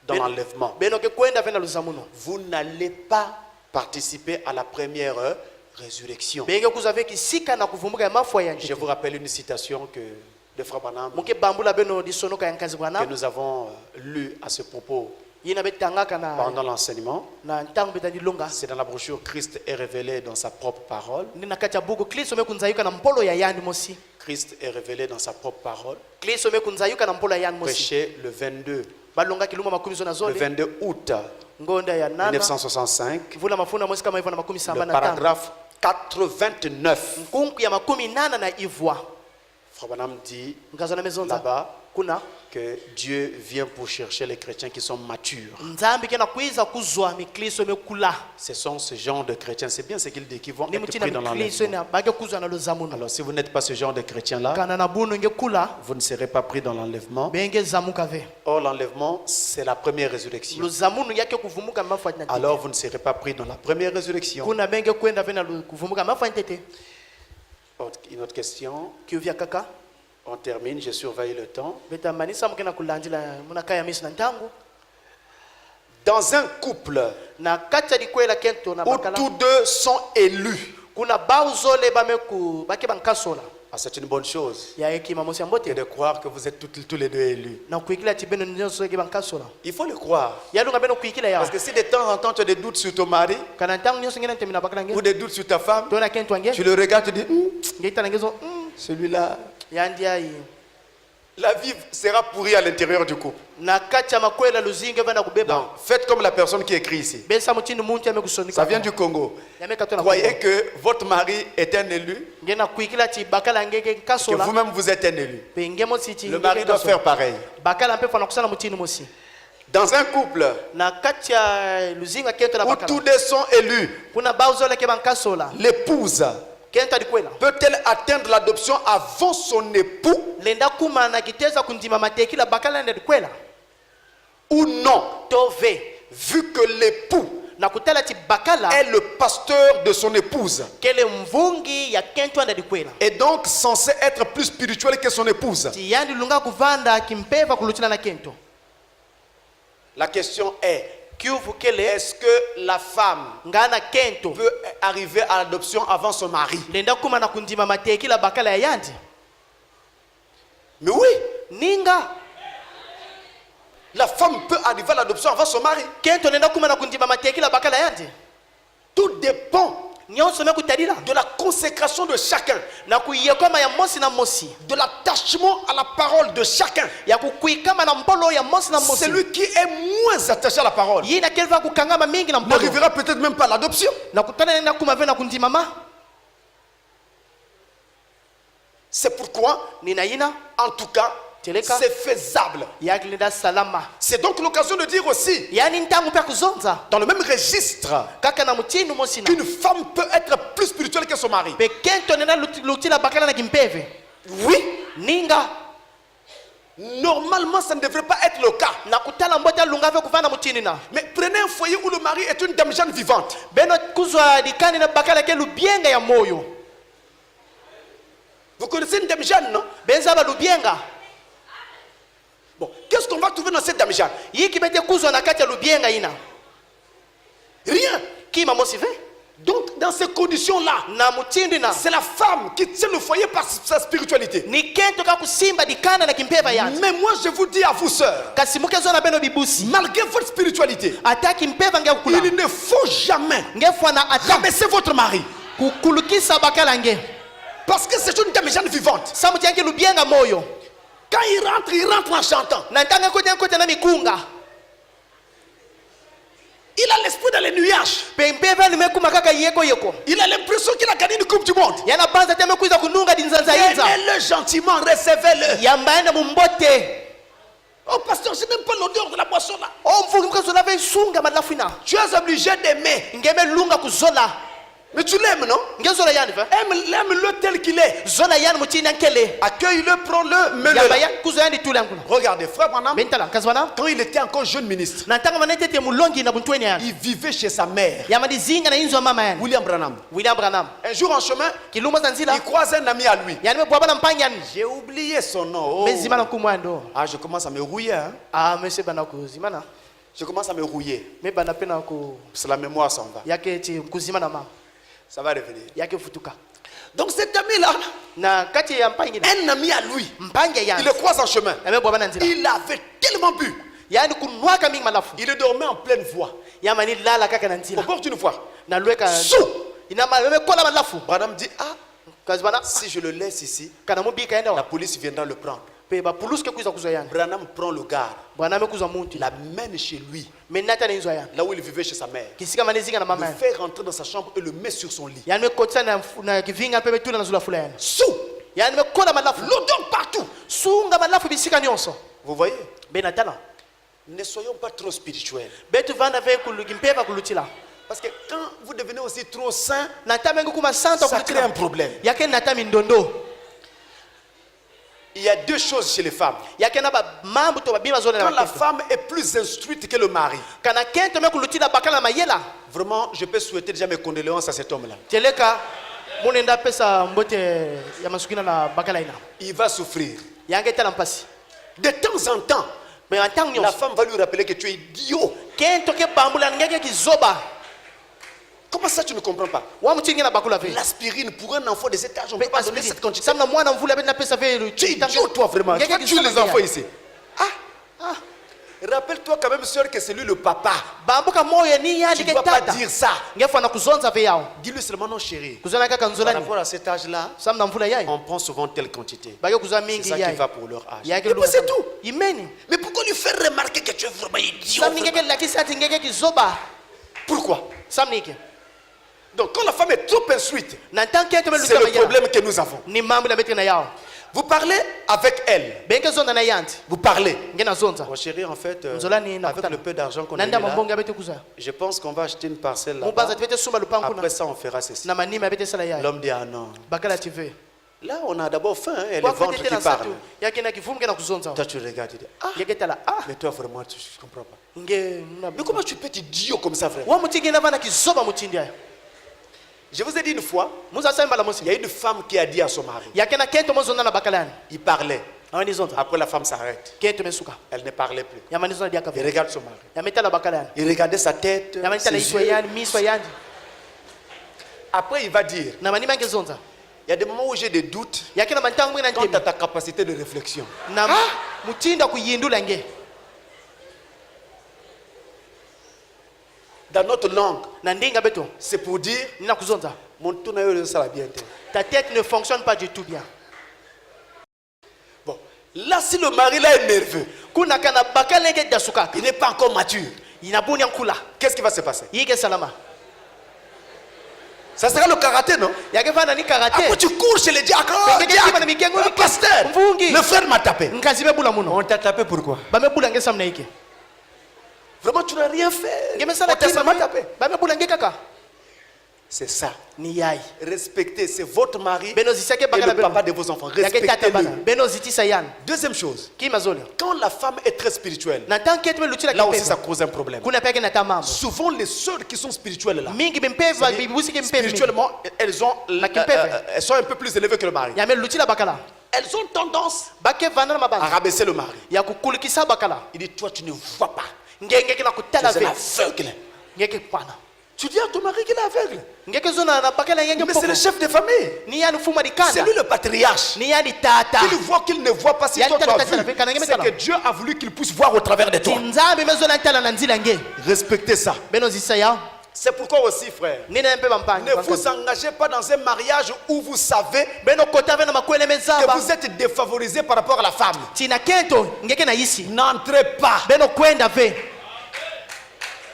dans Ben- l'enlèvement. beno ke kwenda vena luzamuno Vous n'allez pas participer à la première résurrection. benge kuzave kisika na kuvumbuka ya mafwa ya Je njete vous rappelle une citation de Frère Branham muke bambula beno disonoka ya nkazi que bwana nous avons lue à ce propos yina betangaka na pendant l'enseignement. na ntango beta dilonga C'est dans la brochure Christ est révélé dans sa propre parole. ndina kati ya buku kristo mekunzayuka na mpolo ya yandi mosi Christ est révélé dans sa propre parole. kristo mekunzayuka na mpolo ya yandi mosi Prêché le 22, balonga kiluma makumi zo na le zole 22 août ngonda ya nana 1965, vula mafuna mosi kama hivyo na makumi saba le na tano paragraphe 89. nkunku ya makumi nana na ivwa Frère Branham dit ngazo na mezonza là-bas kuna que Dieu vient pour chercher les chrétiens qui sont matures. nzambi kena kwiza kuzwa mikristo mekula Ce sont ce genre de chrétiens, c'est bien ce qu'il dit, qui vont ni être mutina pris dans mikristo l'enlèvement. na bage kuzwa na luzamuno Alors si vous n'êtes pas ce genre de chrétien-là, kana na bunu nge kula vous ne serez pas pris dans l'enlèvement. benge zamuka ve Or l'enlèvement, c'est la première résurrection. luzamuno yake kuvumuka mafwa na Alors vous ne serez pas pris dans la première résurrection. kuna benge kwenda ve na kuvumuka mafwa ntete Une autre question, kiuvya kaka on termine, je surveille le temps. beta manisa mukena kulandila muna kaya misi na ntangu Dans un couple na kati ya likwela kento na où bakala tous deux sont élus, kuna bauzole bameku bake bankasola c'est une bonne chose ya hekima mosi ya que mbote de croire que vous êtes tous les deux élus. na kuikila tibeno nyonso eke bankasola Il faut le croire. yalunga beno kuikila ya Parce que si de temps en temps tu as des doutes sur ton mari kana ntango nyonso ngena ntemi na bakala ou nge des doutes sur ta femme, to na kento ange tu le regardes, tu dis, ngeita na ngezo celui-là, ya ndia yi la vie sera pourrie à l'intérieur du couple. na kati ya makwela luzinge vana kubeba Donc, faites comme la personne qui écrit ici. besa mutindi muntu amekusonika Ça vient du Congo. yameka to na Croyez que votre mari est un élu, ngena kuikila ti bakala ngeke que kasola vous-même vous êtes un élu. pe ngemo siti Le mari doit faire pareil. bakala mpe fana kusala mutindi mosi Dans un couple na kati ya luzinga kento na où tous bakala deux sont élus, kuna bauzole ke bankasola l'épouse kento alikwela peut-elle atteindre l'adoption avant son époux lenda kuma na kiteza kundima matekila bakala nda likwela ou non, tove vu que l'époux na kutala ti bakala est le pasteur de son épouse kele mvungi ya kento nda likwela et donc censé être plus spirituel que son épouse? ti yani lunga kuvanda kimpeva kulutila na kento La question est, kiuvu kele est-ce que la femme ngana kento peut arriver à l'adoption avant son mari? lenda kuma na kundima matekila bakala ya yandi Mais oui, ninga la femme peut arriver à l'adoption avant son mari. kento lenda kuma na kundima matekila bakala ya yandi Tout dépend nyonso mekutadila de la consécration de chacun, na kuyekoma ya mosi na mosi de l'attachement à la parole de chacun. ya kukuikama na mpolo ya mosi na mosi Celui qui est moins attaché à la parole yina kelva kukangama mingi na mpolo n'arrivera peut-être même pas à l'adoption. na kutana nenda kuma vena kundimama C'est pourquoi, nina yina en tout cas, Teleka. c'est faisable. yakilinda salama C'est donc l'occasion de dire aussi, yani ntangu pia kuzonza dans le même registre, kaka na mutinu mosi na qu'une femme peut être plus spirituelle que son mari. pe kento nenda lutila bakala na kimpeve Oui, ninga normalement, ça ne devrait pas être le cas. na kutala mbota lungave kuvana mutini na Mais prenez un foyer où le mari est une dame jeune vivante. beno kuzwa dikani na bakala ke lubienga ya moyo Vous connaissez une dame jeune, non? benza ba lubienga Bon, qu'est-ce qu'on va trouver dans cette dame jeune? yiki bete kuzwa na kati ya lubienga ina Rien. kima mosi ve Donc, dans ces conditions-là, na mutindi na c'est la femme qui tient le foyer par sa spiritualité. ni kento ka kusimba dikana na kimpeva yandi Mais moi, je vous dis à vous, sœurs, kasimuke zona beno bibusi malgré votre spiritualité, ata kimpeva nge kula il ne faut jamais nge fwana ata rabaisser votre mari. kukulukisa bakala nge Parce que c'est une dame jeune vivante. samuti yange lubienga moyo Quand il rentre en chantant. na ntanga kote na mikunga Il a l'esprit dans les nuages. pe mpeva nimekuma kaka yeko yeko Il a l'impression qu'il a gagné une coupe du monde. yana banza te mekuiza kununga dinzanza inza Aimez-le gentiment, recevez-le. yambaende mumbote Oh pasteur, je n'aime pas l'odeur de la boisson là. o mvugi mkazola ve sunga malafina Tu es obligé d'aimer. ngeme lunga kuzola Mais tu l'aimes, non? ngezola yani va Aime-le tel qu'il est. zola yani mutini ankele Accueille-le, prends-le, mets-le yamba là. ya kuzo yani tulangula Regardez, frère Branham, bentala kazwana quand il était encore jeune ministre, na ntanga manetete mulongi na buntweni yani il vivait chez sa mère, yama dizinga na inzo mama yani William Branham. William Branham Un jour en chemin, kilumba zanzila il croise un ami à lui. yani mebwaba na mpanyani J'ai oublié son nom. Oh. bezima na kumwando Ah, je commence à me rouiller. Hein. ah monsieur bana kuzimana Je commence à me rouiller. me bana pena ku Parce que la mémoire s'en va. yake ti kuzima na mama Ça va revenir. yake futuka Donc cet ami-là, na kati ya mpanyina un ami à lui, mpanya il yani le croise en chemin. amebwaba na nzila Il avait tellement bu. yani kunwaka mingi malafu Il dormait en pleine voix. yama ni lala kaka na nzila Opportune fois. na lweka Sous. ina mame kola malafu Branham dit, ah, kazibana si je le laisse ici, kana mubika enda la wa police viendra le prendre. pe ba puluske kuiza kuzo yani Branham prend le garde, bwana amekuza muntu l'amène chez lui, menata na inzo yani là où il vivait chez sa mère. kisika manezinga na mama Le yani fait rentrer dans sa chambre et le met sur son lit. yani mekotsa na kivinga pe betula na zula fulani Sous. yani mekola malafu L'odeur partout. sunga malafu bisika nyonso Vous voyez? benatala Ne soyons pas trop spirituels. betu vanda ve kulugimpeva kulutila Parce que quand vous devenez aussi trop saint, nata mengu kuma santa ça crée un kulutila problème. yake nata mindondo Il y a deux choses chez les femmes. yake na ba mambo to babima zone na Quand la bakento femme est plus instruite que le mari, kana kento me kulutila bakala mayela vraiment, je peux souhaiter déjà mes condoléances à cet homme-là. teleka munenda pesa mbote ya masukina na bakala ina Il va souffrir. yange tala mpasi De temps en temps, Mais en tant que La femme va lui rappeler que tu es idiot. kento ke bambula ngeke kizoba. Comment ça tu ne comprends pas? Wa mutingi na bakula ve. L'aspirine pour un enfant de cet âge, on ne peut pas donner cette quantité. Samna mwana mvula bena pesa ve. Tu es idiot toi vraiment. Tu vas tuer les enfants ici. Rappelle-toi quand même, sœur, que c'est lui le papa. Bambuka moyo ni ya Tu ne dois pas dire ça. Ngefa na kuzonza ve yao. Dis-lui seulement non chérie. Kuzana kaka Par nzolani. rapport à cet âge-là, Samna mvula yai. on prend souvent telle quantité. Bayo kuza C'est mingi ça qui yai. va pour leur âge. Yake Et puis c'est tout. Imeni. Mais pourquoi lui faire remarquer que tu es vraiment idiot? Samni ngeke lakisi ati ngeke kizoba. Pourquoi? Samnike. Donc quand la femme est trop instruite, Na tant que tu me c'est le problème que nous avons. Ni mambo na betre na yao. Vous parlez avec elle. Benke zonda na yanti. Vous parlez. Ngena zonza. Mon chéri, en fait, Nzolani na avec le peu d'argent qu'on a Nanda mis là, mambonga bete kuza. je pense qu'on va acheter une parcelle là. Mubaza tibete sumba lupangu Après na. ça, on fera ceci. Na manima bete sala yai. L'homme dit ah non. Bakala TV. Là, on a d'abord faim, hein, et le Kwa ventre fete qui na parle. satu. Yake na kifumu ngena kuzonza. Toi, tu regardes, tu dis ah, Ngeke tala mais toi vraiment, tu ne comprends pas. Nge na. Mais comment tu peux être idiot comme ça, frère? Wa mutingi na vana kizoba mutindi ya. Je vous ai dit une fois, Muza samba la il y musi. a une femme qui a dit à son mari, Yake na kento mozonda na bakalani. il parlait. Awani zonza. Après, la femme s'arrête. Kento mesuka. Elle ne parlait plus. Yamani zonda diaka Il ve. regarde son mari. Yameta la bakalani. Il regardait sa tête, Yamani tala ses iswa yeux. yani miswa yani. Après, il va dire, Na manima nge zonza. il y a des moments où j'ai des doutes Yake na mantangu ngena quant ntemi. à ta capacité de réflexion. Na mutinda kuyindula nge. Dans notre langue, Na ndinga beto. c'est pour dire, Nina kuzonza. mon tour n'a eu ça la bien. Ta tête ne fonctionne pas du tout bien. Bon, là, si le mari là est nerveux, Kuna kana bakala nge dasuka. il n'est pas encore mature, Inabuni nkula. qu'est-ce qui va se passer? Yike salama. Ça sera le karaté, non? Yake fana ni Après, karate. tu cours chez les diacres. Pengine kima na mikengo ni Pasteur, mvungi. le frère m'a tapé. Nkazibe bula muno. On t'a tapé pourquoi? Bame bula nge samna yike. Vraiment, tu n'as rien fait. Ngeme sala On t'a kima seulement tapé. Bame bula nge kaka. C'est ça. Ni yai. Respectez, c'est votre mari Beno zisake et bakala le papa de vos enfants. Yake tata bana. Respectez-le. Beno zitisa yan. Deuxième chose, Kima zole. quand la femme est très spirituelle, Na tant que tu me lutila là aussi ça kipepa. cause un problème. Kuna peke na tamambo. Souvent, les sœurs qui sont spirituelles là, Mingi bimpeva bibusi ke mpeva. spirituellement, elles sont un peu plus élevées que le mari. Yame lutila bakala. Elles ont tendance Bake vana na à mabanga. rabaisser le mari. Ya kukulikisa bakala. Il dit, toi, tu ne vois pas. Ngenge kina Tu kutala es un ve. aveugle. Ngeke kwana. Tu dis à ton mari qu'il est aveugle. Ngeke zona na bakala ngenge Mais c'est le chef de famille. Ni yani fuma di C'est kanda. lui le patriarche. Ni yani tata. Il voit qu'il ne voit pas si Il y a toi une tu as tata, vu. tata, tata, C'est que Dieu a voulu qu'il puisse voir au travers de toi. Tinzambe mezona ntala na nzila nge. Respectez ça. Beno zisaya. C'est pourquoi aussi, frère, Nina mpe bampani. ne vous engagez pas dans un mariage où vous savez Beno kota vena makwele que mezaba. vous êtes défavorisé par rapport à la femme. Tina kento ngeke na yisi. N'entrez pas. Beno kwenda ve.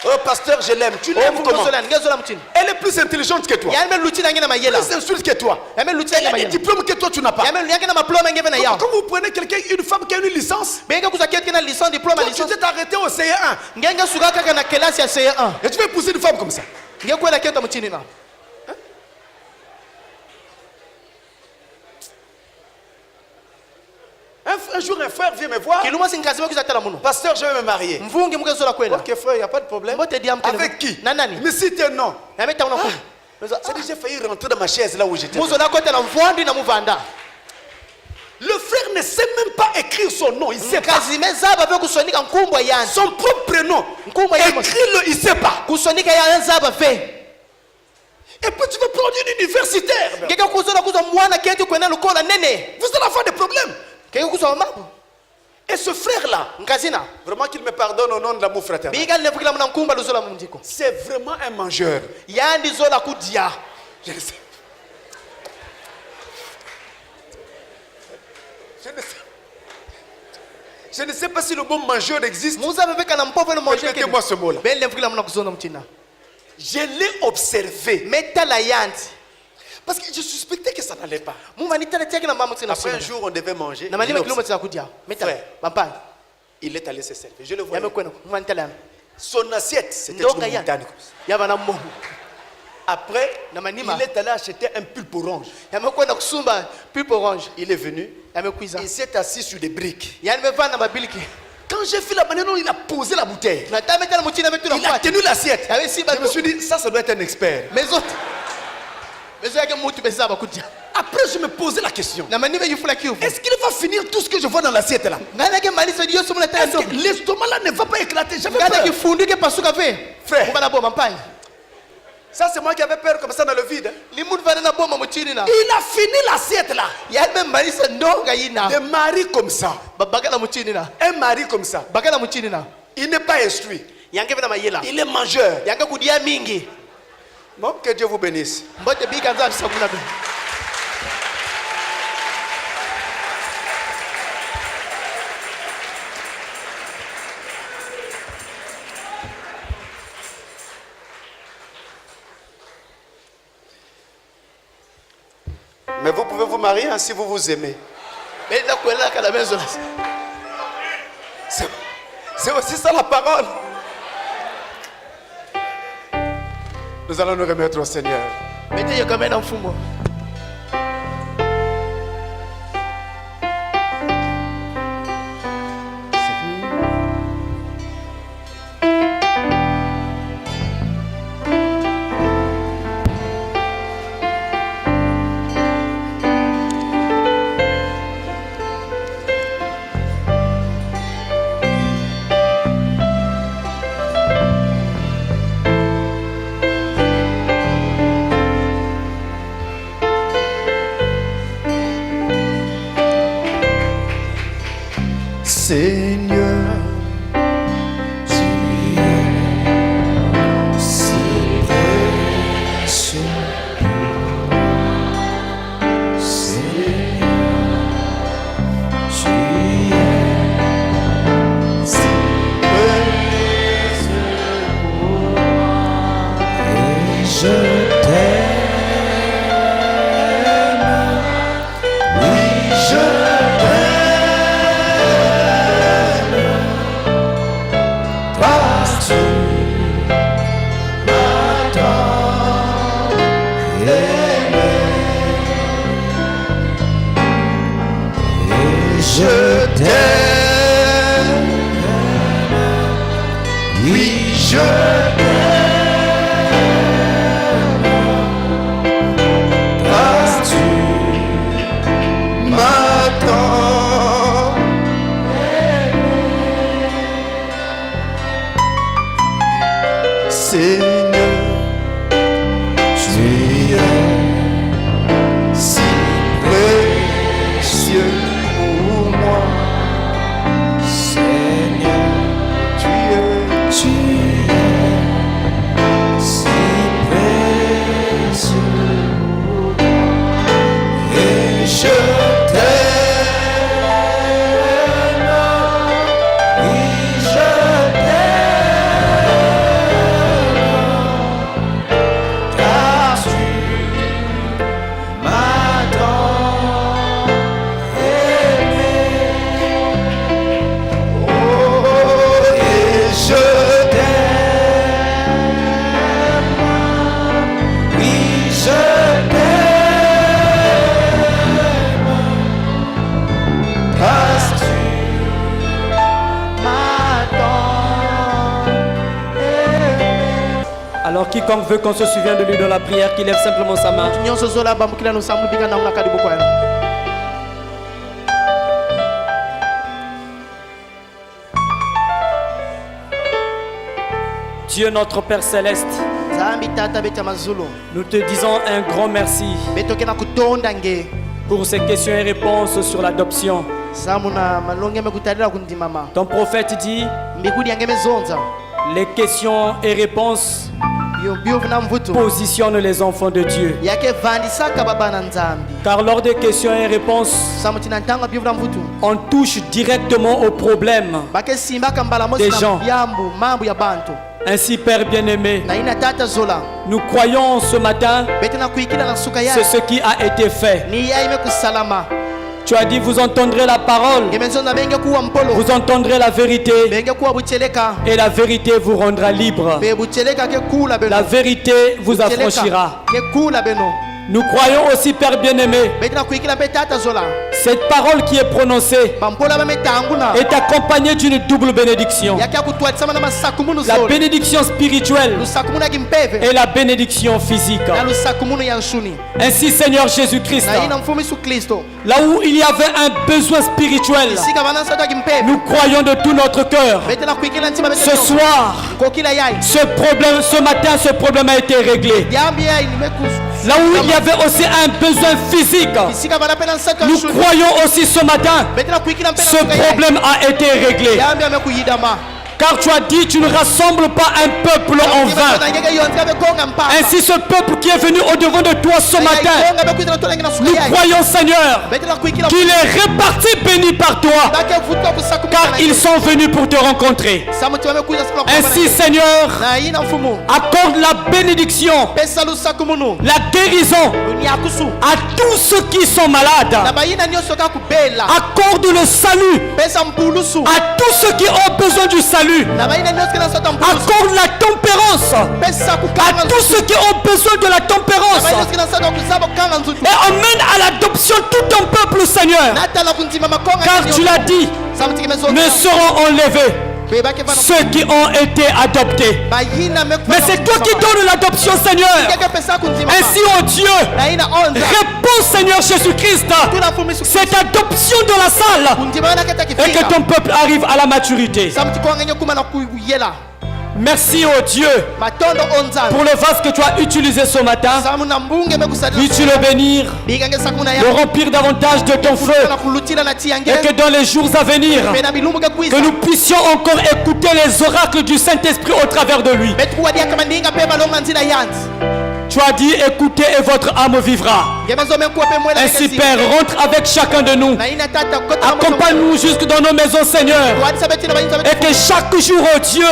Oh, pasteur, je l'aime. Tu l'aimes comment? Ngezola mutini. Elle est plus intelligente que toi. Yani me lutila ngena mayela. Plus instruite que toi. Yame lutila Elle a ngena des mayela. diplômes que toi tu n'as pas. Yame yake na maploma ngeve na yao. Quand vous prenez quelqu'un, une femme qui a une licence, Benga kuza kitu kina licence diplôme toi tu licence. t'es arrêté au CE1 Ngenge suka kaka na kelasi ya CE1. et tu veux épouser une femme comme ça. Ngeke kwela kento mutini na. Un jour, un frère vient me voir. Kiluma sinkazime kuza tala muno. Pasteur, je vais me marier. Mvungi mkezola kwela. Ok, frère, il n'y a pas de problème. Mbote diam kele. Avec qui? Na nani? Mais si t'es non. Yame tauna ku. C'est-à-dire, j'ai failli rentrer dans ma chaise là où j'étais. Muzola kota na mvwandi na muvanda. Le frère ne sait même pas écrire son nom. Il ne sait pas. Kazime zaba ve kusonika nkumbwa yanzi. Son propre prénom. Nkumbwa yanzi. Écris-le, il ne sait pas. Kusonika ya zaba ve. Et puis tu veux prendre une universitaire. Ngeke kuzola kuzo mwana ketu kwena lukola nene. Vous allez avoir des problèmes. Ngeke kuzo mambo. Et ce frère-là, Nkazina. vraiment qu'il me pardonne au nom de l'amour fraternel. Biga nevukila muna nkumba luzola mundiko. C'est vraiment un mangeur. Yandi zola kudia. Je ne sais. Je ne sais pas si le mot mangeur existe. Muza bebeka na mpofu no manger kene. Répétez-moi ce mot-là. Ben nevukila muna kuzona mtina. Je l'ai observé. Metala yanzi. Parce que je suspectais que ça n'allait pas. Muma nitala tiaki na mama tina. Après un jour, on devait manger. Na manima kilomita za kudia. Metala. Frère. Bampai. Il est allé se servir. Je le vois. Yame kwena muma nitala. Son assiette, c'était Ndonga une yan. montagne. Yaba na mo. Après, Na manima. il est allé acheter un pulpe orange. Yame kwenda kusumba pipe orange. Il est venu. Yame kuiza. Il s'est assis sur des briques. Yani mevana mabiliki. Quand j'ai vu la manière dont il a posé la bouteille, Na tametala mutina metu na il a kwati. tenu l'assiette. Yawe si Je me bato. suis dit, ça doit être un expert. Mezo. Mezo yake mutu bezaba kudia. Après, je me posais la question. na maniva yifula kivu Est-ce qu'il va finir tout ce que je vois dans l'assiette là? ngana ke malisa dio somo la Est-ce tando que l'estomac là ne va pas éclater? J'avais ngana peur. ki fundu ke pasuka pe Frère. bana boma mpanya Ça, c'est moi qui avais peur comme ça dans le vide. limundu vana na boma muchini na Il a fini l'assiette là. yalbe malisa ndonga yina Des maris comme ça. babagala muchini na Un mari comme ça. bagala muchini na Il n'est pas instruit. yange vena mayela Il est mangeur. yange kudia mingi Bon, que Dieu vous bénisse. mbote bika nza tisakuna be Mais vous pouvez vous marier hein, si vous vous aimez. benda kuela kala mezo C'est aussi ça la parole. Nous allons nous remettre au Seigneur. bende yokamena mfumo Seigneur, tu es si précieux. Seigneur, tu es si précieux pour moi. Et je t'aime, oui, je je t'aime, oui je t'aime, parce que tu m'attends. Seigneur, tu es si précieux. Alors quiconque veut qu'on se souvienne de lui dans la prière, qu'il lève simplement sa main. nyonso zolamba mukila no samu bika na una karibu kwa Dieu notre Père Céleste, zambi tata beta mazulu nous te disons un grand merci betoke na kutonda nge pour ces questions et réponses sur l'adoption. samu na malonge mekutalira kundimama Ton prophète dit, mbikudi yange mezonza les questions et réponses yo bio na mvutu positionnent les enfants de Dieu. yake vandisaka baba na nzambi Car lors des questions et réponses, samu tina ntanga bio na mvutu on touche directement au problème. bake simba kambala mosi Des na gens. yambu mambu ya bantu Ainsi, Père bien-aimé, na ina tata zola nous croyons ce matin, bete na kuikila na suka c'est ya ce qui a été fait. ni ya ime kusalama Tu as dit, vous entendrez la parole, ngemenzonza benge kuwa mpolo vous entendrez la vérité, benge kuwa bucheleka et la vérité vous rendra libre. be bucheleka ke kula beno La vérité vous Bucheleka affranchira. ke kula beno Nous croyons aussi, Père bien-aimé, beti na kuikila mpe tata zola cette parole qui est prononcée bampola bametanguna est accompagnée d'une double bénédiction. yaki akutwatisama na masakumunu La zola bénédiction spirituelle lusakumunu ya kimpeve et la bénédiction physique. na lusakumunu ya nshuni Ainsi, Seigneur Jésus-Christ, na hii na mfumu Yesu Kristo là où il y avait un besoin spirituel, isika banansato ya kimpeve nous croyons de tout notre cœur. beti na kuikila ntima beti Ce soir, kokila yai ce problème, ce matin, ce problème a été réglé. yambi yai nimekusu Là où il y avait aussi un besoin physique, isika banapenda nsato ya nous nshuni croyons aussi ce matin, beti na kuikila mpe na ce suka yai problème a été réglé. yambi amekuyidama Car tu as dit, tu ne rassembles pas un peuple en vain. Ainsi, ce peuple qui est venu au-devant de toi ce matin, nous croyons, Seigneur, qu'il est réparti béni par toi, car ils sont venus pour te rencontrer. Ainsi, Seigneur, accorde la bénédiction, la guérison à tous ceux qui sont malades. Accorde le salut à tous ceux qui ont besoin du salut. Accorde la tempérance à tous ceux qui ont besoin de la tempérance. Et emmène à l'adoption tout ton peuple, Seigneur. Car tu l'as dit, ne seront enlevés ceux qui ont été adoptés. Mais c'est toi qui donnes l'adoption, Seigneur. Ainsi, oh Dieu, réponds, Seigneur Jésus-Christ, cette adoption dans la salle et que ton peuple arrive à la maturité. Merci, oh Dieu, pour le vase que tu as utilisé ce matin. Puisses-tu le bénir, le remplir davantage de ton feu, et que dans les jours à venir, que nous puissions encore écouter les oracles du Saint-Esprit au travers de lui. Tu as dit, écoutez et votre âme vivra. Ainsi, Père, rentre avec chacun de nous. Accompagne-nous jusque dans nos maisons, Seigneur. Et que chaque jour, oh Dieu,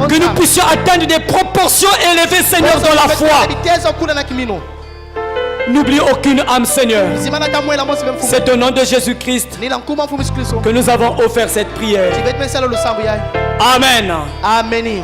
que nous puissions atteindre des proportions élevées, Seigneur, dans la foi. N'oublie aucune âme, Seigneur. C'est au nom de Jésus-Christ que nous avons offert cette prière. Amen. Amen.